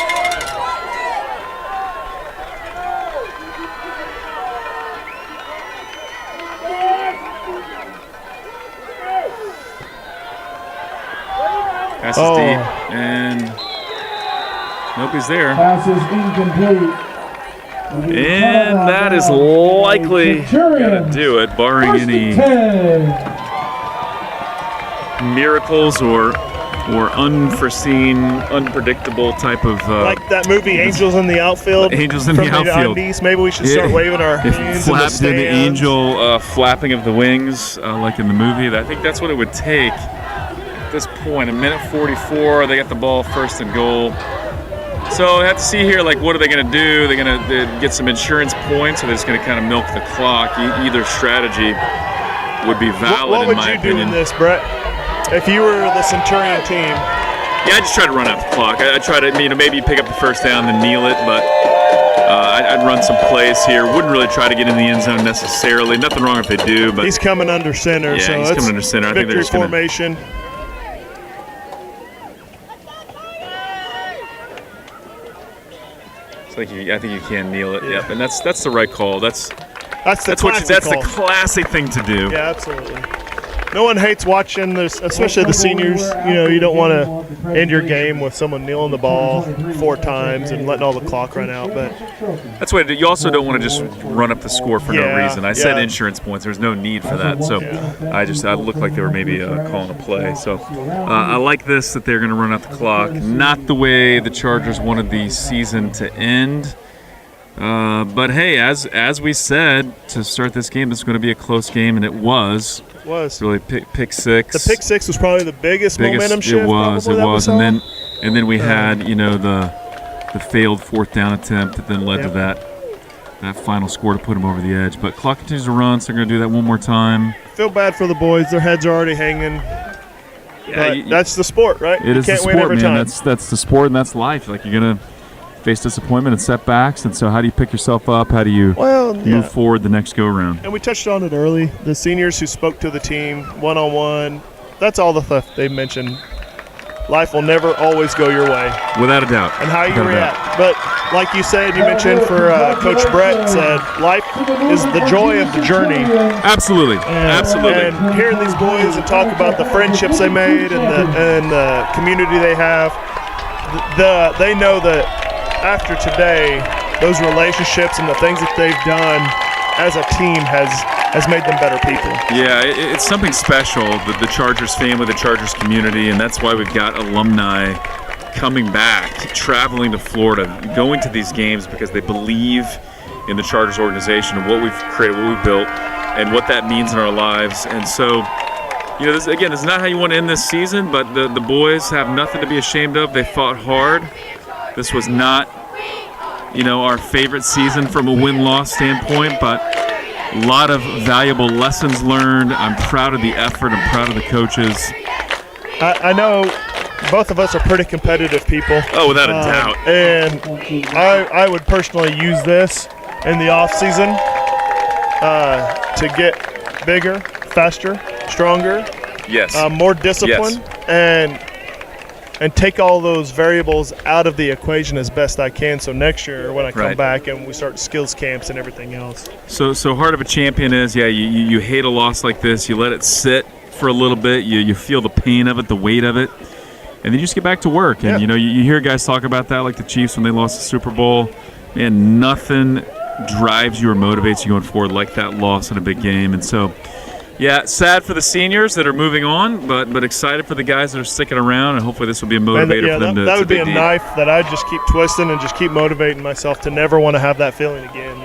pass is deep, and nope, he's there. Pass is incomplete. And that is likely going to do it, barring any miracles or unforeseen, unpredictable type of like that movie Angels in the Outfield. Angels in the Outfield. Maybe we should start waving our hands in the stands. The angel flapping of the wings, like in the movie. I think that's what it would take at this point. 1:44. They got the ball 1st and goal. So I have to see here, like, what are they going to do? They're going to get some insurance points, or they're just going to kind of milk the clock. Either strategy would be valid, in my opinion. What would you do in this, Brett? If you were the Centurion team? Yeah, I just try to run out the clock. I try to, maybe pick up the 1st down and kneel it, but I'd run some plays here. Wouldn't really try to get in the end zone necessarily. Nothing wrong if they do, but he's coming under center. Yeah, so he's coming under center. I think they're just formation. I think you can kneel it. Yep, and that's the right call. That's the classy thing to do. Yeah, absolutely. No one hates watching this, especially the seniors. You don't want to end your game with someone kneeling the ball 4 times and letting all the clock run out. But that's what you also don't want to just run up the score for no reason. I said insurance points. There's no need for that. So I looked like they were maybe calling a play. So I like this, that they're going to run out the clock. Not the way the Chargers wanted the season to end. But hey, as we said to start this game, this is going to be a close game, and it was. Really pick six. The pick six was probably the biggest momentum shift. It was, and then we had the failed 4th down attempt that then led to that final score to put them over the edge. But clock continues to run, so they're going to do that one more time. Feel bad for the boys; their heads are already hanging. Yeah, that's the sport, right? It is the sport, man. That's the sport, and that's life. Like, you're gonna face disappointment and setbacks, and so how do you pick yourself up? How do you move forward the next go-around? And we touched on it early. The seniors who spoke to the team one-on-one, that's all the stuff they mentioned. Life will never always go your way. Without a doubt. And how you react. But like you said, you mentioned for Coach Brett said, life is the joy of the journey. Absolutely. Absolutely. And hearing these boys and talk about the friendships they made and the community they have, they know that after today, those relationships and the things that they've done as a team has made them better people. Yeah, it's something special, the Chargers family, the Chargers community, and that's why we've got alumni coming back, traveling to Florida, going to these games because they believe in the Chargers organization and what we've created, what we've built, and what that means in our lives. And so, this is not how you want to end this season, but the boys have nothing to be ashamed of. They fought hard. This was not, our favorite season from a win-loss standpoint, but A lot of valuable lessons learned. I'm proud of the effort. I'm proud of the coaches. I know both of us are pretty competitive people. Oh, without a doubt. And I would personally use this in the off season to get bigger, faster, stronger, Yes. more discipline, and take all those variables out of the equation as best I can. So next year when I come back and we start skills camps and everything else. So heart of a champion is, you hate a loss like this. You let it sit for a little bit. You feel the pain of it, the weight of it, and then you just get back to work. And you hear guys talk about that, like the Chiefs when they lost the Super Bowl. Man, nothing drives you or motivates you going forward like that loss in a big game. And so, yeah, sad for the seniors that are moving on, but excited for the guys that are sticking around, and hopefully this will be a motivator for them to that would be a dig deep. knife that I'd just keep twisting and just keep motivating myself to never want to have that feeling again.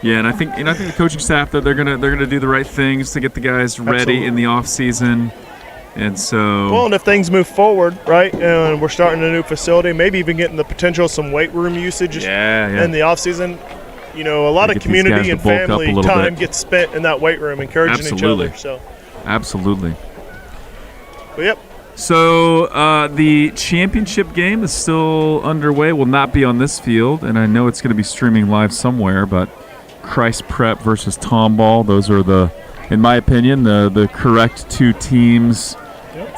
Yeah, and I think the coaching staff they're gonna do the right things to get the guys ready in the off season, and so. Well, and if things move forward, right, and we're starting a new facility, maybe even getting the potential of some weight room usage in the off season. A lot of community and family time gets spent in that weight room, encouraging each other. So. Absolutely. Well, yep. So the championship game is still underway. Will not be on this field, and I know it's going to be streaming live somewhere. But Christ Prep versus Tomball; those are in my opinion, the correct two teams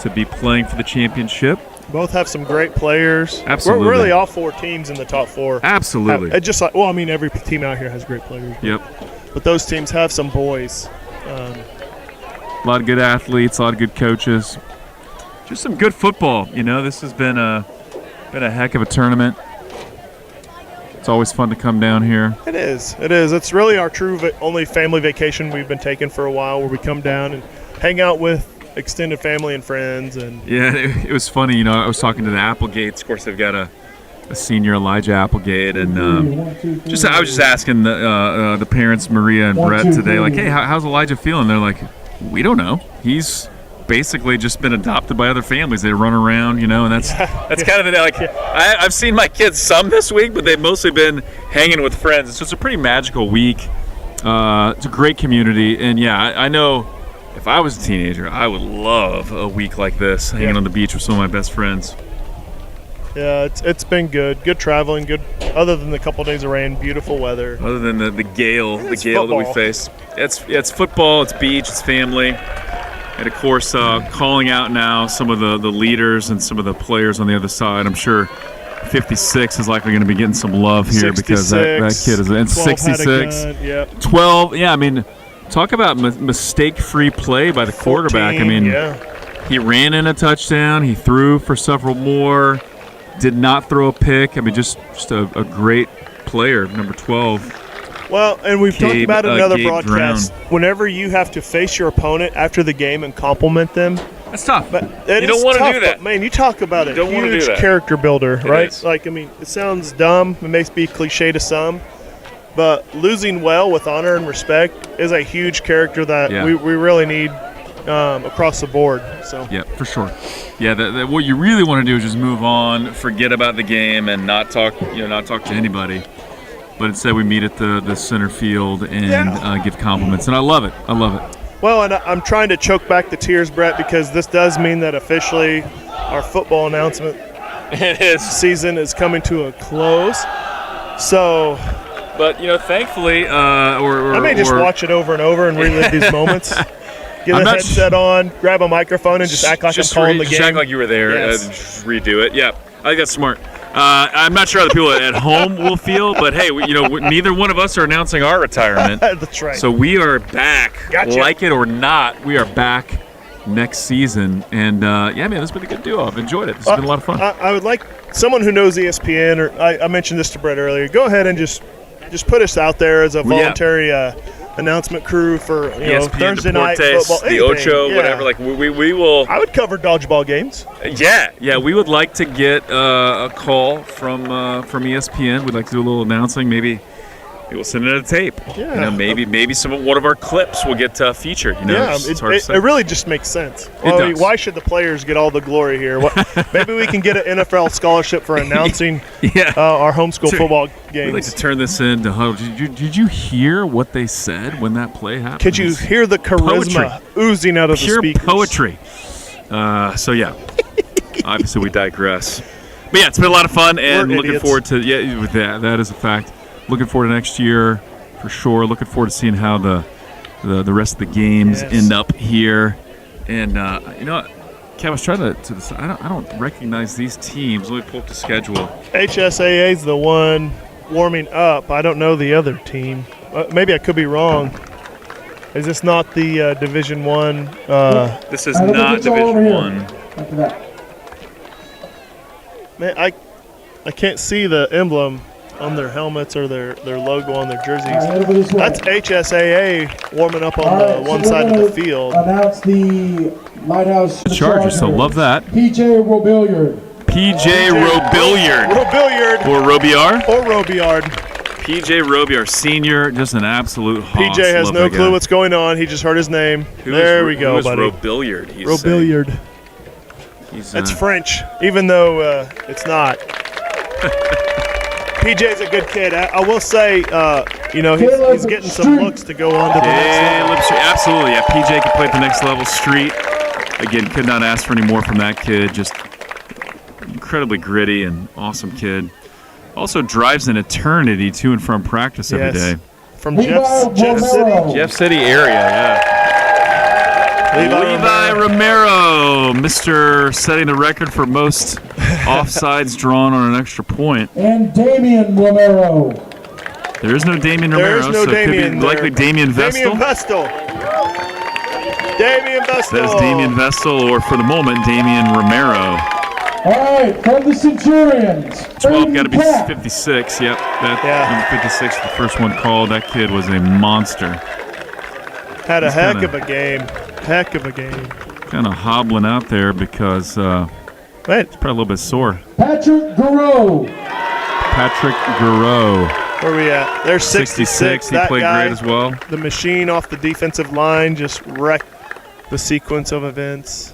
to be playing for the championship. Both have some great players. Absolutely. We're really all four teams in the top four. Absolutely. Just like, every team out here has great players. Yep. But those teams have some boys. A lot of good athletes, a lot of good coaches. Just some good football. This has been a heck of a tournament. It's always fun to come down here. It is. It's really our true only family vacation we've been taking for a while, where we come down and hang out with extended family and friends. And yeah, it was funny. I was talking to the Applegates. Of course, they've got a senior, Elijah Applegate, and I was just asking the parents, Maria and Brett, today, like, hey, how's Elijah feeling? They're like, we don't know. He's basically just been adopted by other families. They run around, and that's kind of the like. I've seen my kids some this week, but they've mostly been hanging with friends. So it's a pretty magical week. It's a great community, and I know. If I was a teenager, I would love a week like this, hanging on the beach with some of my best friends. Yeah, it's been good. Good traveling, good. Other than the couple days of rain, beautiful weather. Other than the gale, football. That we faced. It's football, it's beach, it's family. And, of course, calling out now some of the leaders and some of the players on the other side. I'm sure 56 is likely going to be getting some love here because that kid is in 66. 12, I mean – talk about mistake-free play by the quarterback. 14, he ran in a touchdown. He threw for several more. Did not throw a pick. Just a great player, number 12. Well, and we've talked about it in another broadcast. Drown. Whenever you have to face your opponent after the game and compliment them, that's tough. But you don't want to do that. Man, you talk about a huge character builder, right? It sounds dumb. It may be cliche to some. But losing well with honor and respect is a huge character that we really need across the board. So yeah, for sure. Yeah, what you really want to do is just move on, forget about the game, and not talk to anybody. But instead, we meet at the center field and give compliments, and I love it. Well, and I'm trying to choke back the tears, Brett, because this does mean that officially our football announcement season is coming to a close. So. But thankfully, I may just watch it over and over and relive these moments. Get a headset on, grab a microphone, and just act like I'm calling the game. Just act like you were there. Yes. Just redo it. Yeah, I think that's smart. I'm not sure how the people at home will feel, but hey, neither one of us are announcing our retirement. That's right. So we are back, like it or not. We are back next season, and man, this has been a good duo. I've enjoyed it. This has been a lot of fun. I would like someone who knows ESPN, or I mentioned this to Brett earlier. Go ahead and just put us out there as a voluntary announcement crew for Thursday night football. The Ocho, whatever. Like we will. I would cover dodgeball games. Yeah. We would like to get a call from ESPN. We'd like to do a little announcing, maybe we'll send it a tape. Yeah. You know, maybe one of our clips will get featured. You know, Yeah, it's hard to say. it really just makes sense. does. Why should the players get all the glory here? Maybe we can get an NFL scholarship for announcing our homeschool football games. We'd like to turn this into huddle. Did you hear what they said when that play happened? Could you hear the charisma oozing out of the speakers? Pure poetry. So yeah, obviously we digress. But yeah, it's been a lot of fun, and We're looking idiots. forward to that is a fact. Looking forward to next year for sure. Looking forward to seeing how the rest of the games end up here. And you know what, Kev, I was trying to decide. I don't recognize these teams. Let me pull up the schedule. HSAA is the one warming up. I don't know the other team. Maybe I could be wrong. Is this not the Division One? This is not Division One. After that. Man, I can't see the emblem on their helmets or their logo on their jerseys. Over this way. That's HSAA warming up on All right, the one so side we're of the gonna field. Announce the Lighthouse Chargers, so love that. PJ Robilliard. PJ Robilliard. Robilliard Or Robillard. or Robiard. PJ Robillard, senior, just an absolute hoss. PJ has Love no that clue guy. what's going on. He just heard his name. There we go, buddy. Robillard? Robilliard. He's, It's French, even though it's not. PJ's a good kid. I will say, he's getting some looks to go on to the next level. Absolutely, yeah. PJ can play at the next level. Street, again, could not ask for any more from that kid. Just incredibly gritty and awesome kid. Also drives an eternity to and from practice every day. From Jeff City. Jeff City area, yeah. Levi Romero, Mr. setting the record for most offsides drawn on an extra point. And Damian Romero. There is no Damian There Romero, is no so Damian it could be likely there. Damian Vestal. Damian Vestal. That is Damian Vestal, or for the moment, Damian Romero. All right, from the Centurions. 12 got to be Pratt. 56. Yep, that number 56, the first one called. That kid was a monster. Had a He's heck kinda- of a game. Heck of a game. Kind of hobbling out there because Man, probably a little bit sore. Patrick Garreau. Patrick Garreau, where we at? There's 66. He That played guy, great as well. The machine off the defensive line just wrecked the sequence of events.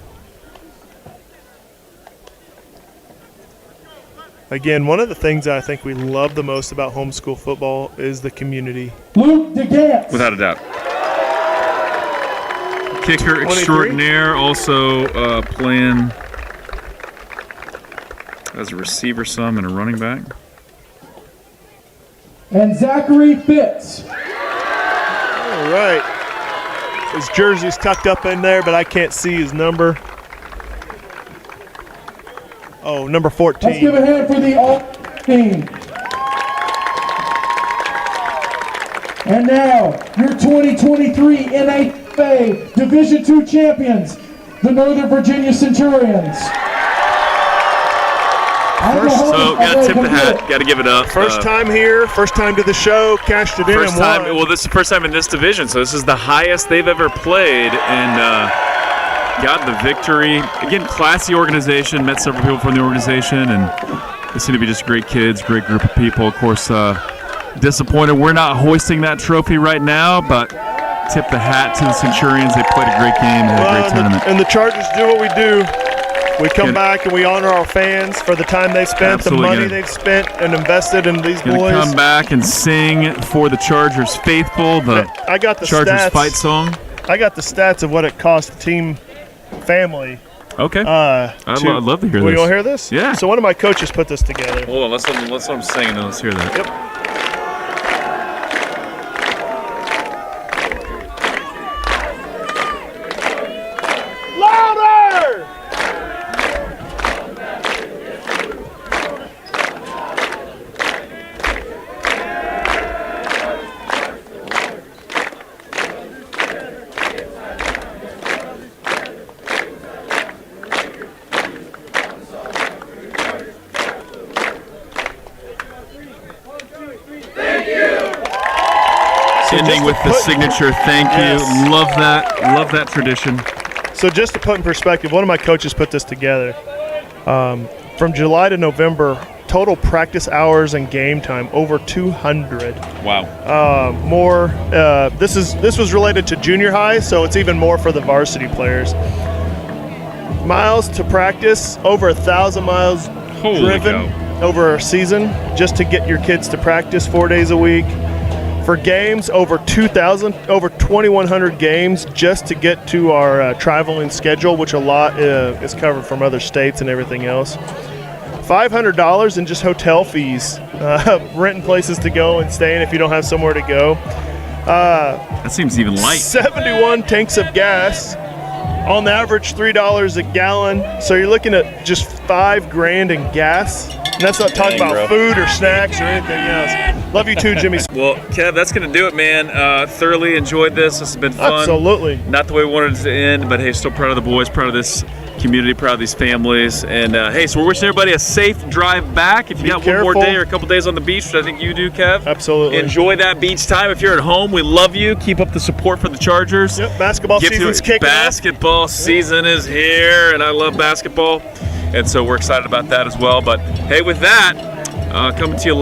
Again, one of the things I think we love the most about homeschool football is the community. Luke DeGant. Without a doubt. Kicker 23? extraordinaire, also playing as a receiver some and a running back. And Zachary Fitz. All right. His jersey's tucked up in there, but I can't see his number. Oh, number 14. Let's give a hand for the all team. And now, your 2023 NHFA Division II champions, the Northern Virginia Centurions. So, got to tip the hat, got to give it up. First time here, first time to the show, cashed it in First and time. won. Well, this is the first time in this division, so this is the highest they've ever played, and got the victory. Again, classy organization. Met several people from the organization, and they seem to be just great kids, great group of people. Of course, disappointed we're not hoisting that trophy right now, but tip the hat to the Centurions. They played a great game, had a great tournament. And the Chargers do what we do. We come back and we honor our fans for the time they spent, Absolutely the money gonna- they've spent and invested in these Gonna boys. come back and sing for the Chargers faithful, the I got the Chargers stats. fight song. I got the stats of what it cost the team family. Okay. I'd I'd love to hear We this. gonna hear this? Yeah. So one of my coaches put this together. Hold on, let's let them sing and let's hear that. Yep. Louder! Ending with the signature thank you. Yes. Love that tradition. So just to put in perspective, one of my coaches put this together. From July to November, total practice hours and game time, over 200. Wow. More. This was related to junior high, so it's even more for the varsity players. Miles to practice, over 1,000 miles Holy driven cow. over a season just to get your kids to practice 4 days a week. For games, over 2,100 games just to get to our traveling schedule, which a lot is covered from other states and everything else. $500 in just hotel fees, renting places to go and staying if you don't have somewhere to go. That seems even light. 71 tanks of gas, on the average $3 a gallon. So you're looking at just $5 grand in gas. And that's not talking Dang, about bro. food or snacks or anything else. Love you too, Jimmy. Well, Kev, that's going to do it, man. Thoroughly enjoyed this. This has been fun. Absolutely. Not the way we wanted it to end, but hey, still proud of the boys, proud of this community, proud of these families. And hey, so we're wishing everybody a safe drive back. If you got one more careful. day or a couple days on the beach, which I think you do, Kev. Absolutely. Enjoy that beach time. If you're at home, we love you. Keep up the support for the Chargers. Yep, basketball Get to season's it. kicking off. Basketball season is here, and I love basketball. And so we're excited about that as well. But hey, with that, coming to you